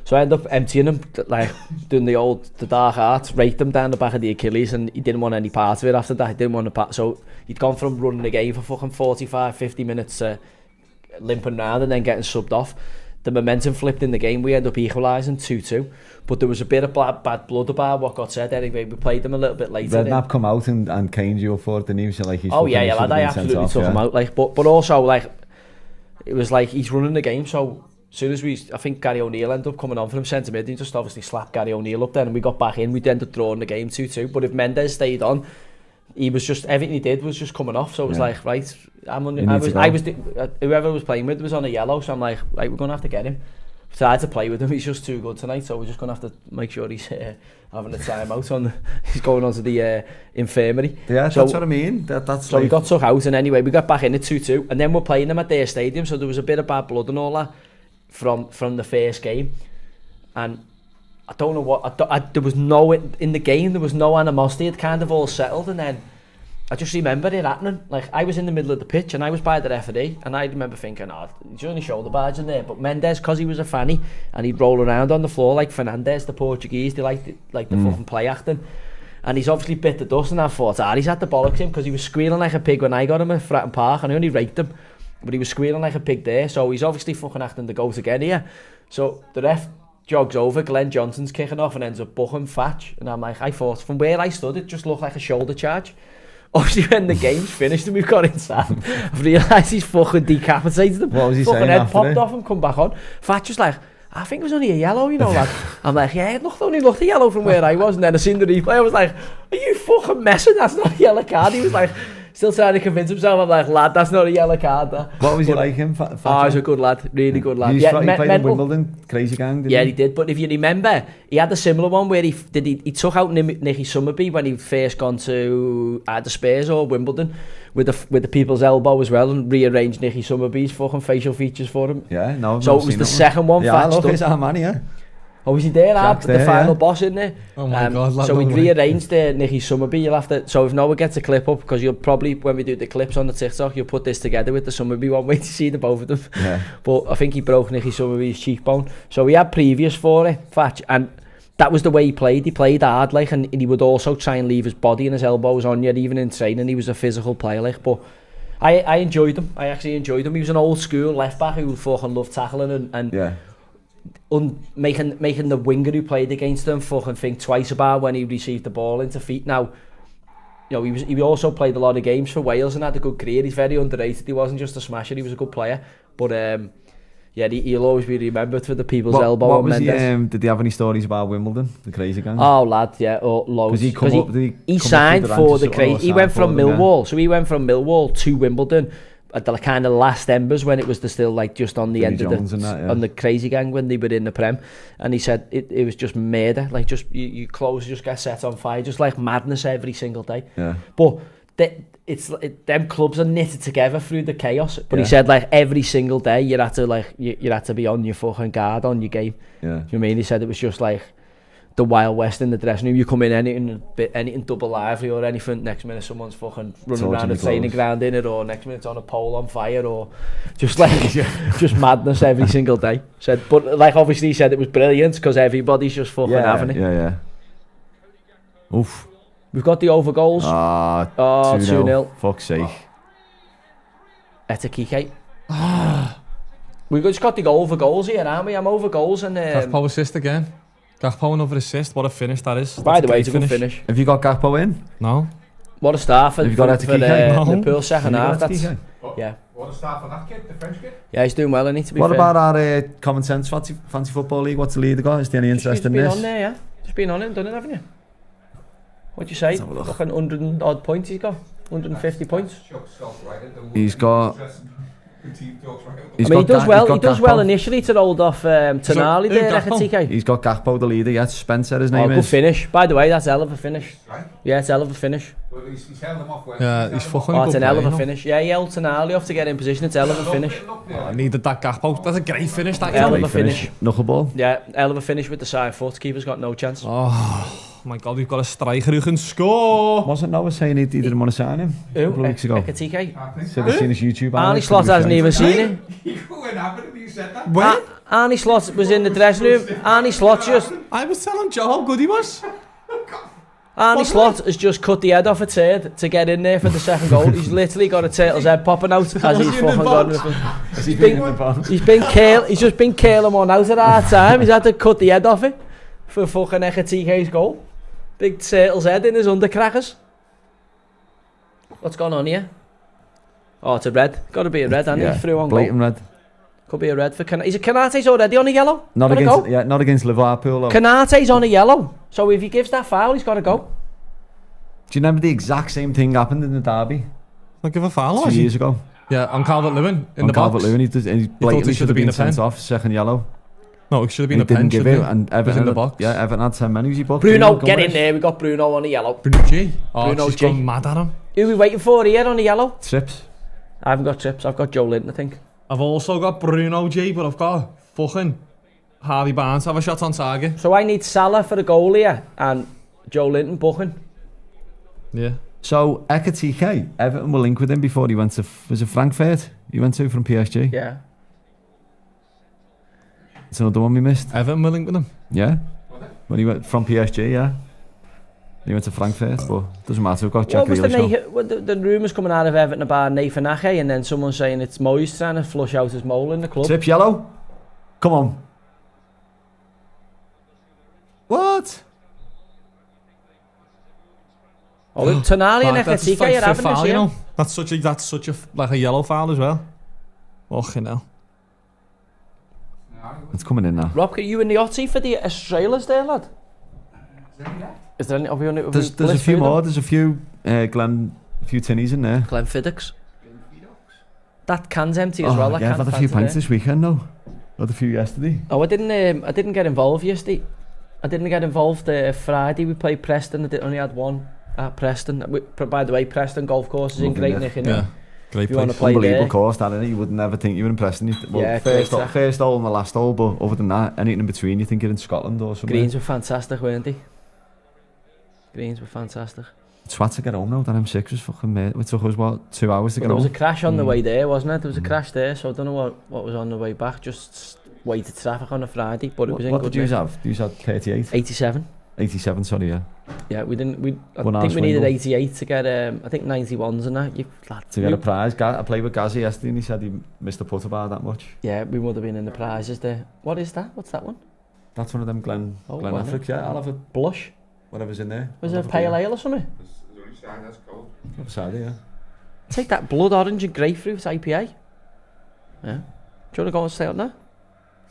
So I ended up emptying him, like doing the dark arts, raked him down the back of the Achilles, and he didn't want any part of it after that. He didn't want to part. So he'd gone from running the game for fucking 45, 50 minutes to limping round and then getting subbed off. The momentum flipped in the game. We ended up equalising 2-2. But there was a bit of bad blood about what got said anyway. We played them a little bit later. Redknapp come out and caned you up for it, didn't he? So, like, he's Oh yeah, lad, I absolutely took him out. Like, but also, like, it was like he's running the game. So as soon as I think Gary O'Neill ended up coming on for him centre mid. He just obviously slapped Gary O'Neill up then, and we got back in. We ended up drawing the game 2-2. But if Mendes stayed on, he was just, everything he did was just coming off. So it was like, right, whoever was playing with was on a yellow. So I'm like, right, we're gonna have to get him. So I had to play with him. He's just too good tonight. So we're just gonna have to make sure he's having a time out he's going on to the infirmary. Yeah, so, that's what I mean. That's so like, we got took out, and anyway we got back in at 2-2, and then we're playing them at their stadium. So there was a bit of bad blood and all that from the first game, and I don't know what there was no in the game. There was no animosity. It kind of all settled, and then I just remember it happening. Like, I was in the middle of the pitch and I was by the referee, and I remember thinking, he's only shoulder barge in there. But Mendes, because he was a fanny and he'd roll around on the floor like Fernandes, the Portuguese, they liked the fucking play acting. And he's obviously bit the dust, and I thought, he's had to bollocks him, because he was squealing like a pig when I got him at Fratton Park, and I only raked him, but he was squealing like a pig there. So he's obviously fucking acting the goat again here. So the ref jogs over, Glenn Johnson's kicking off and ends up bucking Thatch, and I'm like, I thought from where I stood it just looked like a shoulder charge. Obviously when the game's finished and we've got inside, I've realised he's fucking decapitated him. What was he fucking saying head after popped it? off and come back on. Thatch was like, I think it was only a yellow, you know, lad. I'm like, yeah, it only looked a yellow from where I was. And then I seen the replay, I was like, are you fucking messing? That's not a yellow card. He was like, still trying to convince himself. I'm like, lad, that's not a yellow card. What was he like him? He's a good lad, really good lad. He played in mental. Wimbledon, crazy gang, didn't Yeah, he? he did. But if you remember, he had a similar one where he took out Nicky Summerby when he first gone to the Spurs or Wimbledon with the people's elbow as well, and rearranged Nicky Summerby's fucking facial features for him. Yeah, no. So it was the second one. Yeah, I love Thatch his man, yeah. Oh, was he there? Jack's The there, final yeah. boss in there. Oh my God, lad, so we no way. rearranged Nicky Summerby. You'll have to. So if Noah gets a clip up, because you'll probably, when we do the clips on the TikTok, you'll put this together with the Summerby one. Wait to see the both of them. Yeah. But I think he broke Nicky Summerby's cheekbone. So we had previous for it, Thatch, and that was the way he played. He played hard, like, and he would also try and leave his body and his elbows on you, even in training. He was a physical player, like. But I enjoyed him. I actually enjoyed him. He was an old school left back who fucking loved tackling and Yeah. making the winger who played against him fucking think twice about when he received the ball into feet. Now, you know, he also played a lot of games for Wales and had a good career. He's very underrated. He wasn't just a smasher, he was a good player. But yeah, he'll always be remembered for the people's elbow. What on was Mendes. did he have any stories about Wimbledon, the crazy gang? Oh, lad, yeah, loads. He Signed for the crazy. He went from Millwall, Yeah. so he went from Millwall to Wimbledon at the kind of last embers when it was still like just on the Billy end Jones of and that, yeah. on the crazy gang when they were in the Prem, and he said it was just murder, like just you clothes just get set on fire, just like madness every single day. Yeah. But them clubs are knitted together through the chaos. But he Yeah. said like every single day you had to like you had to be on your fucking guard on your game. Yeah. Do you know what I mean? He said it was just like the Wild West in the dressing room. You come in anything double lively or anything, next minute someone's fucking running Torching around the your training clothes. ground in it, or next minute it's on a pole on fire, or just like just madness every single day. Said, but like obviously he said it was brilliant because everybody's just fucking having it. Yeah. Oof. We've got the over goals. Ah, 2-0. Fuck's sake. Etakike. We've just got the over goals here, aren't we? I'm over goals and Gakpo assist again. Gakpo another assist. What a finish that is. by the way, That's it's a good finish. Have you got Gakpo in? No. What a start for, Have you got for Etakike? No. Liverpool second half. Have you That's, got Etakike? yeah. What a start for that kid, the French kid. Yeah, he's doing well, isn't he, to be What fair. about our Common Sense Fancy Football League? What's the leader got? Is there any interest He's in been this? on there, yeah. Just been on it and done it, haven't you? What'd you say? Let's have a look. Fucking 100 and odd points he's got. 150 points. He's got- He's I mean, he does Ga- well. he's He got does well Gakpo. initially to hold off Tonali there, Gakpo? Etakike. He's got Gakpo, the leader. Yes, Spencer, his Oh, name good is. finish. By the way, that's a hell of a finish. Right? Yeah, it's a hell of a finish. But he's held him off well. Yeah, he's fucking Oh, a it's good an hell of a player, finish. Yeah, he held Tonali off to get in position. It's a hell of a finish. I needed that Gakpo. That's a great finish, that, you Hell know. of a finish. Knuckleball. Yeah, hell of a finish with the side foot. Keeper's got no chance. Oh my God, we've got a striker who can score. Wasn't Noah saying he didn't want to sign him a Who? couple of weeks ago? Etakike. Said he's seen his YouTube. Arnie Slot hasn't even seen it. You went having it, you said that. When? Arnie Slot was in the dressing room. Arnie Slot just... I was telling Joe how good he was. Arnie Slot has just cut the head off a turd to get in there for the second goal. He's literally got a turtle's head popping out as he's Was he in the fucking box? gone. He's just been curling one out at our time. He's had to cut the head off it for fucking Ekatike's goal. Big turtle's head in his undercrackers. What's going on here? Oh, it's a red. Got to be a red, hasn't Yeah, he? Through on blatant goal. red. Could be a red for Kanate's. Kanate's already on a yellow. Not Gotta against, go. yeah, not against Liverpool though. Kanate's on a yellow. So if he gives that foul, he's got to go. Do you remember the exact same thing happened in the derby I'll give a foul, 2 was he? years ago? Yeah, on Calvert-Lewin in On the box. Calvert-Lewin, he blatantly should have been pen. sent off, second yellow. No, it should have He been a pen. didn't give it, shouldn't and It was Everton in the box. Yeah, Everton had 10 men. Who's he booked? Bruno, get Gomez? in there. We got Bruno on a yellow. Bruno G. Oh, Bruno she's G. gone mad at him. Who are we waiting for here on a yellow? Trips. I haven't got Trips. I've got Joe Linton, I think. I've also got Bruno G, but I've got fucking Harvey Barnes have a shot on target. So I need Salah for the goal here and Joe Linton booking. Yeah. So, Ekatike, Everton were linked with him before he went to, was it Frankfurt? He went to from PSG. Yeah. It's another one we missed. Everton were linked with him. Yeah. When he went from PSG, yeah. He went to Frankfurt, but doesn't matter. We've got Jack What was Grealish. the rumours coming out of Everton about Nathan Ake, and then someone saying it's Moyes trying to flush out his mole in the club. Trips yellow? Come on. What? Oh, look, Tonali and That's Ekatike like are fifth having foul, this you here. know. That's such a like a yellow foul as well. Fucking hell. It's coming in now. Rob, are you in the Otty for the Australians there, lad? Is there any? Have we only, have we There's a blitzed few through more. them? There's a few a few tinnies in there. Glenn Fiddocks. That can's empty as Oh, well. That yeah, I've can had a few fancy pints there. this weekend though. Had a few yesterday. Oh, I didn't get involved yesterday. I didn't get involved Friday. We played Preston. Only had one at Preston. By the way, Preston golf course is in Lovely, Great yeah. Nick. Yeah. Great If you want place. to play Unbelievable there. course, that innit? You would never think you were in Preston. Well, Yeah, first, great track. first hole and the last hole, but other than that, anything in between, you think you're in Scotland or something. Greens were fantastic, weren't they? Greens were fantastic. Twat to get home now. That M6 was fucking mad. It took us, what, 2 hours to Well, get there was a home? crash on the Mm. way there, wasn't it? There was a crash there, so I don't know what was on the way back. Just waited traffic on a Friday, but it was in What good did you nick. have? You had 38? 87. 87, sorry, yeah. Yeah, we didn't. I One think hour we needed swingle. 88 to get. I think 91s and that. To get a prize. I played with Gazzy yesterday and he said he missed the putter bar that much. Yeah, we would have been in the prizes there. What is that? What's that one? That's one of them Glen Oh, Afflicks, yeah. I'll have a, Blush. whatever's in there. Was I'll it a have pale beer. ale or something? There's only side that's cold. Other side, yeah. Take that blood orange and grapefruit IPA. Yeah. Do you want to go and stay on that?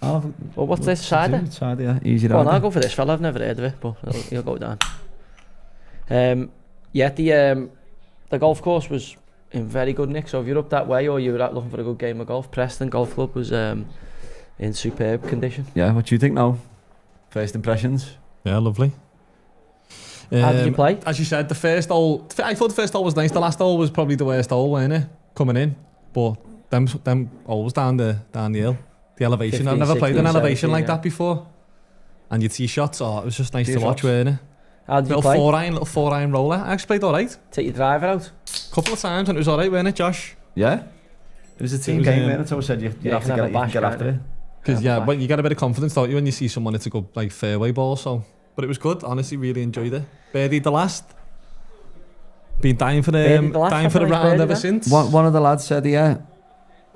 I'll have a, Well, what's this cider? Cider, yeah. Easy Go on, I'll rider. go for this fella. I've never heard of it, but he'll go down. Yeah, the golf course was in very good nick. So if you're up that way or you're out looking for a good game of golf, Preston Golf Club was in superb condition. Yeah, what do you think now? First impressions? Yeah, lovely. How did you play? As you said, the first goal, I thought the first goal was nice. The last goal was probably the worst goal, wasn't it? Coming in. But them goals down the hill. The elevation. 15, I've never played 16, an elevation 17, like yeah. that before. And you'd see shots. Oh, it was just nice Few to watch, shots. wasn't it? How did you Little play? four iron roller. I actually played alright. Take your driver out. Couple of times and it was alright, wasn't it, Josh? Yeah. It was a team was, game, um, man. It's always said you Yeah, have to you can have a get, you can bash, get after can't it. Because Yeah, when you get a bit of confidence, don't you, when you see someone it's a good like fairway ball. So, but it was good. Honestly, really enjoyed it. Birdie the last. Been dying for Birdie the last, dying for the that's a nice round birdie ever then. since. One of the lads said, yeah.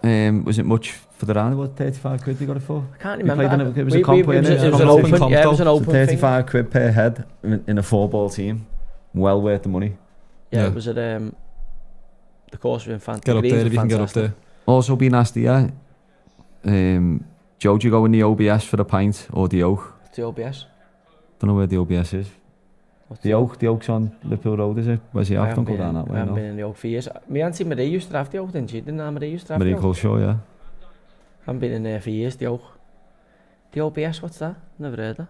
Was it much for the round? What, 35 quid they got it for? I can't We remember. played in a- it was a comp, it was, wasn't it? it was an Comp, open, comp, yeah, it was comp. an So open thing. 35 quid per head in a 4-ball team. Well worth the money. Yeah, Yeah. it was at the course was fantastic. Get up there if you can get up there. Also be nasty, yeah. Joe, do you go in the OBS for the pint or the Oak? The OBS. Don't know where the OBS is. What's The Oak's on Liverpool Road, is it? Where's the I Oak? Don't haven't go down been- that I way, haven't no. been in the Oak for years. My auntie Marie used to have the Oak, didn't she? Didn't Marie used to have the Medical Oak? show, yeah. I haven't been in there for years, the Oak. The OBS, what's that? Never heard that.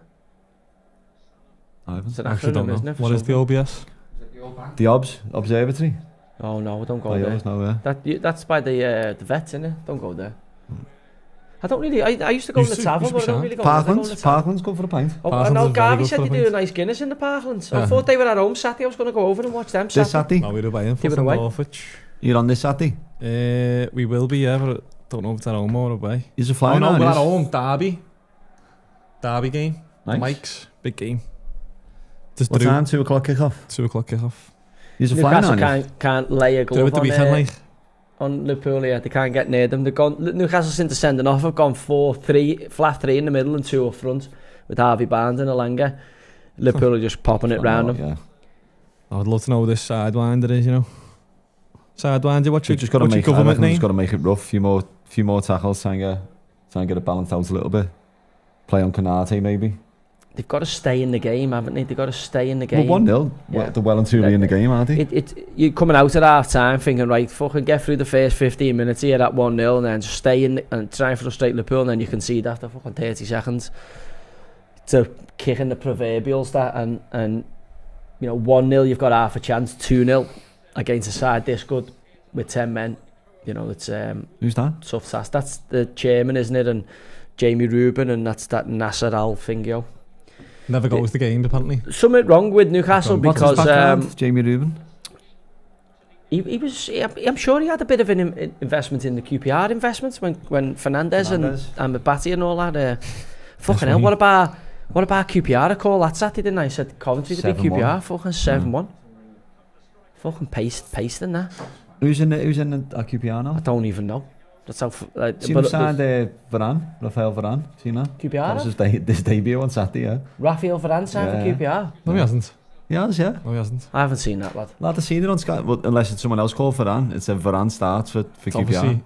I haven't. It's an Actually, don't acronym, isn't know. it? for What is the something? OBS? Is it the old bank? The Observatory? Oh no, don't go I there. always know, yeah. That's by the vets, innit? Don't go there. I don't really. I used to go in the tavern, but I don't really go. Parklands go for a pint. Oh, Parklands I know is very Garvey good said for they the do a pints. nice Guinness in the Parklands. I Yeah. thought they were at home Saturday. I was going to go over and watch them This Saturday. Saturday? No, we're away in Give it away. Norwich. You're on this Saturday? We will be, yeah, but I don't know if it's at home or away. Is it Oh flying no, on? we're at is? home. Derby game. The Nice. Mikes, big game. Just What do time? 2 o'clock kick-off? 2 o'clock kickoff. Is it flying Newcastle on? can't lay a Do it glove with the on, weekend, like. on Liverpool. Yeah, they can't get near them. They've gone. Newcastle since sending off have gone 4-3, flat 3 in the middle and 2 up front with Harvey Barnes and Alanga. Liverpool are just popping it round them. Yeah. I would love to know who this sidewinder is, you know. Sidewinder, what's your, You've just got to what's your make. I government reckon name? just got to make it rough. Few more tackles. Try and get it balanced out a little bit. Play on Canate maybe. They've got to stay in the game, haven't they? They've got to stay in the game. Well, 1-0. Yeah. They're well and truly in the game, aren't they? You're coming out at half time thinking, right, fucking get through the first 15 minutes here at 1-0 and then just stay in and try and frustrate Liverpool, and then you can see that after fucking 30 seconds to kicking the proverbials that and you know 1-0 you've got half a chance, 2-0 against a side this good with 10 men, you know, it's Who's that? tough task. That's the chairman, isn't it, and Jamie Rubin, and that's that Nasser Al Fingio. Never goes the game, apparently. Something wrong with Newcastle What's his because background? Jamie Rubin. he was. I'm sure he had a bit of an investment in the QPR investments when Fernandes and Mbatti and all that. Fucking hell! funny. What about QPR? I call that Saturday, didn't I? Said Coventry to be 7-1. QPR. Fucking 7-1. Fucking pasting that. Who's in the QPR I now? don't even know. That's how. Seen him signed Varane, Rafael Varane. Seen that? That was QPR. his debut on Saturday, yeah. Rafael Varane signed Yeah. for QPR. No, he hasn't. Yeah. No, he hasn't. I haven't seen that, lad. Lad, I've seen it on Sky, well, unless it's someone else called Varane. It said Varane starts for QPR. obviously-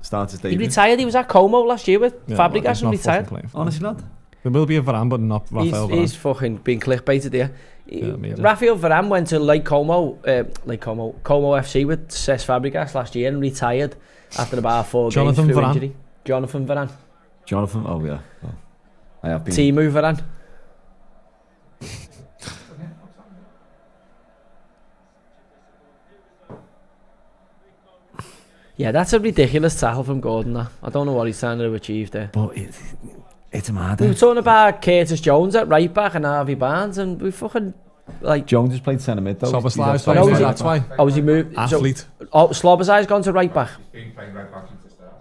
Starts his He debut. retired. He was at Como last year with Yeah, Fabregas he's and not retired. fucking playing for Honestly, lad. them. There will be a Varane, but not Rafael He's Varane. fucking been clickbaited there. Yeah, amazing. Rafael Varane went to Como FC with Cesc Fabregas last year and retired after about 4 Jonathan games through Varane. injury. Jonathan Varane. Jonathan, oh yeah. Oh. I have been. Timu Varane. Yeah, that's a ridiculous tackle from Gordon. That. I don't know what he's trying to achieve there. But it's mad. We were talking about Curtis Jones at right back and Harvey Barnes, and we fucking like. Jones has played centre mid though. Soboslai's He's playing No, there, he's- that's why. Oh, was he moved? Athlete. So, Slobozai's gone to right back. He's been playing right back since the start.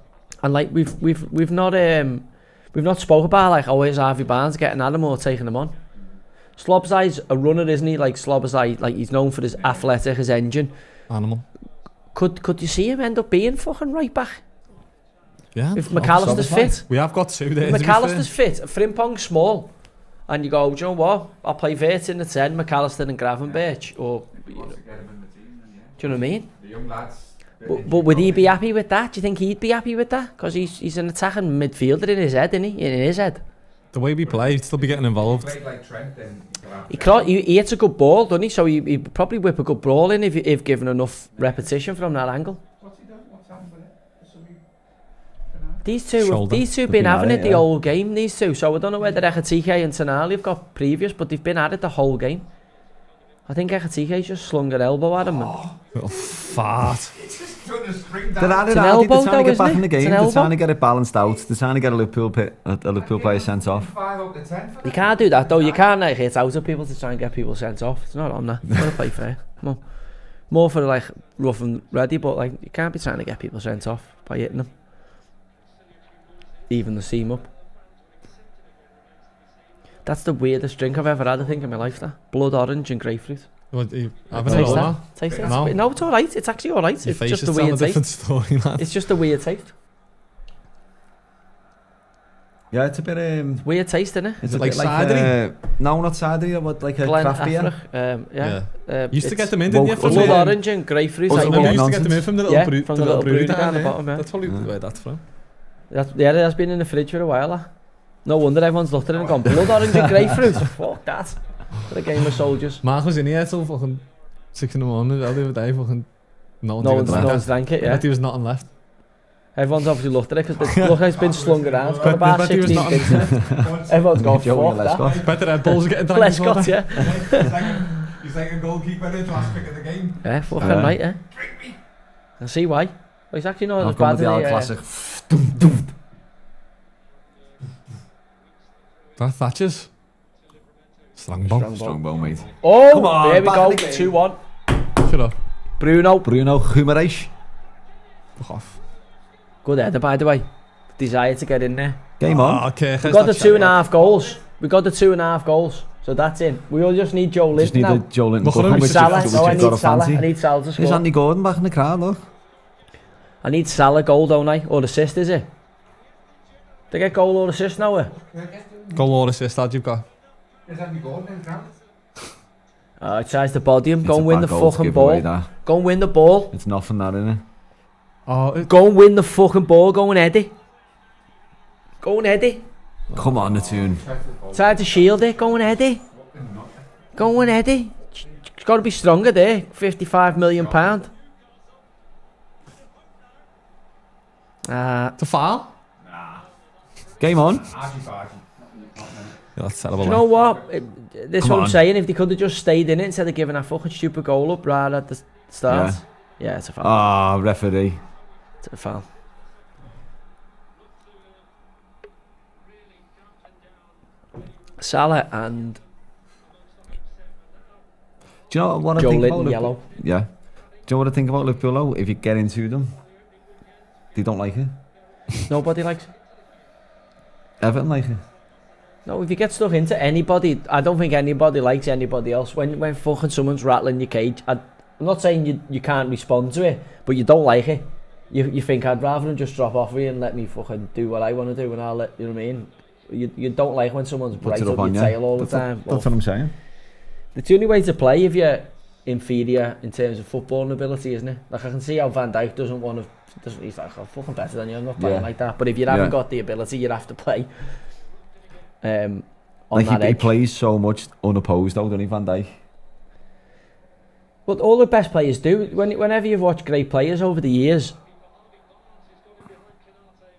And like we've not spoke about like is Harvey Barnes getting at him or taking him on. Slobozai's a runner, isn't he? Like Slobozai, like he's known for his athletic, his engine. Animal. Could you see him end up being fucking right back Yeah. if McAllister's fit? We have got two there. If to be fair. McAllister's fit, Frimpong's small, and you go, do you know what? I'll play Vert in the 10, McAllister and Gravenberch, or He wants to get him in the team, then, yeah. do you know what I mean? The young lads. But would he be happy with that? Do you think he'd be happy with that? Because he's an attacking midfielder in his head, isn't he? In his head. The way we play, he'd still be getting If involved. he played like Trent, then he could have He hits a good ball, doesn't he? So he'd probably whip a good ball in if given enough repetition from that angle. What's he done? What's happened with it? So Shoulder. These two have They've been been having at it it, the yeah. whole game, these two. So I don't know whether Ekatike and Tonali have got previous, but they've been at it the whole game. I think Ekatike just slung an elbow at him. Little fart. Trying to spring They're down. at it, It's an aren't they? elbow They're trying to though, get back isn't in the it? game. It's an They're elbow. trying to get it balanced out. They're trying to get a Liverpool player sent off. 5 out of 10 for You that. can't do that though. You can't like hit out of people to try and get people sent off. It's not on there. You gotta play fair. Come on. More for like rough and ready, but like you can't be trying to get people sent off by hitting them. Even the seam up. That's the weirdest drink I've ever had, I think, in my life. That blood orange and grapefruit. What, you having Taste it that? all? Taste it? No. No, it's alright. It's actually alright. Your It's face just is a telling a weird different taste. story, man. It's just a weird taste. Yeah, it's a bit. Weird taste, isn't it? Is a it like bit cidery? No, not cidery, but like a Glen craft beer. Affleck, yeah. Used to It's get them in, didn't you? woke- From blood the, orange and grapefruit. Also I like, remember woke you used to get them in nonsense. from the little, Yeah, from the the little brewery down down the there. bottom, yeah. That's probably where that's from. Yeah, that's been in the fridge for a while. No wonder everyone's looked at it and gone, blood orange and grapefruit. Fuck that. For a game of soldiers. Mark was in here till fucking 6 in the morning the other day. Fucking no No one's one's drank it, Yeah. yeah. There was nothing left. Everyone's obviously looked at it because look how it's been slung around. It's got about Bet he was 16 not- things in it. Everyone's gone, Joey fuck that. Lescott. Better Red Bulls getting drank. Let's as well, got, then. yeah. He's like a goalkeeper in the last pick of the game. Yeah, fucking Yeah. right, yeah. I see why. Well, he's actually not as I've gone bad with the old as classic. That Thatcher's. Strong bomb. Strong bone, mate. Oh, Come on, there we back go. in the game. 2-1. Shut up. Bruno. Bruno Guimaraes. Fuck off. Good header, by the way. Desire to get in there. Game on. Oh, okay. We got the 2.5 goals. We got the 2.5 goals. So that's in. We all just need Joe Just Linton need now. the Joe Linton. Look at him, Buffon, he's which Salah. you've Oh, I got need a Salah. fancy. I need Salah to There's score. Andy Gordon back in the crowd, look. I need Salah goal, don't I? Or assist, is it? They get goal or assist now, eh? Goal or assist, lad, you've got. Is that me Gordon in the ground? It tries to body him. It's Go a and win bad the goal to fucking give away, ball. that. Go and win the ball. It's nothing that, innit? Oh, Go and win the fucking ball. Go and Eddie. Go and Eddie. Come on, the tune. Try to shield it. Go and Eddie. Go and Eddie. It's got to be stronger there. £55 million. it's a foul? Game on. Argy-bargy. Yeah, that's terrible. Do you know what? This is Come what I'm on. saying. If they could have just stayed in it instead of giving that fucking stupid goal up right at the start. Yeah, it's a foul. Ah, referee. It's a foul. Salah and Do you know what I Joe think Linton about yellow. Liverpool? Yeah. Do you know what I think about Liverpool though? If you get into them, they don't like it. Nobody likes it. Everton like it. No, if you get stuck into anybody, I don't think anybody likes anybody else. When fucking someone's rattling your cage, I'm not saying you can't respond to it, but you don't like it. You think I'd rather than just drop off here and let me fucking do what I want to do, and I'll let you know what I mean. You don't like when someone's Puts bright it up up on your you. tail all the That's time. That's what I'm saying. It's the only way to play if you're inferior in terms of footballing ability, isn't it? Like I can see how Van Dijk doesn't want to. He's like, I'm fucking better than you. I'm not playing Yeah. like that. But if you haven't Yeah. got the ability, you have to play. On Like that he edge. plays so much unopposed though, doesn't he, Van Dijk? But all the best players do. Whenever you've watched great players over the years,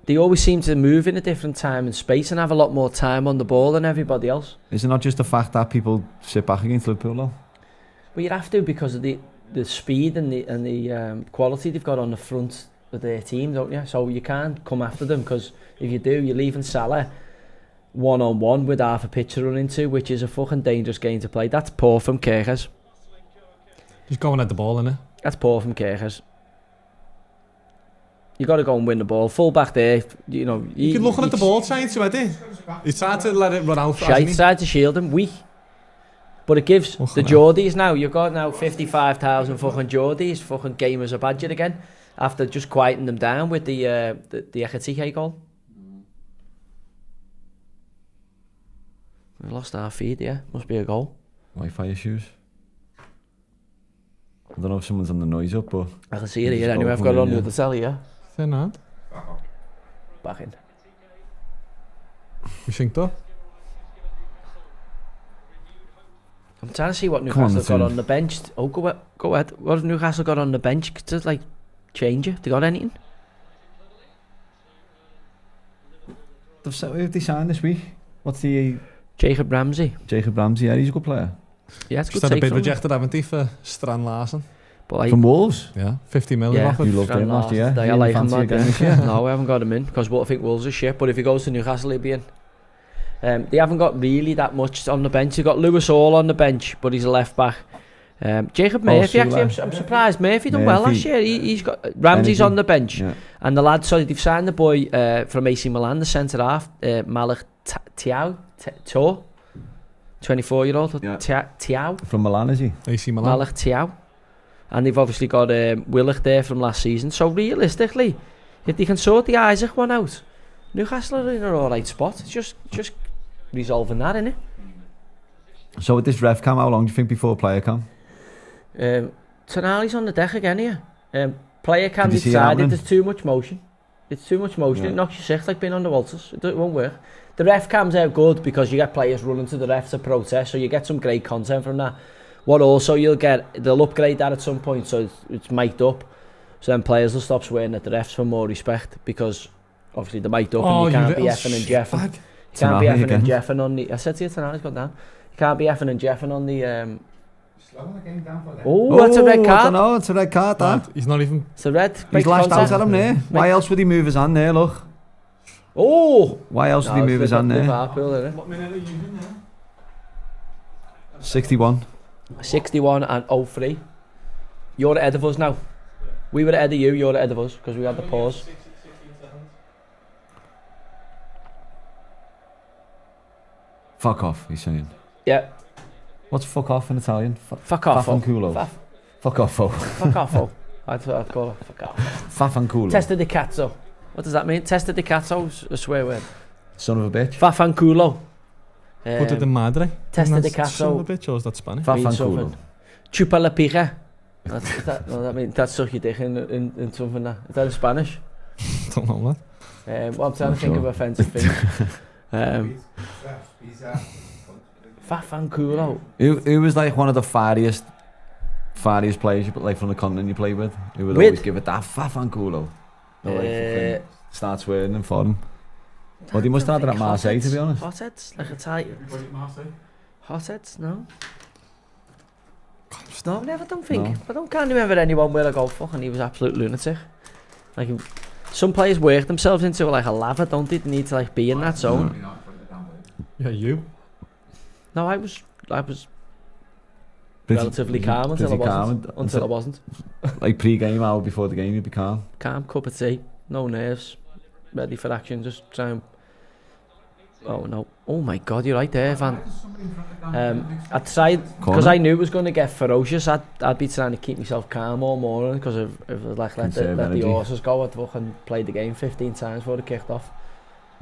they always seem to move in a different time and space and have a lot more time on the ball than everybody else. Is it not just the fact that people sit back against Liverpool though? But you have to because of the speed and the quality they've got on the front of their team, don't you? So you can't come after them because if you do, you're leaving Salah one-on-one with half a pitch to run into, which is a fucking dangerous game to play. That's poor from Kerkers. Just going at the ball, innit? That's poor from Kerkers. You got to go and win the ball. Full back there, you know. You can looking at the ball, trying to, Eddie. He's trying to let it run out. Shite, tried to shield him, weak. But it gives the Geordies now, you've got now 55,000 fucking Geordies, fucking gamers a badger again, after just quieting them down with the Ekatike goal. We lost our feed, yeah. Must be a goal. Wi-Fi issues. I don't know if someone's on the noise up, but I can see it Just here anyway. I've go got it for on it, the other telly, yeah. Thin hand. Back in. You think though? I'm trying to see what Come on, Newcastle got Nathan. on the bench. Oh, go ahead. What have Newcastle got on the bench to like change it? They got anything? who've they signed this week? What's the Jacob Ramsey. Jacob Ramsey? Yeah, he's a good player. Yeah, it's Just good had a take bid from him. rejected, haven't he, for Strand Larsen? But like, From Wolves? Yeah, 50 million Yeah. offered. You loved him last year. I You like him, fancy lad, again yeah. this year? No, I haven't got him in because I think Wolves are shit. But if he goes to Newcastle, he'll be in. They haven't got really that much on the bench. They've got Lewis Hall on the bench, but he's a left back. Jacob Murphy, actually, I'm surprised. Murphy done well last year. He's got Ramsey's on the bench, Yeah. and the lad. Sorry, they've signed the boy from AC Milan, the centre half, Malik Thiaw, 24-year-old. Yeah. Thiaw, From Milan, is he? AC Milan. Malik Thiaw, and they've obviously got Willock there from last season. So realistically, if they can sort the Isaac one out, Newcastle are in an alright spot. It's just resolving that, innit? So with this ref cam, how long do you think before player cam? Tonali's on the deck again here. Player cam Did you see it decided happening? there's too much motion. It's too much motion. Yeah. It knocks you sick like being on the walters. It won't work. The ref cams are good because you get players running to the ref to protest, so you get some great content from that. What also you'll get, they'll upgrade that at some point, so it's mic'd up. So then players will stop swearing at the refs for more respect because obviously they're mic'd up and you can't be effing and jeffing. You can't be effing and jeffing on the. I said to you, Tonali's gone down. You can't be effing and jeffing on the. Slowing the game down for them. Oh, that's a red I card. don't know, it's a red card, that. He's not even... It's a red. He's break lashed out contact. at him there. Why else would he move his hand there, look? Oh! Why else would he move his hand there? Liverpool, innit? What minute are you using now? 61. 61 and 03. You're ahead of us now. We were ahead of you, you're ahead of us because we had the pause. Fuck off, he's saying. Yeah. What's fuck off in Italian? Fuck off. Faffanculo. Fuck off, oh. Fuck off. I'd call it fuck off. Faffanculo. Testa di cazzo. What does that mean? Testa di cazzo is a swear word. Son of a bitch. Faffanculo. Put it in madre. Testa di Son cazzo. of a bitch, or is that Spanish? Faffanculo. Chupa la pija. That means that's suck your dick in something that. Is that in Spanish? Don't know that. Well, I'm trying to think of offensive things. Faffanculo. Who was like one of the farthest players you put like from the continent you played with? Who would With? always give it that Faffanculo? No, like fucking start swearing and for him. Well, he must have had it at Marseille, to be honest. Hotheads, like Italian. Everybody at Marseille? Hotheads, no. No, I never don't think. No. Can't remember anyone where I go, fucking he was absolute lunatic. Like, some players work themselves into like a lava, don't they? They need to like be in that zone. Yeah, you. No, I was Pretty- relatively calm until I pretty wasn't. calm Until I wasn't. Like pre-game, hour before the game, you'd be calm. Calm, cup of tea, no nerves, ready for action, just try and... Oh no. Oh my god, you're right there, Van. I'd try, because I knew it was going to get ferocious, I'd be trying to keep myself calm all morning, because if I was like, let the energy. horses go, I'd fucking play the game 15 times before it kicked off.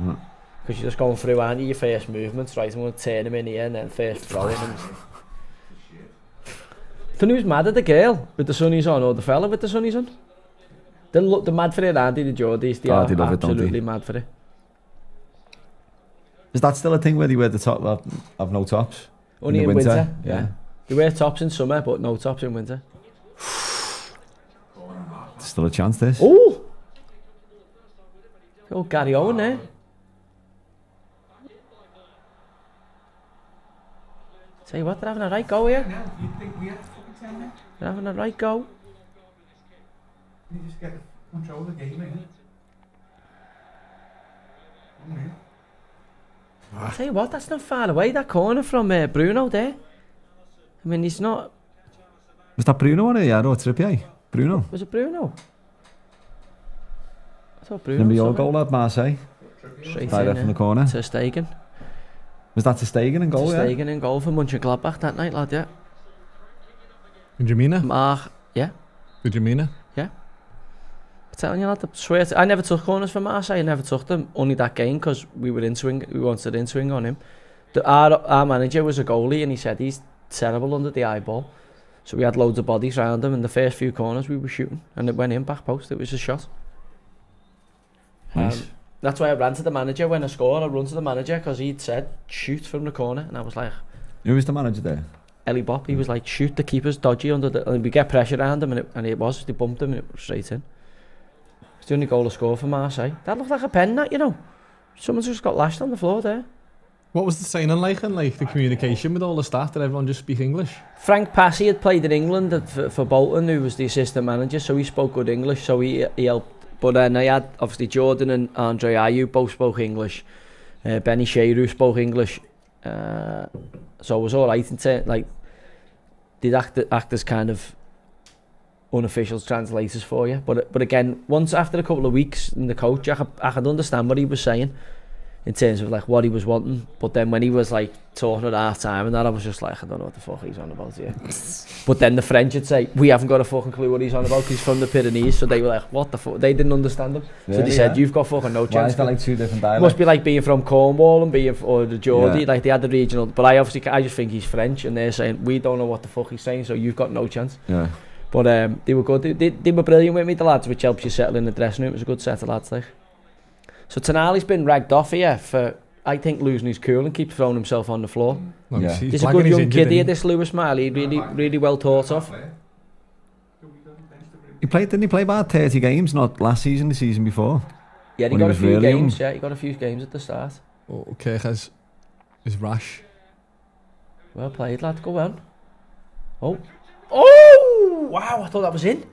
Mm. Because you're just going through, aren't you, your first movements, right, I'm going to turn him in here, and then first throw him. And who's mad at the girl with the sunnies on, or the fella with the sunnies on? They're mad for it, aren't they, the Geordies? They are they love it, don't they? absolutely mad for it. Is that still a thing where they wear the top have no tops? Only in winter, Yeah. yeah. They wear tops in summer, but no tops in winter. There's still a chance, this. Oh! Oh, Gary Owen there. Tell you what, they're having a right go here. Now, you think we had fucking 10 minutes? They're having a right go. You just get to control the game, innit? Tell you what, that's not far away, that corner from Bruno there. I mean, he's not... Was that Bruno on it? Yeah, or Trippier? Bruno. Was it Bruno? I thought Bruno. Remember your goal at Marseille? Straight Right in, from the corner. to Stegen. Was that to Stegen in goal, yeah? Stegen in goal for Mönchengladbach that night, lad, yeah. Did you mean it? Mark, yeah. Did you mean it? I'm telling you, lad, I swear I never took corners for Marseille, I never took them, only that game, because we wanted in-swing on him. Our manager was a goalie, and he said he's terrible under the eyeball. So we had loads of bodies around him, and the first few corners we were shooting, and it went in back post, it was a shot. Nice. That's why I ran to the manager when I scored. I run to the manager because he'd said shoot from the corner, and I was like, Who was the manager there? Ellie Bopp. He was like, shoot, the keeper's dodgy under the, and we get pressure around him, and it was. They bumped him and it was straight in. It's the only goal I scored for Marseille. That looked like a pen, that, you know. Someone's just got lashed on the floor there. What was the signing like and like the communication with all the staff? Did everyone just speak English? Frank Passy had played in England for Bolton, who was the assistant manager, so he spoke good English, so he helped. But then I had obviously Jordan and Andre Ayew both spoke English. Benny Shearer spoke English, so it was all right in terms, like they'd act as kind of unofficial translators for you. But again, once after a couple of weeks in the coach, I could understand what he was saying in terms of like what he was wanting. But then when he was like talking at half time and that, I was just like, I don't know what the fuck he's on about here. But then the French would say, we haven't got a fucking clue what he's on about. He's from the Pyrenees, so they were like, what the fuck? They didn't understand him. So they said, you've got fucking no chance. Why is that like two different dialects? Must be like being from Cornwall and being or the Geordie. Yeah. Like they had the regional. But I just think he's French, and they're saying we don't know what the fuck he's saying, so you've got no chance. Yeah. But they were good. They were brilliant with me, the lads, which helps you settle in the dressing room. It was a good set of lads, like. So Tonali's been ragged off here for, I think, losing his cool and keeps throwing himself on the floor. Well, Yeah. he's He's a blagging, good he's young injured, kid here, isn't he? this Lewis Miley, really well thought of. Didn't he play about 30 games, not last season, the season before? Yeah, he When he got a was few really games. young. Yeah, he got a few games at the start. Oh, Kirk is rash. Well played, lad. Go on. Oh! Wow, I thought that was in.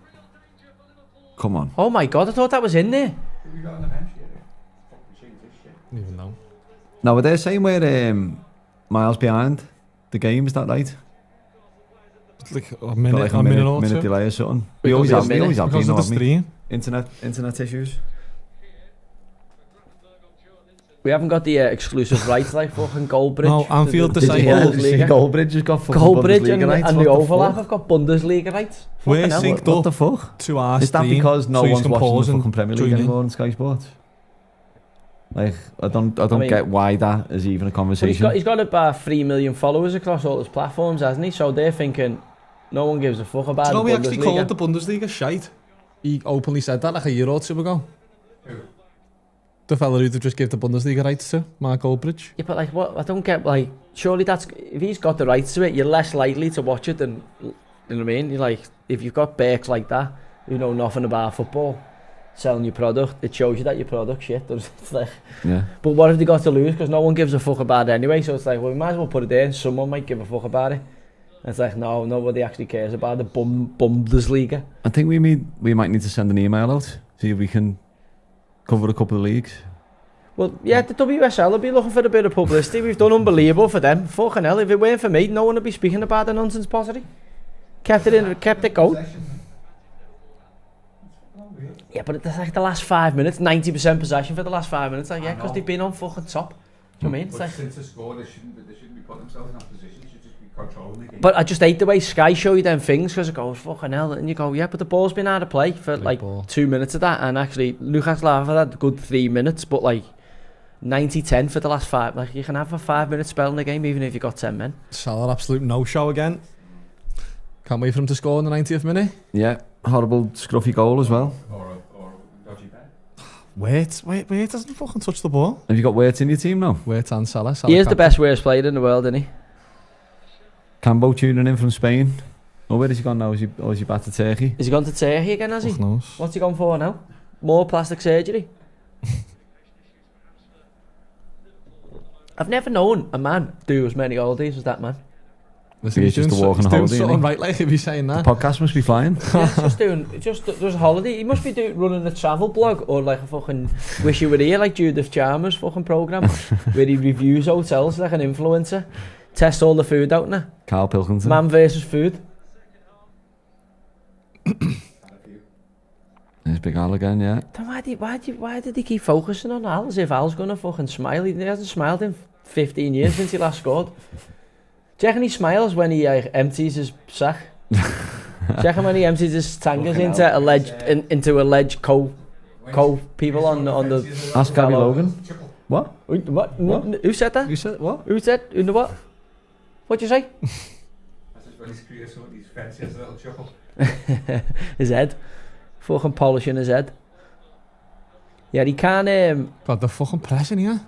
Come on. Oh my God, I thought that was in there. Who we got on the bench here? Fucking change this shit. I don't even know. Now, they're saying we're miles behind the game, is that right? It's like a Got minute, like a minute or two. delay or something. We We always got have, a minute been, Because of the haven't we? stream. Internet issues. We haven't got the exclusive rights like fucking Goldbridge. No, Anfield decided- Bundesliga. Goldbridge has got fucking Goldbridge Bundesliga and rights. the What overlap fuck? have got Bundesliga rights. We're Fucking hell. synced What up the fuck? to our Is that stream, because no so you one's can watching pause the and fucking Premier join League in. anymore on Sky Sports? Like, I don't mean- get why that is even a But conversation. he's got about 3 million followers across all his platforms, hasn't he? So they're thinking no one gives a fuck about Do you know the we actually called Bundesliga. the Bundesliga shite? He openly said that like a year or two ago. Who? The fella who they just gave the Bundesliga rights to, Mark Goldbridge. Yeah, but like, what? I don't get, like, surely that's, if he's got the rights to it, you're less likely to watch it than, you know what I mean? You're like, if you've got Berks like that, who know nothing about football, selling your product, it shows you that your product shit. It's like, Yeah. but what have they got to lose? Because no one gives a fuck about it anyway, so it's like, well, we might as well put it there and someone might give a fuck about it. And it's like, no, nobody actually cares about the Bundesliga. I think we might need to send an email out, see if we can cover a couple of leagues. Well, yeah, the WSL will be looking for a bit of publicity. We've done unbelievable for them. Fucking hell, if it weren't for me, no one would be speaking about the nonsense pottery. Kept it going. Yeah, but it's like the last 5 minutes, 90% possession for the last 5 minutes. Like, yeah, because they've been on fucking top. Do you know what I mean? It's But like, since they scored, they shouldn't be putting themselves in that position. They should just be controlling the game. but I just hate the way Sky show you them things because it goes, fucking hell. And you go, yeah, but the ball's been out of play for Big like ball. 2 minutes of that. And actually, Newcastle have had a good 3 minutes, but like 90-10 for the last 5. Like, you can have a 5 minute spell in the game even if you've got 10 men. Salah, absolute no-show again. Can't wait for him to score in the 90th minute. Yeah, horrible scruffy goal as well. Or dodgy bet. Wait, doesn't fucking touch the ball. Have you got Wirtz in your team now? Wait and Salah. He is the best worst player in the world, isn't he? Cambo tuning in from Spain. Oh, where has he gone now? Is he back to Turkey? Has he gone to Turkey again, has he? Fuck knows. What's he gone for now? More plastic surgery? I've never known a man do as many holidays as that man. Listen, He's just doing a walking he's doing holiday, something isn't he? right, like if he's saying The that. podcast must be flying. Yeah, just a holiday. He must be running a travel blog or like a fucking Wish You Were Here, like Judith Chalmers' fucking programme, where he reviews hotels like an influencer, tests all the food out there. Carl Pilkington. Man versus food. There's Big Al again, yeah. Then why did he keep focusing on Al as if Al's gonna fucking smile? He hasn't smiled in 15 years since he last scored. Do you reckon he smiles when he empties his sack? Do you reckon when he empties his tankers into alleged co people on the... Ask Gabby Logan. What? What? Who said that? You said what? Who said? Who the what? What'd you say? That's just when he's created some of these fancies, a little chuckle. His head. Fucking polishing his head. Yeah, he can't... God, the fucking pressing here.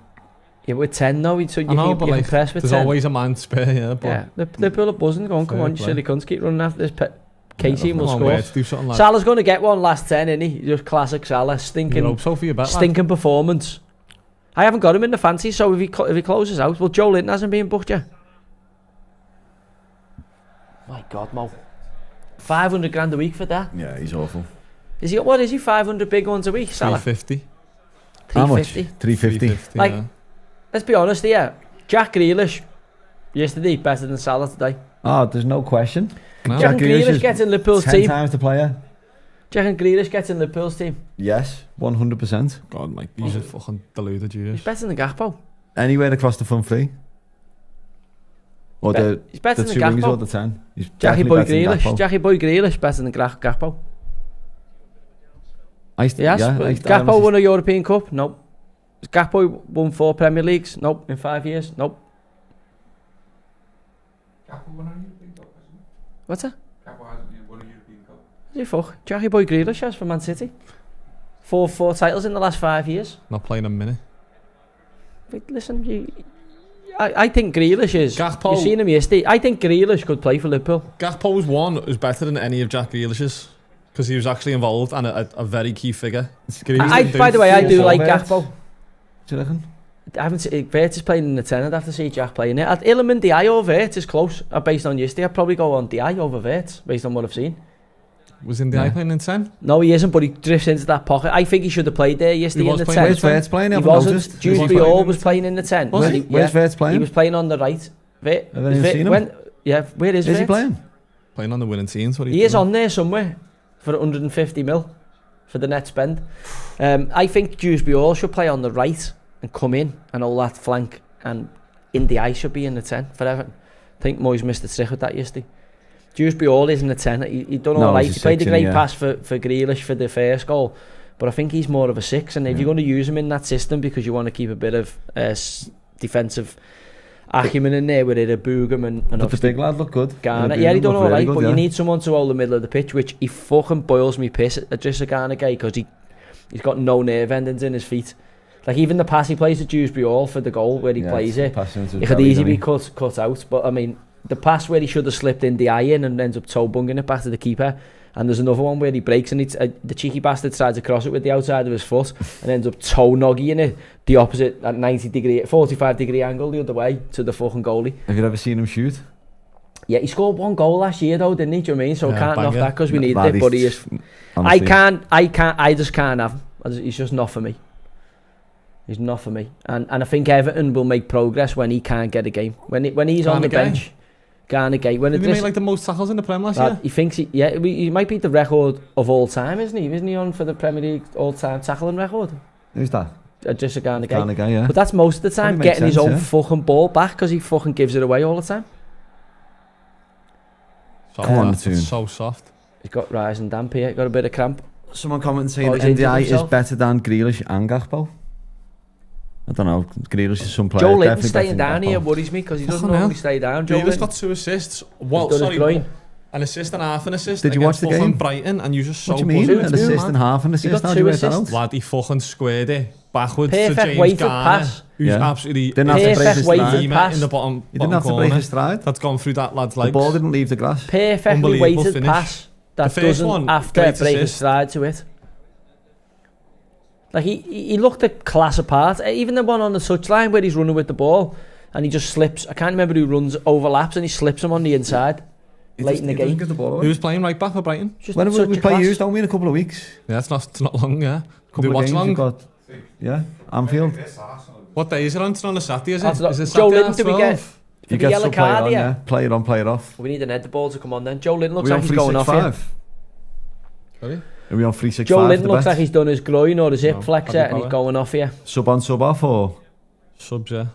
Yeah, with 10 now, so you I know, can but like, press with there's 10. always a man spare, yeah. But Yeah, they're full of buzzing going, come Fair on, you play. silly cunts, keep running after this Casey and come we'll on, score. mate, do something like Salah's going to get one last 10, isn't he? Just classic Salah, you hope so for your bet, lad. stinking performance. I haven't got him in the fancy, so if he closes out, well, Joe Linton hasn't been booked yet. My God, Mo. 500 grand a week for that. Yeah, he's awful. Is he? What is he? 500 big ones a week? Salah? 350. How much? 350. 350. Like, let's be honest here. Jack Grealish yesterday better than Salah today. Oh, there's no question. No. Jack Grealish gets in Liverpool's 10 team. times the player. Jack Grealish gets in Liverpool's team. Yes, 100%. God, Mike, he's a fucking deluded He's Jewish. better than Gakpo. Anywhere across the front three. Or He's better the than two wings or Gakpo. the 10. He's Jackie definitely Boy better than Grealish. Gakpo. Jackie Boy Grealish better than Gakpo. Yes, Gakpo won a European Cup? Nope. Has Gakpo won 4 Premier Leagues? Nope. In 5 years? Nope. Gakpo won a European Cup, hasn't What's that? he? Gakpo hasn't won a European Cup. Is he fuck? Jackie Boy Grealish has for Man City. Four titles in the last 5 years. Not playing a minute. But listen, I think Grealish is. Gakpo. You've seen him yesterday. I think Grealish could play for Liverpool. Gakpo's one was better than any of Jack Grealish's because he was actually involved and a very key figure. By the way, I do like Gakpo. Do you reckon? I haven't seen Vert is playing in the 10. I'd have to see Jack playing it. At Illiman, Di or Vert is close. Based on yesterday, I'd probably go on Di over Vert based on what I've seen. Was in the eye playing in 10? No, he isn't, but he drifts into that pocket. I think he should have played there yesterday in the 10. Where's Verts playing? I He haven't wasn't. noticed. Dewsbury was playing in the 10. Was he? Where's Verts playing? He was playing on the right. Have you seen him? Where is Is he Vert? playing? Playing on the winning teams. What He is on there somewhere for 150 mil for the net spend. I think Dewsbury should play on the right and come in and all that flank, and Indi should be in the 10 for Everton. I think Moyes missed the trick with that yesterday. Dewsbury is in the 10. He done all right. He played a great pass for Grealish for the first goal, but I think he's more of a 6. And if you're going to use him in that system because you want to keep a bit of defensive acumen in there with a Boogum and But the big lad looked good. Garner. Yeah, he done all right, but you need someone to hold the middle of the pitch, which he fucking boils me piss at just a Garner guy because he's got no nerve endings in his feet. Like even the pass he plays at Dewsbury for the goal where he plays it could easily be cut out. But I mean, the pass where he should have slipped in the eye in and ends up toe bunging it back to the keeper. And there's another one where he breaks and the cheeky bastard tries to cross it with the outside of his foot and ends up toe noggying it the opposite at 45 degree angle the other way to the fucking goalie. Have you ever seen him shoot? Yeah, he scored 1 goal last year though, didn't he? Do you know what I mean? So I can't knock that because we need it, but he is. Honestly. I just can't have him. He's just not for me. He's not for me. And I think Everton will make progress when he can't get a game. When he's on the bench. Garner Gate. Did he make like the most tackles in the Prem last year? He thinks he might beat the record of all time, isn't he? Isn't he on for the Premier League all-time tackling record? Who's that? Just a Garner Gate. Garner Gate, yeah. But that's most of the time getting his own fucking ball back because he fucking gives it away all the time. Come on, the tune. So soft. He's got rising damp here. Got a bit of cramp. Someone commented saying NDI is better than Grealish and Gakpo. I don't know. Grealish is some player. Joe Linton staying down here worries me because he doesn't normally stay down. Joe Grealish got 2 assists. Well, an assist and half an assist. Did you watch the game? Brighton, and you just so. What do you mean? An assist and half an assist? He got 2 assists. Lad, he fucking squared it backwards perfect to James weighted Garner, pass. who's absolutely perfect weighted pass in the bottom. He didn't have to break his stride. That's gone through that lad's legs. The ball didn't leave the grass. Perfectly weighted pass that doesn't have to break his stride to it. Like he looked a class apart. Even the one on the touchline where he's running with the ball and he just slips. I can't remember who runs, overlaps and he slips him on the inside late in the game. He was playing right back for Brighton. When we play you, don't we, in a couple of weeks? Yeah, it's not long, yeah. Couple of games you've got, yeah, Anfield. What day is it on? It's on a Saturday, is it? Is it Joe Saturday Linton, do we get you get yellow card here? Play it on, play it off. We need an header ball to come on then. Joe Linton looks like he's going off here. Sorry? Are we on 365? Joe Linton looks like he's done his groin or his hip flexor and he's going off here. Sub on, sub off, or? Subs, yeah.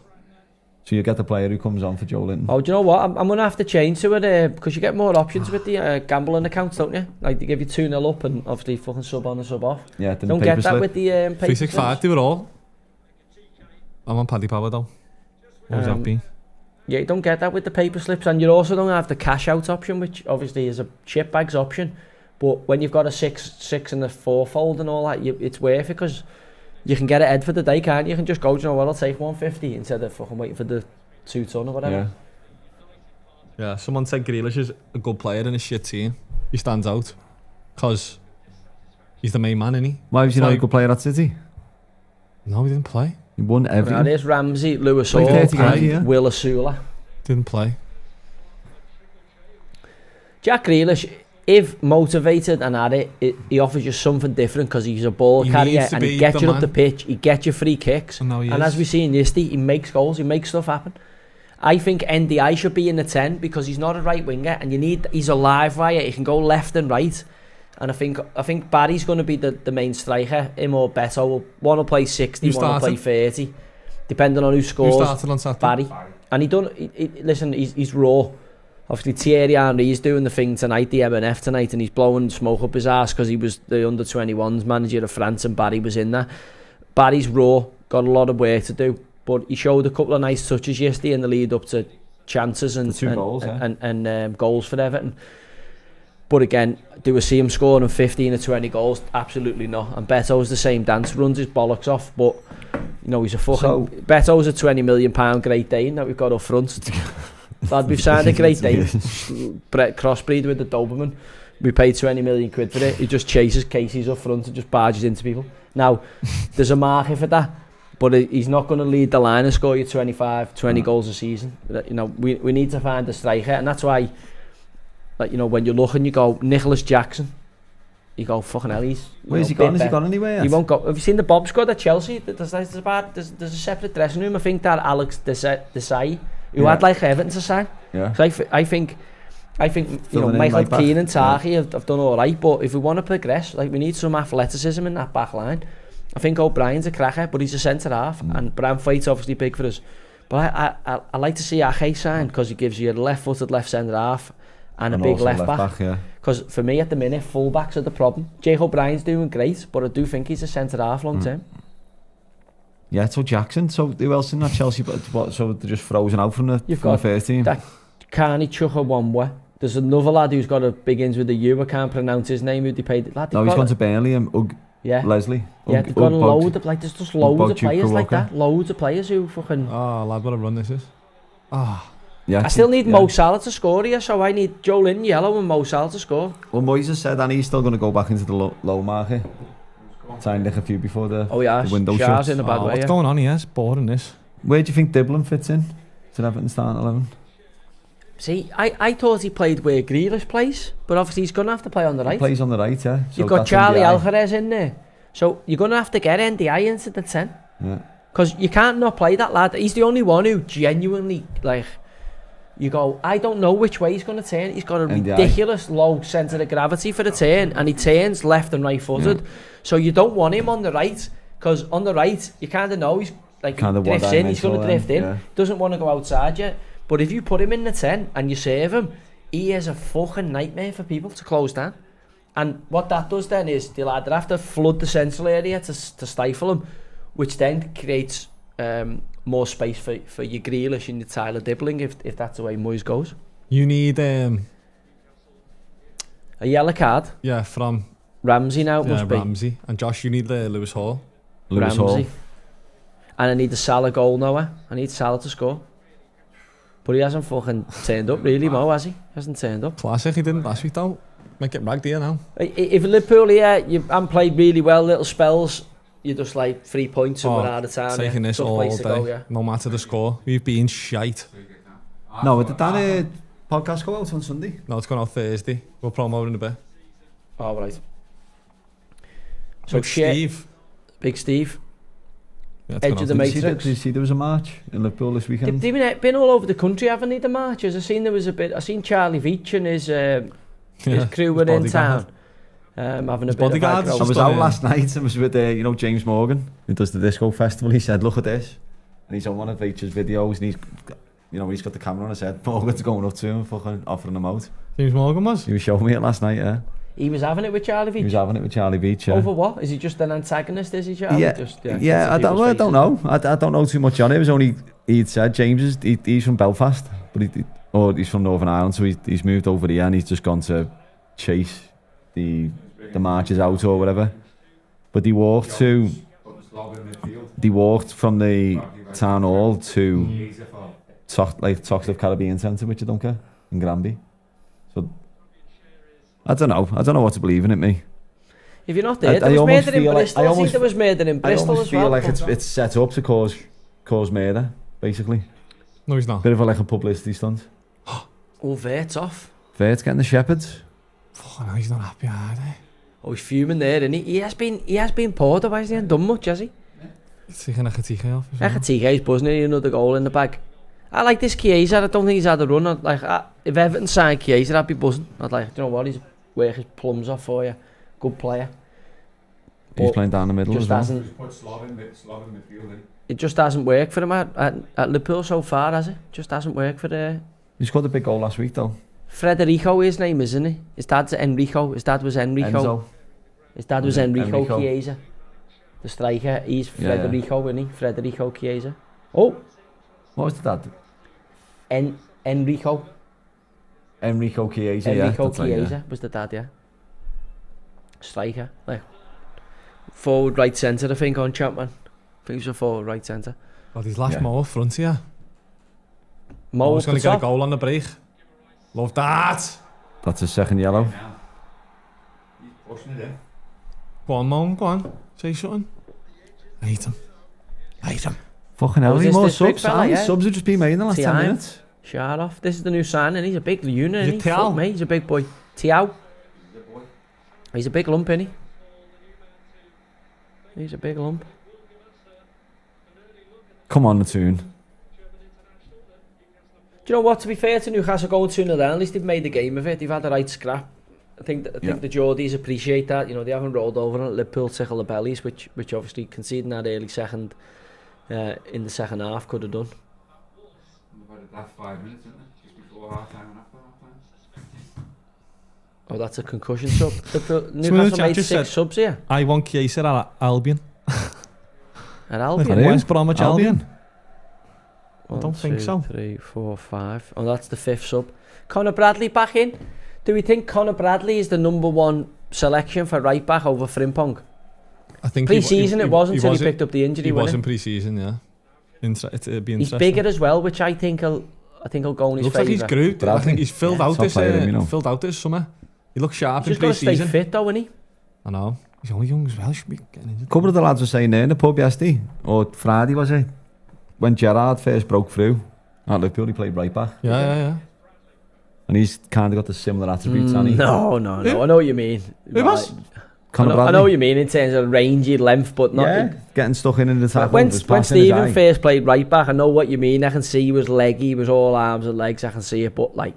So you get the player who comes on for Joe Linton. Oh, do you know what? I'm going to have to change to it because you get more options with the gambling accounts, don't you? Like they give you 2-0 up and obviously fucking sub on and sub off. Yeah, don't get that with the paper 365, do it all. I'm on Paddy Power though. What's that been? Yeah, you don't get that with the paper slips, and you also don't have the cash out option, which obviously is a chip bags option. But when you've got a 6 and a 4 fold and all that, it's worth it because you can get ahead for the day, can't you? You can just go, do you know what, I'll take 150 instead of fucking waiting for the 2 ton or whatever. Yeah, someone said Grealish is a good player in a shit team. He stands out because he's the main man, isn't he? Why was he not a good player at City? No, he didn't play. He won everything. There's Ramsey, Lewis Played Hall, 30 games, and yeah. Will Asula. Didn't play. Jack Grealish, if motivated and at it, he offers you something different because he's a ball He carrier needs to and he be gets the you up the man. pitch, he gets you free kicks. And now he And is. as we see in yesterday, he makes goals, he makes stuff happen. I think NDI should be in the 10 because he's not a right winger and he's a live wire, he can go left and right. And I think Barry's going to be the main striker. Him or Beto. One will play 60, Who one will play started? 30. Depending on who Who scores. started on Saturday? Barry. And listen, he's raw. Obviously Thierry Henry's doing the thing tonight, the MNF tonight, and he's blowing smoke up his ass because he was the under-21s manager of France and Barry was in there. Barry's raw, got a lot of work to do, but he showed a couple of nice touches yesterday in the lead up to chances and goals for Everton. But again, do we see him scoring 15 or 20 goals? Absolutely not. And Beto's the same dance, runs his bollocks off, but he's a fucking... Beto's a £20 million Great Dane that we've got up front. Lad, we've signed a Great Dane, crossbreed with the Doberman. We paid 20 million quid for it. He just chases cases up front and just barges into people. Now, there's a market for that, but he's not going to lead the line and score you 25, 20 goals a season. We need to find a striker, and that's why, when you look and you go, Nicholas Jackson, you go, fucking hell, he's... Where's he gone? Has he gone anywhere yet? He won't go. Have you seen the Bob squad at Chelsea? There's a separate dressing room. I think that Alex Desai, who had like Everton to sign. Yeah. So I think Michael Keane and Tarky have done all right, but if we want to progress, we need some athleticism in that back line. I think O'Brien's a cracker, but he's a centre half, and Bramthwaite's obviously big for us. But I like to see Ake sign because he gives you a left-footed left centre half and a big left back. Because for me at the minute, full-backs are the problem. Jake O'Brien's doing great, but I do think he's a centre half long term. Yeah, so Jackson. So who else in that Chelsea? So they're just frozen out from the first team. That Carney Chukwuemeka. There's another lad who's got a begins with a U. I can't pronounce his name. Who they paid? Lad, he's gone to Burnley. Leslie. Yeah, they've got a load of there's just loads of players like that. Loads of players who fucking. Oh, lad, what a run this is. Yeah, I still need Mo Salah to score here, so I need Joe Linton yellow and Mo Salah to score. Well, Moises said, and he's still going to go back into the low market. Signed a few before the window shuts. In a bad way, what's going on here? It's boring, this. Where do you think Diblin fits in? To Everton starting 11? See, I thought he played where Grealish plays, but obviously he's going to have to play on the right. He plays on the right, yeah. So you've got Charlie Alvarez in there, so you're going to have to get NDI into the 10. Yeah. Because you can't not play that lad. He's the only one who genuinely, you go, I don't know which way he's going to turn. He's got a ridiculous low centre of gravity for the turn, and he turns left and right footed. Yeah. So you don't want him on the right, because on the right, you kind of know he's drifts in, he's going to drift in. Yeah. Doesn't want to go outside yet. But if you put him in the 10 and you save him, he is a fucking nightmare for people to close down. And what that does then is they'll either have to flood the central area to stifle him, which then creates more space for your Grealish and your Tyler Dibbling if that's the way Moyes goes. You need a yellow card. Yeah, from Ramsey now. Must be Ramsey. And Josh, you need Lewis Hall. And I need the Salah goal now. I need Salah to score. But he hasn't fucking turned up really, Mo, has he? Hasn't turned up. Classic, he didn't last week though. Might get ragged here now. If Liverpool here, you haven't played really well, little spells, you're just 3 points and we're out of town. Taking this all day, no matter the score. We've been shite. No, did that podcast go out on Sunday? No, it's going out Thursday. We'll promote in a bit. Oh, right. So Steve. Big Steve. Yeah, Edge of the Matrix. Did you see there was a march in Liverpool this weekend? They've been all over the country, haven't they, the marches? I seen Charlie Veach and his crew were in town. Having a bit of I was out last night and was with James Morgan, who does the disco festival. He said, look at this. And he's on one of Veach's videos and he's got the camera on his head. Morgan's going up to him, fucking offering him out. James Morgan was? He was showing me it last night, yeah. He was having it with Charlie Veach? He was having it with Charlie Veach, yeah. Over what? Is he just an antagonist, is he, Charlie? Yeah, I don't know. I don't know too much on it. It was only, he'd said, James, he's from Belfast, but he's from Northern Ireland, so he's moved over here and he's just gone to chase the marches out or whatever. But they walked from the town hall to Toxteth Caribbean Centre, which I don't care, in Granby. So I don't know what to believe in it, me. If you're not there, there was murder in Bristol. I think there was murder in Bristol as well. I almost feel like it's set up to cause murder, basically. No, he's not. Bit of a publicity stunt. Oh, Vert's off. Vert's getting the shepherds. Oh, no, he's not happy, are they? Oh, he's fuming there, isn't he? He has been poor, though, hasn't he? Hasn't done much, has he? He's taking Ekatige off. Ekatige buzzing it, another goal in the bag. I like this Chiesa. I don't think he's had a run. If Everton signed Chiesa, I'd be buzzing. I'd like, do you know what? He's work his plums off for you. Good player. He's playing down the middle as well. Just put Slav in midfield. It just hasn't worked for him at Liverpool so far, has it? Just hasn't worked for the... He scored a big goal last week, though. Federico, his name, isn't he? His dad's Enrico. His dad was Enrico. Enzo. His dad was Enrico Chiesa. The striker. He's Federico, isn't he? Federico Chiesa. Oh! What was the dad? Enrico. Enrico Chiesa, Enrico Chiesa was the dad, yeah. Striker. Forward right centre, I think, on Chapman. I think he was a forward right centre. God, he's lashed Mo up front here. Mo was going to get a goal on the break. Love that! That's his second yellow. He's pushing it in. Go on, Mo, go on. Say something. I hate him. Fucking hell, this more big subs. fella, yeah? Subs have just been made in the last 10 minutes. Shut off. This is the new signing. He's a big unit, isn't he? Tiao? Fuck me, he's a big boy. Tiao. He's a big lump, isn't he? He's a big lump. Come on, the tune. Do you know what? To be fair to Newcastle going 2-0 down, at least they've made the game of it. They've had the right scrap. I think the Geordies appreciate that. You know, they haven't rolled over at Liverpool, tickle the bellies, which obviously conceding that early second in the second half could have done. About the last 5 minutes, isn't it? Just before half time and after half time. Oh, that's a concussion sub. Newcastle made 6 subs here. I want Chiesa at Albion. At Albion? West Bromwich Albion. I don't 1, think 2, so. 3, 4, 5. Oh, that's the 5th sub. Conor Bradley back in. Do we think Conor Bradley is the number 1 selection for right back over Frimpong? I think pre-season it wasn't until he picked up the injury. He wasn't pre-season, yeah. It'd be he's bigger as well, which I think he'll go in his favour. Looks like he's grew. I think he's filled out this filled out this summer. He looks sharp in pre-season. He's just got to stay fit though, isn't he? I know. He's only young as well. Should be getting injured. A couple of the lads were saying there in the pub yesterday, or Friday was it, when Gerrard first broke through at Liverpool, he played right back. Yeah. And he's kind of got the similar attributes, hasn't he? No. I know what you mean. Who was? I know what you mean in terms of rangy length, but not getting stuck in the tackle. When Stephen first played right back, I know what you mean. I can see he was leggy, he was all arms and legs. I can see it, but nah.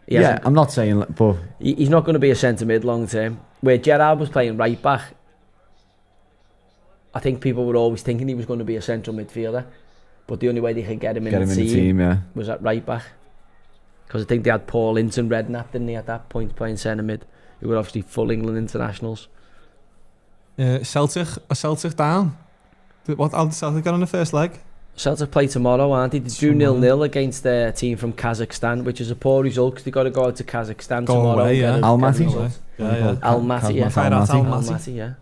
I'm not saying, but he's not going to be a centre mid long term. Where Gerrard was playing right back, I think people were always thinking he was going to be a central midfielder, but the only way they could get him in the team was at right back. Because I think they had Paul Ince and Redknapp, didn't they, at that point playing centre mid, who were obviously full England internationals. Celtic down. What did Celtic got on the first leg? Celtic play tomorrow, aren't they? They drew 0-0 against a team from Kazakhstan, which is a poor result because they've got to go out to Kazakhstan tomorrow. Away, yeah. Almaty? Almaty, yeah.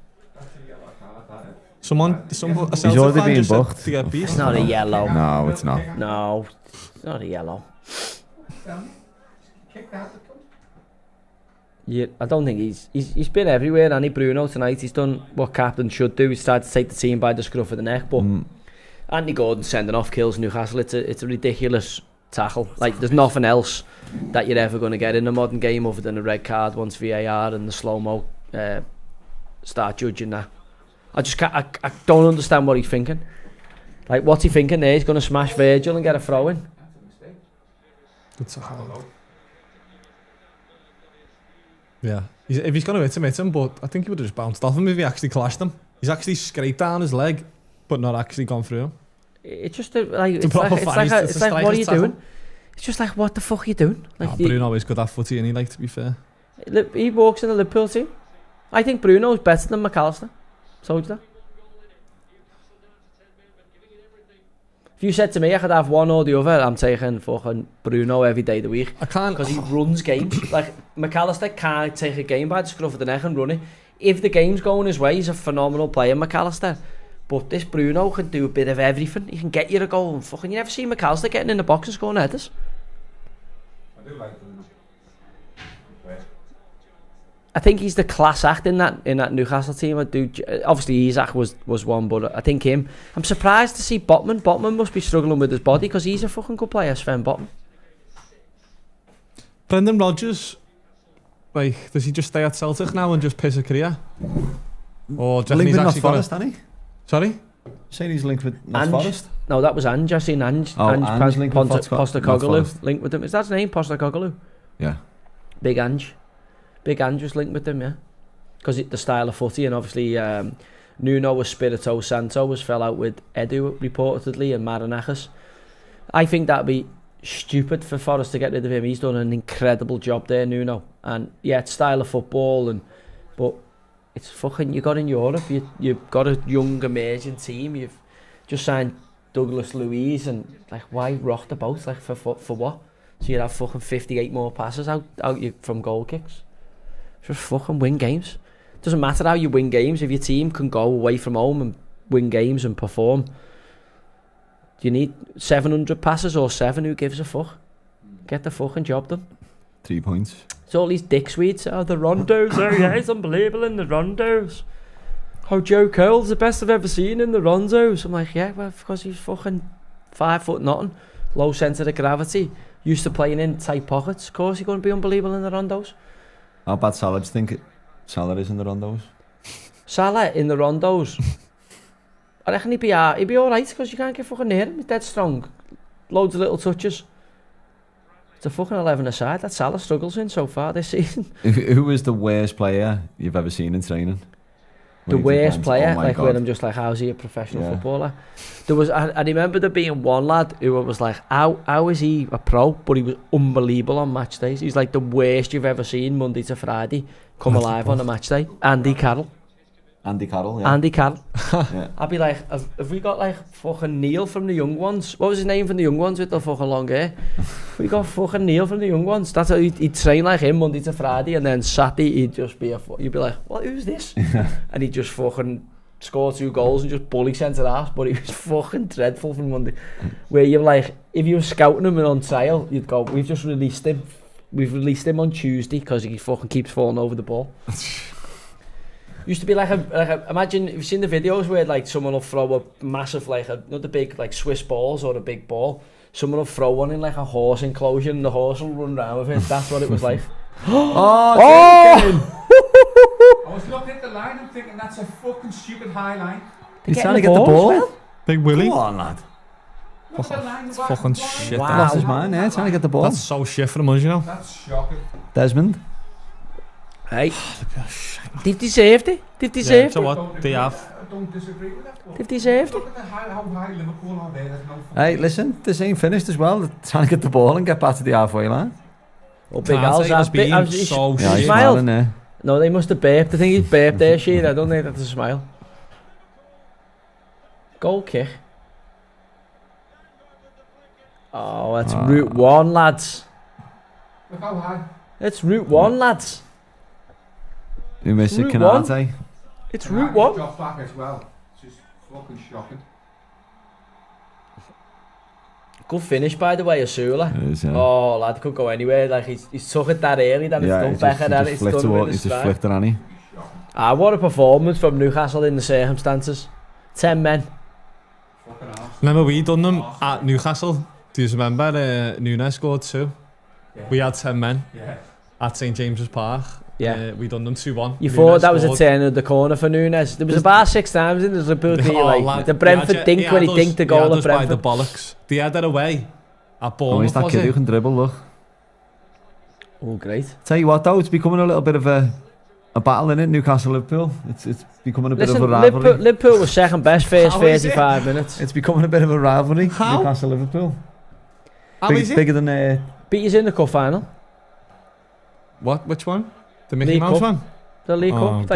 A he's already been booked. It's not a yellow. No, it's not. No, it's not a yellow. Yeah, I don't think he's been everywhere, and Bruno tonight. He's done what captain should do. He's tried to take the team by the scruff of the neck, but Anthony Gordon sending off kills Newcastle. It's a ridiculous tackle. Like, there's nothing else that you're ever going to get in a modern game other than a red card once VAR and the slow-mo start judging that. I just can't, I don't understand what he's thinking. Like, what's he thinking there? He's going to smash Virgil and get a throw in. Good tackle. Yeah, if he's going to hit him, but I think he would have just bounced off him if he actually clashed him. He's actually scraped down his leg, but not actually gone through him. It's just it's like what are you doing? It's just like, what the fuck are you doing? Like, Bruno is good at footy, and he to be fair. He walks in the Liverpool team. I think Bruno is better than McAllister. Told you that. If you said to me I could have one or the other, I'm taking fucking Bruno every day of the week. I can't, because he runs games. Like, McAllister can't take a game by the scruff of the neck and run it. If the game's going his way, he's a phenomenal player, McAllister. But this Bruno can do a bit of everything. He can get you a goal and fucking... You never see McAllister getting in the box and scoring headers. I do like Bruno. I think he's the class act in that Newcastle team. Obviously Isak was one, but I think him. I'm surprised to see Botman. Botman must be struggling with his body because he's a fucking good player, Sven Botman. Brendan Rodgers, like, does he just stay at Celtic now and just piss a career? Or do you reckon he's actually got Forest, hasn't he? Sorry? Saying he's linked with Not Forest? No, that was Ange. I seen Ange. Ange linked with Postecoglou linked with him. Is that his name, Postecoglou? Yeah. Big Ange was linked with them, yeah. Because the style of footy, and obviously Nuno Espirito Santo was fell out with Edu reportedly and Marinakis. I think that'd be stupid for Forest to get rid of him. He's done an incredible job there, Nuno. And yeah, it's style of football, but it's fucking, you got in Europe, you've got a young emerging team, you've just signed Douglas Luiz, and like, why rock the boat, like, for what? So you'd have fucking 58 more passes out from goal kicks. Just fucking win games. Doesn't matter how you win games if your team can go away from home and win games and perform. Do you need 700 passes or 7? Who gives a fuck? Get the fucking job done. 3 points. It's all these dick sweets. Oh, the Rondos. Oh yeah, it's unbelievable in the Rondos. Oh, Joe Cole's the best I've ever seen in the Rondos. I'm like, yeah, well, because he's fucking 5 foot nothing, low centre of gravity, used to playing in tight pockets. Of course he's going to be unbelievable in the Rondos. How bad Salah do you think Salah is in the Rondos? Salah in the Rondos. I reckon he'd be alright because you can't get fucking near him. He's dead strong. Loads of little touches. It's a fucking 11-a-side that Salah struggles in so far this season. Who was the worst player you've ever seen in training? The worst player, oh like God. when I'm just like, how's he a professional footballer? There was, I remember there being one lad who was like, how is he a pro? But he was unbelievable on match days. He's like the worst you've ever seen Monday to Friday come alive on a match day. Andy Carroll. Yeah. I'd be like, have we got like fucking Neil from the Young Ones? What was his name from the Young Ones with the fucking long hair? We got fucking Neil from the Young Ones. That's how he'd train like him Monday to Friday, and then Saturday he'd just be you'd be like, what, who's this? And he'd just fucking score 2 goals and just bully centre half. But he was fucking dreadful from Monday. Where you're like, if you were scouting him and on trial, you'd go, we've just released him. We've released him on Tuesday because he fucking keeps falling over the ball. Used to be like a imagine, you've seen the videos where like someone will throw a massive, like not the big like Swiss balls or a big ball, someone will throw one in like a horse enclosure and the horse will run around with it. That's what it was like. I was looking at the line and thinking that's a fucking stupid high line. He's trying to get the ball. Well? Big Willie. Come on, lad. Look at the line. That's fucking shit. Wow. Lost his mind, yeah, trying to get the ball. That's so shit for him, you know. That's shocking. Desmond. Hey, they've deserved it. They've deserved So it. what? They have. I don't disagree with that. They've deserved it. Look at how high Liverpool are there. There's no Hey, listen, this ain't finished as well. They're trying to get the ball and get back to the halfway line. Oh, Big Al's has been so Yeah, he's shit. smiled. smiling there. No, they must have burped. I think he's burped there, Sheen. I don't think that's a smile. Goal kick. Oh, that's Route 1, lads. Look how high. It's Route 1, lads. Who missed it? Route Canate. It's Route 1. Drop back as well. It's just fucking shocking. Good finish, by the way, Asula. It is, yeah. Oh, lad, could go anywhere. Like, he's took it that early, then it's done better, then it's done with He his just stride. flicked it, hasn't he? What a performance from Newcastle in the circumstances. 10 men. Fucking arse. Remember we done them at Newcastle? Do you remember Nunes scored 2? Yeah. We had 10 men Yeah. at St James's Park. Yeah. We done them 2-1. You thought that was a turn of the corner for Nunes. There was about 6 times in the Liverpool like the Brentford dink when he dinked the goal at by the Brentford. bollocks. They had it away at Oh, Bournemouth, he's that was kid who it? can dribble, look. Oh, great. Tell you what though, it's becoming a little bit of a battle in it, Newcastle-Liverpool. It's becoming a bit Listen, of a rivalry. Liverpool was second best first How is it? 35 minutes. It's becoming a bit of a rivalry, How? Newcastle-Liverpool. How is it? Bigger than... Beat us in the cup final. What? Which one? The Mickey League Mouse Cup. one? The League Oh, Cup.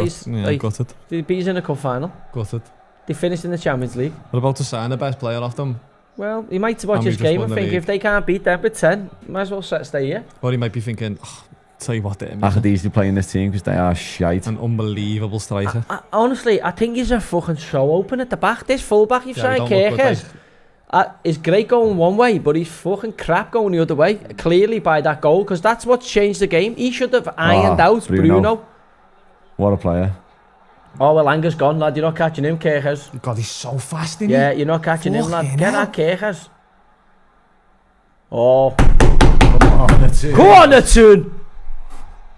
gutted. They beat us in the cup final. Gutted. They finished in the Champions League. What about to sign the best player off them? Well, he might watch And we his just game won and the think league. if they can't beat them with 10, might as well stay here. Or he might be thinking, oh, tell you what, they're I could easily play in this team because they are shite. an unbelievable striker. Honestly, I think he's a fucking so open at the back. This fullback you've Yeah, he signed, don't look good, Kerkers, is great going one way, but he's fucking crap going the other way. Clearly by that goal, because that's what's changed the game. He should have ironed out Bruno. What a player. Oh, well, Anger's gone, lad. You're not catching him, Kirchers. God, he's so fast, isn't Yeah, you're not catching him, lad. Fucking Get hell. that, Kirchers. Oh. Go on, the tune!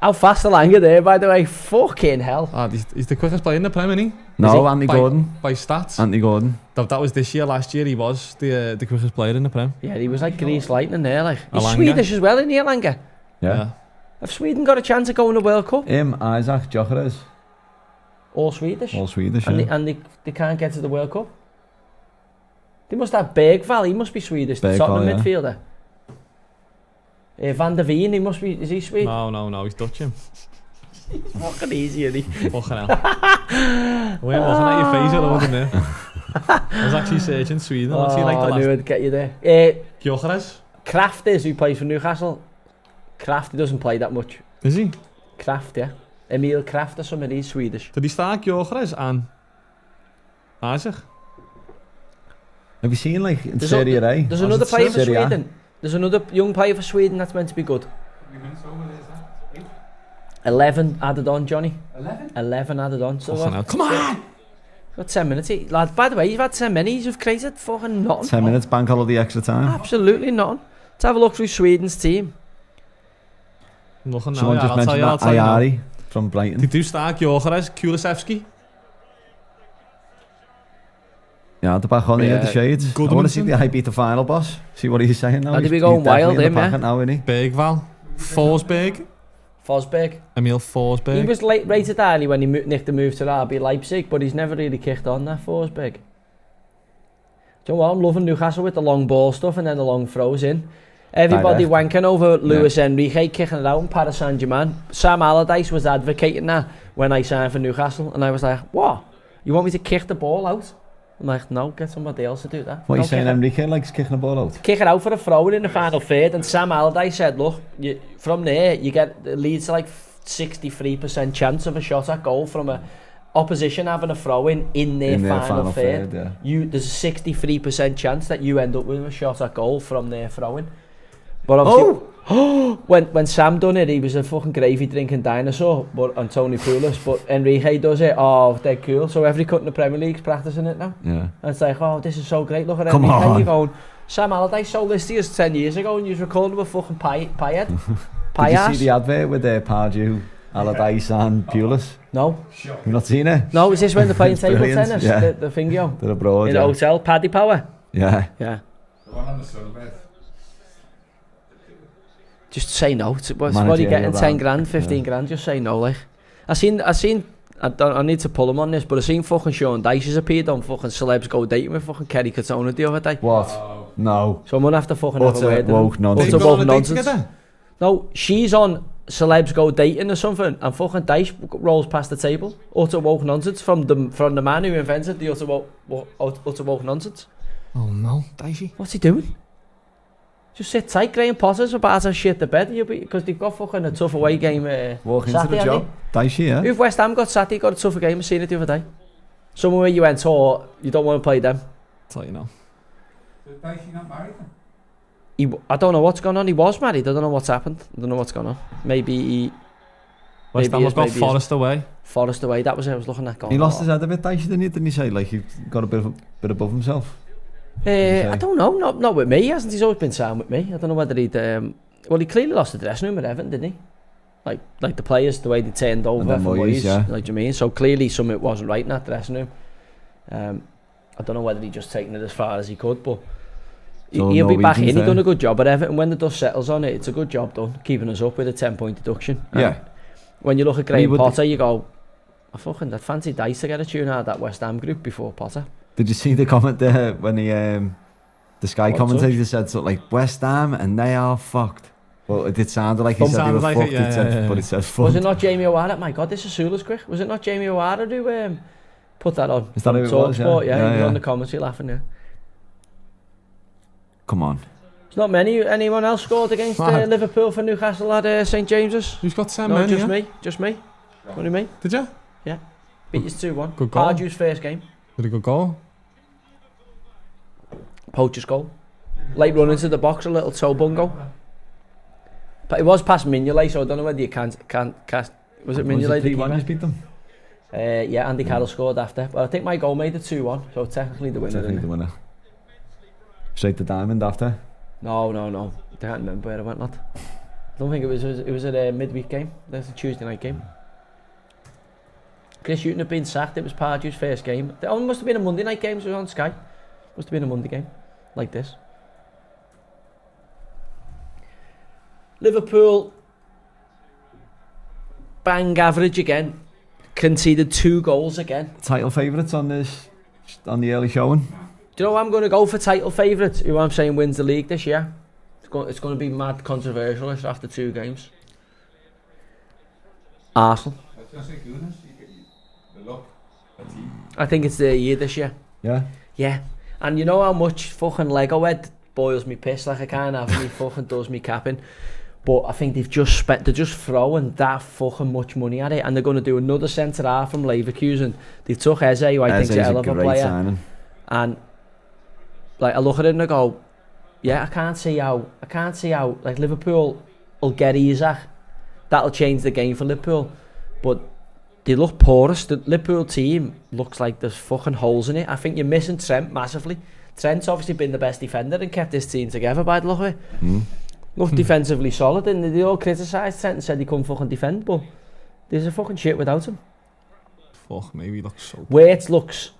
How fast is Langer there, by the way? Fucking hell. He's the quickest player in the Prem, isn't he? No, Anthony Gordon. By stats. Anthony Gordon. That was this year. Last year he was the quickest player in the Prem. Yeah, he was like Grease Lightning there, like. He's Langer. Swedish as well, isn't he, Langer? Yeah. Have Sweden got a chance of going to the World Cup? Isaac, Gyökeres. All Swedish? All Swedish, And, yeah. they can't get to the World Cup? They must have Bergvall, he must be Swedish, the Bergvall, Tottenham yeah. midfielder. Van der Veen, he must be, is he Swedish? No, he's Dutch him. Fucking easy, isn't he? Fucking hell. We ain't looking at your face, I wasn't there. I was actually searching Sweden. What's he like the I knew last? I'd get you there. Gyökeres? Kraft is, who plays for Newcastle. Kraft, he doesn't play that much. Is he? Kraft, yeah. Emil Kraft or something, he's Swedish. Did he start Gyökeres and Isaac? Have you seen, like, in There's Serie A? There's another player for Serie A? Sweden. There's another young player for Sweden that's meant to be good. How many minutes over there is that? 8? 11 added on, Johnny. 11? 11 added on. So Fucking hell. Come on! got 10 minutes. Lad, by the way, you've had 10 minutes. You've created fucking nothing. 10 minutes, bank holiday extra time. Absolutely nothing. Let's have a look through Sweden's team. I'm looking now. Someone Yeah, just I'll tell mentioned you now. Ayari from Brighton. They do start Gyökeres, Kulusevski. Yeah, the back on here, the Yeah. shades. I want to see the high beat the final boss. See what he's saying now. He'll He's be going definitely wild, in the him, yeah. packet now, isn't he? Bergvall. Forsberg. Fosberg. Emil Forsberg. He was rated early when he nicked the move to RB Leipzig, but he's never really kicked on that Forsberg. Do you know what? I'm loving Newcastle with the long ball stuff and then the long throws in. Everybody wanking over Luis Enrique kicking it out in Paris Saint-Germain. Sam Allardyce was advocating that when I signed for Newcastle, and I was like, what? You want me to kick the ball out? I'm like, no, get somebody else to do that. What are you Don't saying, kick it. Enrique likes kicking the ball out? Kick it out for a throw in the final third, and Sam Allardyce said, look, from there you get it leads to like 63% chance of a shot at goal from a opposition having a throw in their final third. Yeah. There's a 63% chance that you end up with a shot at goal from their throwing. But obviously, when Sam done it, he was a fucking gravy drinking dinosaur, and Tony Pulis. But Enrique does it. Oh, they're cool. So every cut in the Premier League's practicing it now. Yeah. And it's like, oh, this is so great. Look at Come Enrique. on. You're going, Sam Allardyce sold this to us 10 years ago, and you was recording with fucking pie-head. Did you Pie-ass. see the advert with Pardew, Allardyce and Pulis? No. You've not seen it? No, is this when they're playing It's table brilliant, tennis? yeah. The thingy They're abroad, in a yeah. hotel? Paddy Power? Yeah. Yeah. The one on the sunbed. Just say no. What are you Managerial getting? 10 round. grand, 15 grand? Just say no, like. I seen. I need to pull him on this, but I seen fucking Sean Dyche has appeared on fucking Celebs Go Dating with fucking Kerry Katona the other day. What? Oh, No. So I'm gonna have to fucking have a Utter word with woke him. nonsense. They've Utter gone on woke a date nonsense. together? No, she's on Celebs Go Dating or something, and fucking Dyche rolls past the table. Utter woke nonsense from the man who invented the utter woke nonsense. Oh no, Dicey. What's he doing? Just sit tight. Graham Potter's about to shit the bed because they've got fucking a tough away game. Walk into Saturday, the job. Dicey, yeah. If West Ham got Saturday, got a tougher game. I seen it the other day. Somewhere where you went, oh, you don't want to play them. Tell you now. so Dicey not married then? I don't know what's going on. He was married. I don't know what's happened. I don't know what's going on. Maybe he. West maybe Ham have got maybe Forest away. Forest away. That was it. I was looking at. Going, He lost his head a bit, Dicey, didn't he say? Like, he got a bit above himself. I don't know. Not with me. Hasn't he? He's always been sound with me. I don't know whether he'd. Well, he clearly lost the dressing room at Everton, didn't he? Like the players, the way they turned over then for Moyes, Moyes. yeah. Like, do you mean? So clearly something wasn't right in that dressing room. I don't know whether he just taken it as far as he could, but So he'll be back in. Norwegians He done there. a good job at Everton. When the dust settles on it, it's a good job done, keeping us up with a 10-point deduction. And Yeah. when you look at Graham would- Potter, you go, I'd fancy Dice to get a tune out of that West Ham group before Potter. Did you see the comment there when he, the Sky What commentator said something like, West Ham and they are fucked? Well, it did sound like he said they were Sounded like fucked, it, yeah. but it said fucked. Was it not Jamie O'Hara? My God, this is Sula's quick. Was it not Jamie O'Hara who put that on? Is that who it was? Yeah. Talksport, yeah, Yeah, he was yeah. on the commentary laughing, yeah. Come on. There's not anyone else scored against Liverpool for Newcastle at St James's? Who's got 10 No, men? just Yeah? me. Just me. What do you mean? Did you? Beat us 2-1. Good goal. Pardew's first game. Did a good goal? Poacher's goal. Late run into the box, a little toe bungo. But it was past Mignolet, so I don't know whether you can't cast. Was it Mignolet? Was it 3-1 just beat them? Yeah, Andy Carroll scored after. But I think my goal made it 2-1, so technically the winner. Technically the winner. Straight to Diamond after? No. I can't remember where I went, lad. I don't think it was at a midweek game. That's a Tuesday night game. Chris Hughton had been sacked. It was Pardew's first game. It must have been a Monday night game, so it was on Sky. Must have been a Monday game, like this. Liverpool, bang average again. Conceded 2 goals again. Title favourites on the early showing? Do you know what I'm going to go for title favourite? Who I'm saying wins the league this year? It's going to be mad controversial after 2 games. Arsenal. I think it's the year this year. Yeah? Yeah. And you know how much fucking Lego head boils me piss, like I can't have me fucking does me capping. But I think they're just throwing that fucking much money at it, and they're going to do another centre half from Leverkusen. They took Eze, who I think's a hell of a player. Signing. And like I look at it and I go, yeah, I can't see how like Liverpool will get Isaac. That'll change the game for Liverpool. But they look porous. The Liverpool team looks like there's fucking holes in it. I think you're missing Trent massively. Trent's obviously been the best defender and kept this team together by the look of it. Looked defensively solid, and they all criticised Trent and said he couldn't fucking defend, but there's a fucking shit without him. Fuck, maybe he looks so... Where it looks...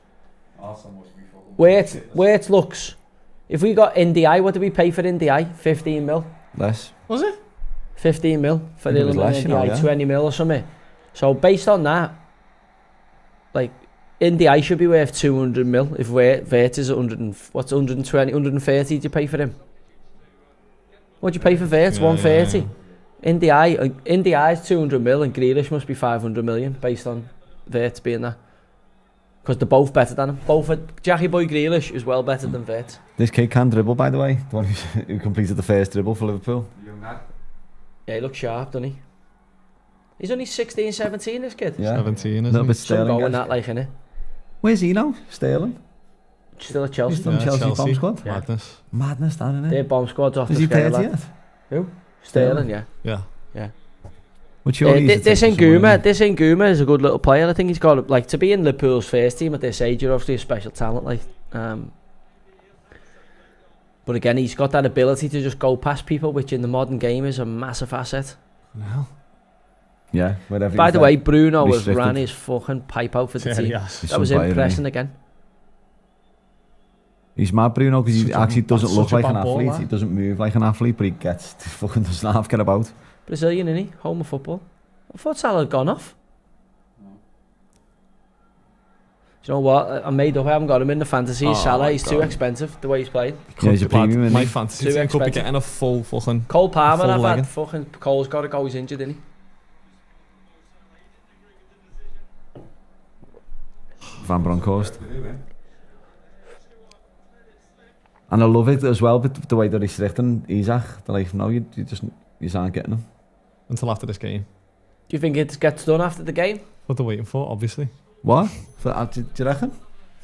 If we got NDI, what did we pay for NDI? 15 mil? Less. Was it? 15 mil for I think it was less, NDI, you know, yeah. 20 mil or something. So based on that, like, NDI should be worth 200 mil if Vert is 120, 130 do you pay for him? What do you pay for Vert? 130. NDI is 200 mil and Grealish must be 500 million based on Vert being that. Because they're both better than him. Jackie Boy Grealish is well better than Vert. This kid can dribble, by the way. The one who completed the first dribble for Liverpool. Yeah, he looks sharp, doesn't he? He's only 16, 17, this kid. Yeah. 17, A little isn't bit he? Some Sterling. going that like, innit? Where's he now? Sterling? Still at Chelsea. He's from Chelsea bomb squad. Yeah. Madness. Madness, that, isn't it? Their bomb squad's off Is the he scale, 30 lad. yet? Who? Sterling, yeah. Yeah. What's your This Nguma is a good little player. I think he's got, like, to be in Liverpool's first team at this age, you're obviously a special talent, like. But again, he's got that ability to just go past people, which in the modern game is a massive asset. No. Yeah, whatever. By the way, Bruno has restricted. ran his fucking pipe out for the Yeah, team. yes. He's That was some player, impressive isn't again. He's mad, Bruno, because he Such a- actually doesn't that's look such a like an bad ball, athlete. that. He doesn't move like an athlete, but he doesn't half get about. Brazilian, isn't he? Home of football. I thought Salah had gone off. Do you know what? I made up. I haven't got him in the fantasy. Oh Salah, my he's too God. expensive the way he's playing. Yeah, he's a premium, isn't My he? fantasy Too team could be expensive. getting a full fucking... Cole Palmer, Full I've legging. had fucking... Cole's got to go. He's injured, isn't he? Van Bronckhorst. And I love it as well, but the way they're restricting Isaac. They're like, no, you aren't getting him. Until after this game. Do you think it gets done after the game? What they're waiting for, obviously. What? Do you reckon?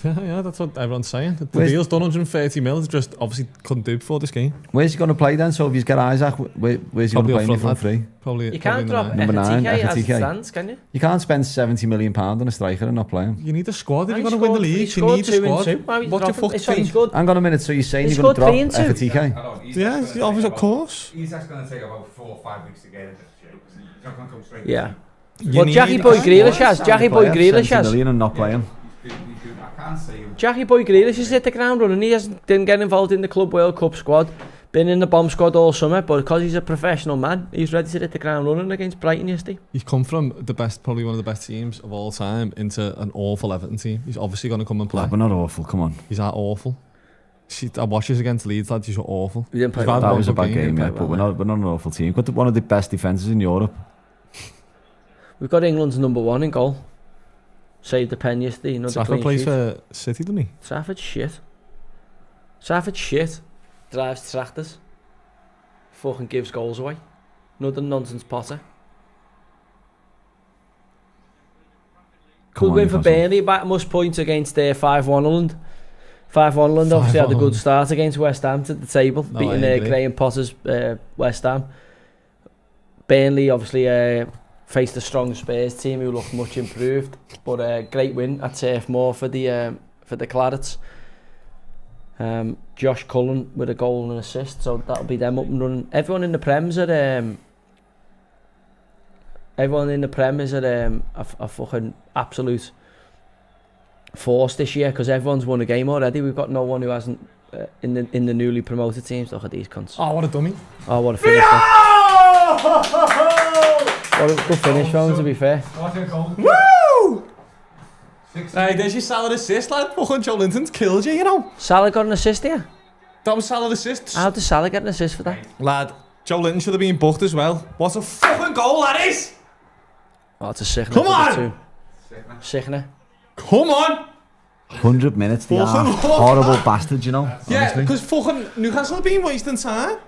Yeah, that's what everyone's saying. The Where's- deal's done 130 mil. They just obviously couldn't do before this game. Where's he going to play then? So if he's got Isaac, where's he going Probably to play up in front, front three? Probably. You probably can't in the drop night. Number nine, FTK as it FTK. stands, can you? You can't spend £70 million on a striker and not play him. You need a squad if He you're going to win the scored- he league. You scored need a 2 and squad. 2. Why he's What's your dropping- fucking sorry, team? he's good. Hang on a minute, so you're saying He you're going to scored drop 3 and 2. FTK? Yeah, obviously, of course. Isaac's going to take about 4 or 5 weeks to get into the shape. He's not going to come straight. Yeah. You Well, need Jackie a Boy squad. Grealish has. Jackie Boy Grealish 70 has. million and not play him. I can't see him. Jackie Boy Grealish has hit the ground running. He didn't get involved in the Club World Cup squad. Been in the bomb squad all summer, but because he's a professional man, he's ready to hit the ground running against Brighton yesterday. He's come from the best, probably one of the best teams of all time, into an awful Everton team. He's obviously going to come and play. We're not awful, come on. He's that awful. I watched us against Leeds, lads. He's awful. We didn't play He's well. had That one was a good bad game, play yeah, well, but we're not an awful team. Got one of the best defences in Europe. We've got England's number 1 in goal. Saved the pen yesterday. Another Trafford clean plays sheet. for City, doesn't he? Trafford shit. Trafford shit. Drives tractors. Fucking gives goals away. Another nonsense Potter. Come Good on, win for Newcastle. Burnley. Back must point against 5-1 Holland. 5-1 Holland obviously had a 5-1. good start against West Ham to the table. No, beating I agree. Graham Potter's West Ham. Burnley obviously faced a strong Spurs team who looked much improved. But a great win at Turf Moor for the Clarets. Josh Cullen with a goal and an assist, so that'll be them up and running. Everyone in the Prem is at a fucking absolute force this year because everyone's won a game already. We've got no one who hasn't in the newly promoted teams. Look at these cunts. Oh, what a dummy. Oh, what a finish. What a good finish from him, to be fair. Woo! Hey, there's your Salah assist, lad. Fucking Joe Linton's killed you, you know. Salah got an assist here? That was Salah assist. How did Salah get an assist for that? Lad, Joe Linton should have been booked as well. What a fucking goal that is! Oh, it's a sickener. Come on! Sickener. Come on! 100 minutes, they Fucking are horrible bastards, you know. Yeah, honestly. because fucking Newcastle have been wasting time.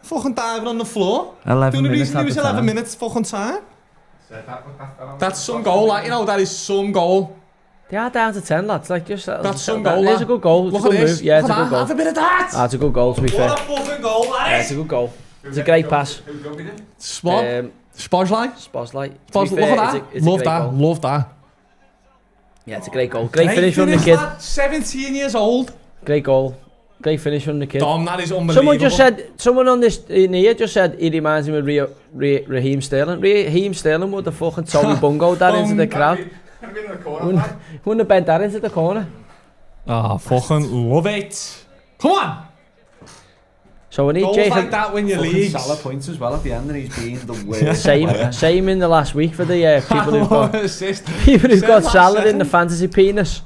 Fucking diving on the floor. 11 The only minutes reason he was at the 11 time. minutes fucking time. That's some goal, like, you know, that is some goal. They are down to 10, lads. Like, just That's some goal, It is lad. a good goal. It's Look a good at this. move. Yeah, it's a Look at good that. goal. Have a bit of that. That's a good goal, to be fair. What a fucking goal that Yeah, is. it's a good goal. It's a great pass. Spot. Spozlight. Spozlight. Look at that. Love that. Love that. Yeah, it's a great goal. Great finish from the kid. Lad. 17 years old. Great goal. Great finish from the kid. Dom, that is unbelievable. Someone on this in here just said he reminds him of Raheem Sterling. Raheem Sterling would have fucking Tony Bungo that into the crowd. Wouldn't have bent that into the corner. Ah, fucking love it. Come on. So we need Goals Jacob. like that when you league. Salah points as well at the end, and he's been the worst. Same in the last week for the people who've got assist. people who've got Seven, Salah in seven. the fantasy penis.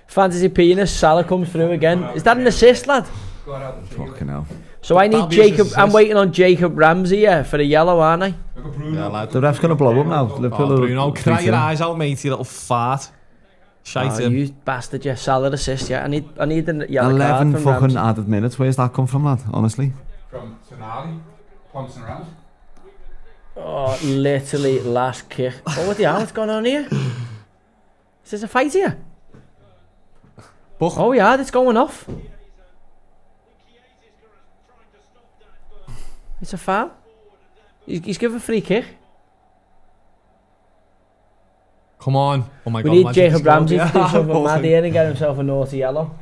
Fantasy penis. Salah comes through again. Is that an assist, lad? Fucking hell. So I need That'll be his Jacob. I'm assist. waiting on Jacob Ramsey for a yellow, aren't I? Yeah, lad. The ref's going to blow up now. Liverpool Oh, are Bruno, cry 3-2. your eyes out, mate, you little fart. Shite Oh, him. you bastard! Yeah, Salah assist. Yeah, I need the yellow 11 card from fucking Ramsey. added minutes. Where's that come from, lad? Honestly. From Tonali, pouncing around. Oh, literally last kick. Oh, what the hell? What's going on here? Is this a fight here? Buch. Oh yeah, it's going off. It's a foul. He's given a free kick. Come on. Oh my We god. need imagine Jacob this goal. Ramsey to do something Fucking- mad here and get himself a naughty yellow.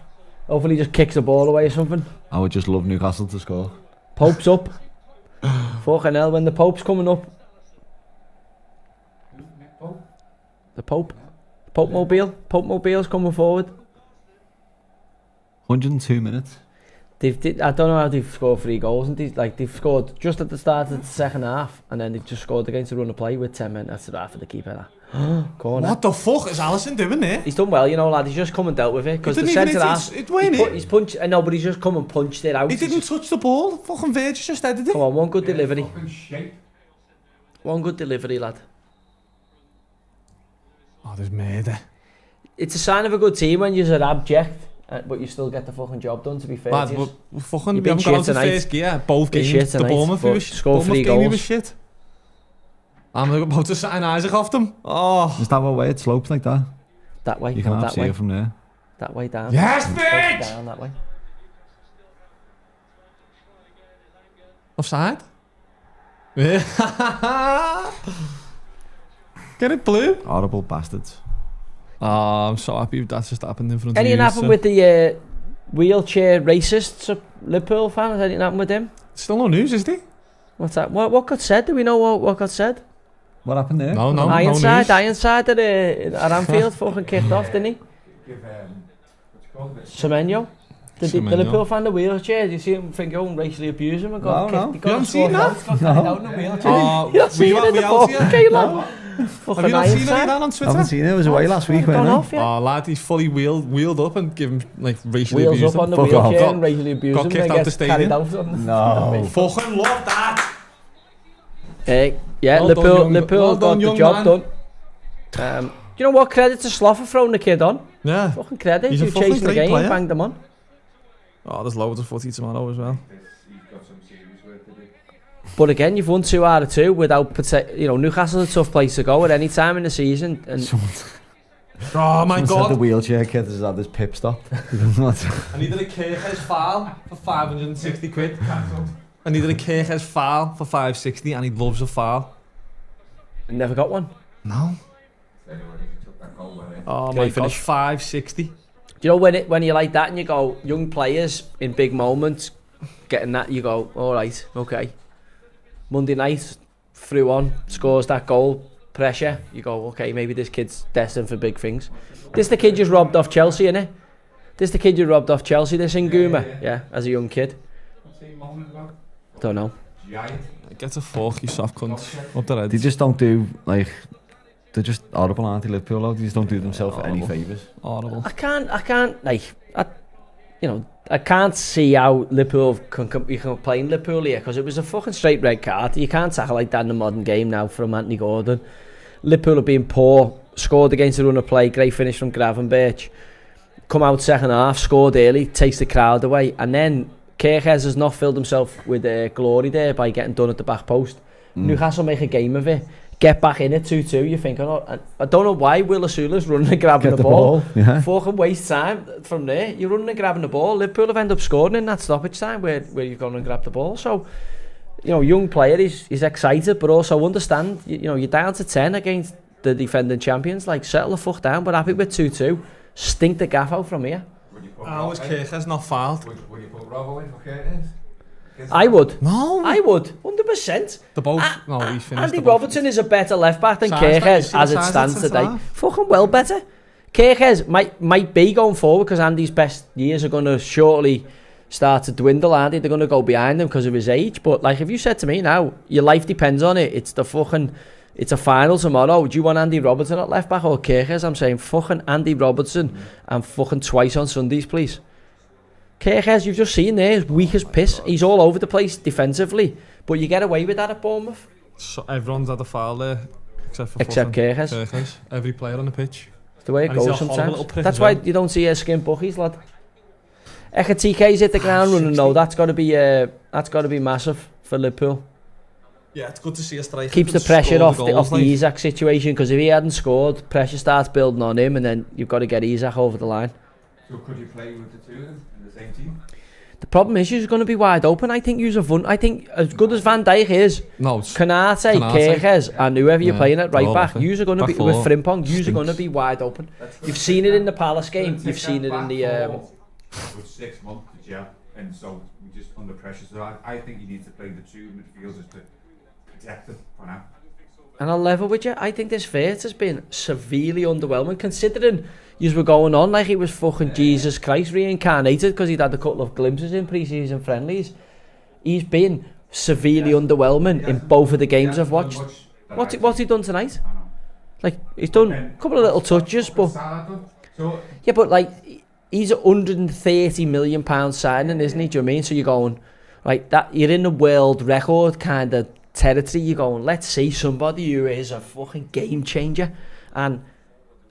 Hopefully he just kicks the ball away or something. I would just love Newcastle to score. Pope's up. Fucking hell, when the Pope's coming up. The Pope. Pope Mobile's coming forward. 102 minutes. I don't know how they've scored 3 goals, and they've scored just at the start of the second half, and then they've just scored against the run of play with 10 minutes. That's the half of the keeper. Corner. What the fuck is Alisson doing there? He's done well, you know, lad. He's just come and dealt with it because the He didn't even centre hit half. it, weren't it? He's punched. I know, but he's just come and punched it out. He didn't touch the ball. Fucking Virgil just headed it. Come on, one good delivery. Fucking shape. One good delivery, lad. Oh, there's murder. It's a sign of a good team when you're abject, but you still get the fucking job done. To be fair, Lad, to you. we're fucking, You've we been haven't got out shit to tonight. first gear. Both Been games. shit The tonight, Bournemouth but was scored 3 game, he goals. was shit. I'm about to sign Isaac off them. Oh. Is that what way it slopes like that? That way, You can that see way, it from there. that way down. Yes, Push bitch! down that way. Offside? Yeah. Get it blue? Horrible bastards. Oh, I'm so happy that's just happened in front of Anything you. happened with the wheelchair racists of Liverpool fans? Anything happened with them? Still no news, is there? What's that? What got said? Do we know what got said? What happened there? No, no, Ironside news. at Anfield fucking kicked off, didn't he? Give, what's it called? Semenyo. The Semenyo. Liverpool fan, the wheelchair. Do you see him think, oh, racially abuse him and got No, kicked? no. He got You haven't seen that? got carried out in a wheelchair. Oh, You not seen it in the out here? fucking game, lad? Have Fucking you not seen any of Ironside. that on I Twitter? haven't seen it. It was away last week, Gone wasn't off, yeah. Oh, lad, he's fully wheeled up and given like racially Wheels abused up on him. the Fuck off. wheelchair Got- and racially abused got him. kicked Then out the gets carried stadium. out on the No. Fucking love that. Yeah, Well done, young- Liverpool well got done, the young job man. done. Do you know what? Credit to Slough for throwing the kid on. Yeah. Fucking credit. He's a You fucking chasing the great game, player. banged them on. Oh, there's loads of footy tomorrow as well. He's got some serious work to do. But again, you've won 2 out of 2 without Newcastle's a tough place to go at any time in the season. And Oh my Someone said the god. wheelchair kid has had his pip stopped. I needed a Kirkhead's foul for 560 quid. I needed a Kirkhead's foul for 560 and he loves a foul. Never got one. No. Anyway, he took that goal with it. Oh Great my God, finish. 560. Do you know when you're like that and you go, young players in big moments, getting that, you go, all right, okay. Monday night, through on, scores that goal, pressure. You go, okay, maybe this kid's destined for big things. This the kid just robbed off Chelsea, innit? This the kid you robbed off Chelsea, this Nguma. Yeah, as a young kid. What's he moaning about? Don't know. Giant. Get a fork, you soft cunt. Up the head. They just don't do, like, they're just horrible, aren't they, Liverpool? Though? They just don't do themselves any Horrible. favours. Horrible. I can't see how Liverpool you can play in Liverpool here, because it was a fucking straight red card. You can't tackle like that in the modern game now from Anthony Gordon. Liverpool have been poor, scored against the run of play, great finish from Gravenberch. Come out second half, scored early, takes the crowd away, and then Kirkes has not filled himself with glory there by getting done at the back post. Newcastle make a game of it, get back in it 2-2. You think, I don't know why Will Osula's running and grabbing Get the ball. Yeah. Fucking waste time from there. You're running and grabbing the ball. Liverpool have ended up scoring in that stoppage time where you're going and grab the ball. So, young player is excited, but also understand, you're down to 10 against the defending champions. Like, settle the fuck down, but happy with 2-2. Stink the gaff out from here. Would you put How was Robo in? Kirkes not fouled? Would you put Robo in for Curtis? I would. No. I would. 100%. The both. No, he's finished. Andy the both. Robertson is a better left back than Size that, you Kirkes see the as it size stands that's today. half. Fucking well better. Kirkes might be going forward because Andy's best years are going to shortly start to dwindle, aren't they? They're going to go behind him because of his age. But like, if you said to me now, your life depends on it. It's a final tomorrow. Do you want Andy Robertson at left back or Kirkes? I'm saying fucking Andy Robertson and fucking twice on Sundays, please. Kirkes, you've just seen there, is weak as piss. He's all over the place defensively, but you get away with that at Bournemouth. So everyone's had a foul there, except for Kirkes. Kirkes. Every player on the pitch. It's the way it And he's goes a horrible sometimes. little prick That's as why well. you don't see skin buckies, lad. Ekatiké's hit the ground running though. That's got to be massive for Liverpool. Yeah, it's good to see a striker. Keeps the pressure off the Isak situation, because if he hadn't scored, pressure starts building on him, and then you've got to get Isak over the line. So could you play with the two of them in the same team? The problem is you're going to be wide open. I think I think as good as Van Dijk is, No, Konate, Kirkes, and whoever you're playing at right all back, open. you're going to be Back with four. Frimpong. You're Stinks. going to be wide open. You've seen it in the Palace game. You've seen it in the. With 6 months to gel, and so we just under pressure. So I think you need to play the two midfielders to protect them for now. And I'll level with you. I think this Vert has been severely underwhelming, considering you were going on like he was fucking Jesus Christ reincarnated, because he'd had a couple of glimpses in pre-season friendlies. He's been severely underwhelming in both of the games I've watched. What's he done tonight? I know. Like, he's done a couple of little touches, but So yeah, but like, he's a £130 million signing, isn't he? Do you know what I mean? So you're going, right, that you're in the world record kind of territory. You're going, let's see somebody who is a fucking game changer, and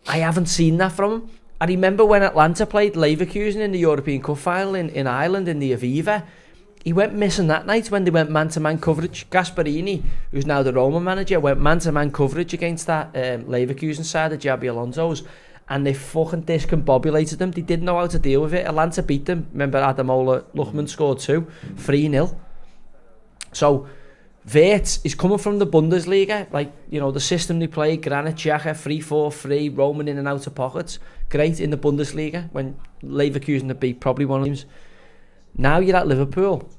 I haven't seen that from him. I remember when Atlanta played Leverkusen in the European Cup final in Ireland in the Aviva. He went missing that night when they went man-to-man coverage. Gasparini, who's now the Roma manager, went man-to-man coverage against that Leverkusen side of Jabi Alonso's, and they fucking discombobulated them. They didn't know how to deal with it. Atlanta beat them. Remember, Adamola Luchman scored 3-0. So Vert is coming from the Bundesliga, like, the system they play, Granit Xhaka, 3-4-3, roaming in and out of pockets. Great in the Bundesliga when Leverkusen have beat probably one of the teams. Now you're at Liverpool.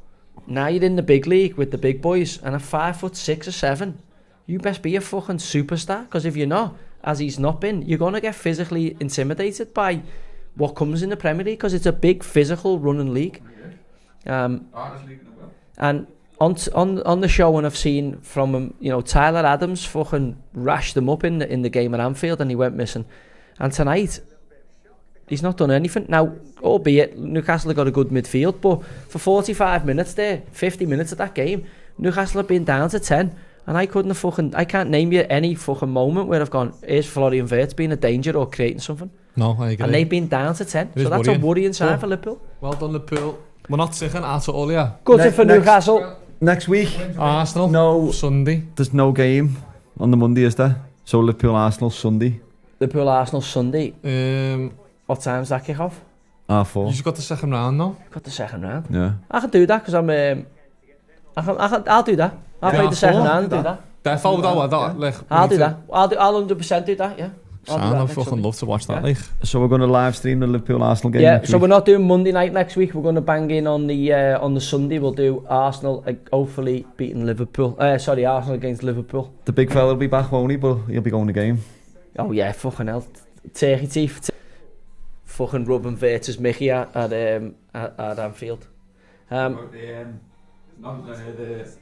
Now you're in the big league with the big boys, and at 5'6" or 7, you best be a fucking superstar, because if you're not, as he's not been, you're going to get physically intimidated by what comes in the Premier League, because it's a big physical running league. And on the show, when I've seen from him, Tyler Adams fucking rashed them up in the game at Anfield, and he went missing. And tonight, he's not done anything. Now, albeit Newcastle have got a good midfield, but for 45 minutes there, 50 minutes of that game, Newcastle have been down to 10, and I can't name you any fucking moment where I've gone, here's Florian Wirtz being a danger or creating something. No, I agree. And they've been down to 10, It so is that's worrying. a worrying sign Well, for Liverpool. Well done, Liverpool. We're not taking at all, yeah. Good for Newcastle. Next week, Arsenal. No. Sunday. there's no game on the Monday, is there? So Liverpool Arsenal Sunday, Liverpool Arsenal Sunday. You What time's that kick off? 4:30. just got the second round now. Got the second round. Yeah. I can do that because I'll do that. I'll play the second round and do that. Defo though, like, I'll do that. I'll 100% do that, yeah. I'll do that I'd next fucking Sunday. love to watch that, Yeah. like. So we're going to live stream the Liverpool Arsenal game Yeah, next so week. we're not doing Monday night next week. We're going to bang in on the Sunday. We'll do Arsenal, hopefully beating Liverpool. Arsenal against Liverpool. The big fella will be back, won't he? But he'll be going the game. Oh yeah, fucking hell. Turkey teeth. Fucking rubbing Vertus Mickey at Anfield. About the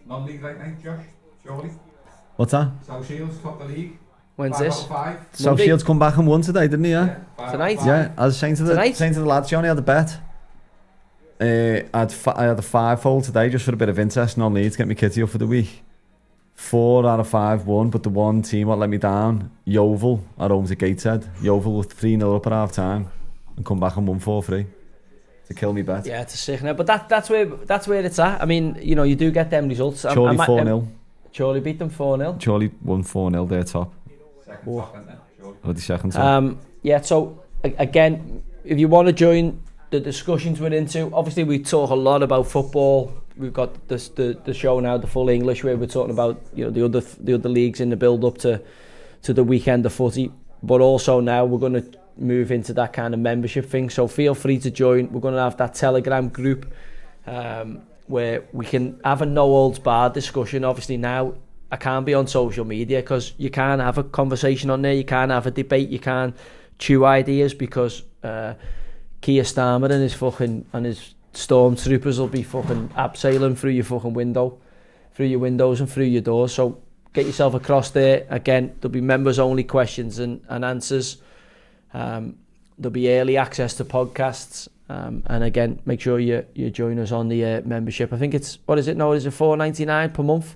non-league right now, Josh, surely. What's that? South Shields top the league. When's 5 this? out of 5. South Shields come back and won today, didn't he? Yeah. 5 out of Tonight? 5. Yeah, I was saying to Tonight? the lads, Johnny had a bet. I had a 5-fold today just for a bit of interest and on Leeds, get me kitty up for the week. 4 out of 5 won, but the one team what let me down, Yeovil at home to Gateshead. Yeovil was 3-0 up at half time and come back and won 4-3 to kill me bet. Yeah, it's a sick now. But that's where it's at. I mean, you know, you do get them results. Chorley 4-0. Chorley beat them 4-0. Chorley won 4-0, they're top. Second top, isn't it? Surely. Or the second top. Yeah, so again, if you want to join the discussions we're into, obviously we talk a lot about football. We've got the show now, the full English, where we're talking about, you know, the other leagues in the build up to the weekend of footy. But also now we're going to move into that kind of membership thing. So feel free to join. We're going to have that Telegram group where we can have a no holds barred discussion. Obviously now I can't be on social media because you can't have a conversation on there. You can't have a debate. You can't chew ideas because Keir Starmer and his stormtroopers will be fucking abseiling through your fucking window, through your windows and through your doors. So get yourself across there. Again, there'll be members only questions and answers. There'll be early access to podcasts. And again, make sure you join us on the membership. I think it's, what is it now? Is it $4.99 per month?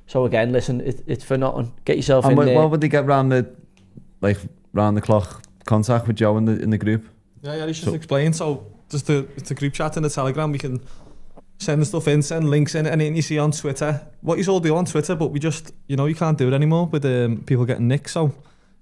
So again, listen, it's for nothing. Get yourself in there. What would they get round the clock contact with Joe in the group? Yeah, he's just explained. So just it's a group chat in the Telegram. We can send stuff in, send links in, anything you see on Twitter. What you all do on Twitter, but we just, you know, you can't do it anymore with people getting nicked. So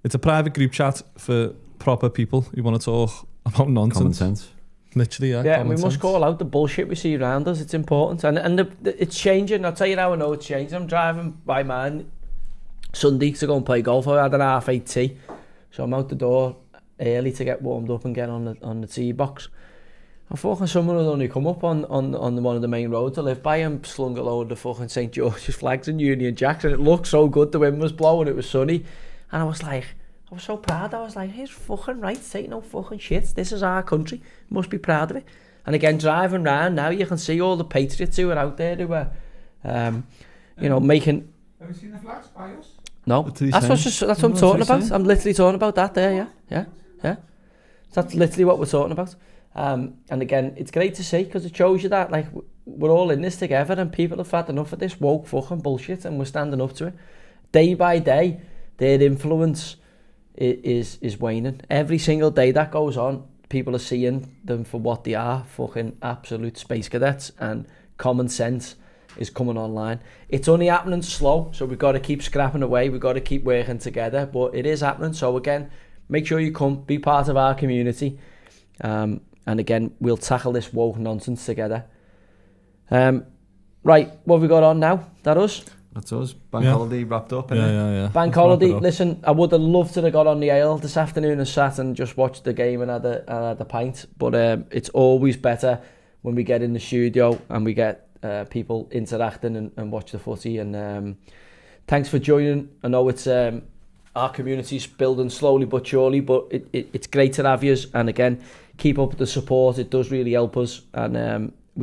it's a private group chat for proper people who want to talk about nonsense. Common sense. Literally, yeah. Yeah, and we must call out the bullshit we see around us. It's important, and it's changing. I'll tell you how I know it's changing. I'm driving by mine Sunday to go and play golf. I had an 8:30 tea, so I'm out the door early to get warmed up and get on the tee box. And fucking someone had only come up on one of the main roads I live by and slung a load of fucking St George's flags and Union Jacks, and it looked so good. The wind was blowing, it was sunny, and I was so proud. I was like, he's fucking right, take no fucking shit. This is our country. Must be proud of it. And again, driving around now, you can see all the patriots who are out there who are, making... Have you seen the flags by us? No, that's what I'm talking about. I'm literally talking about that there, yeah. That's literally what we're talking about. And again, it's great to see because it shows you that, like, we're all in this together and people have had enough of this woke fucking bullshit and we're standing up to it. Day by day, their influence is waning. Every single day that goes on, people are seeing them for what they are, fucking absolute space cadets, and common sense is coming online. It's only happening slow, so we've got to keep scrapping away, we've got to keep working together, but it is happening. So again, make sure you come, be part of our community, and again, we'll tackle this woke nonsense together. Right, what have we got on now? That us? That's us. Bank holiday wrapped up. Yeah. Bank holiday. Listen, I would have loved to have got on the ale this afternoon and sat and just watched the game and had a pint. But it's always better when we get in the studio and we get people interacting and watch the footy. And thanks for joining. I know it's our community's building slowly but surely, but it's great to have yous. And again, keep up the support. It does really help us. And